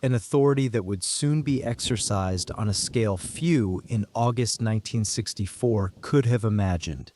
an authority that would soon be exercised on a scale few in August 1964 could have imagined.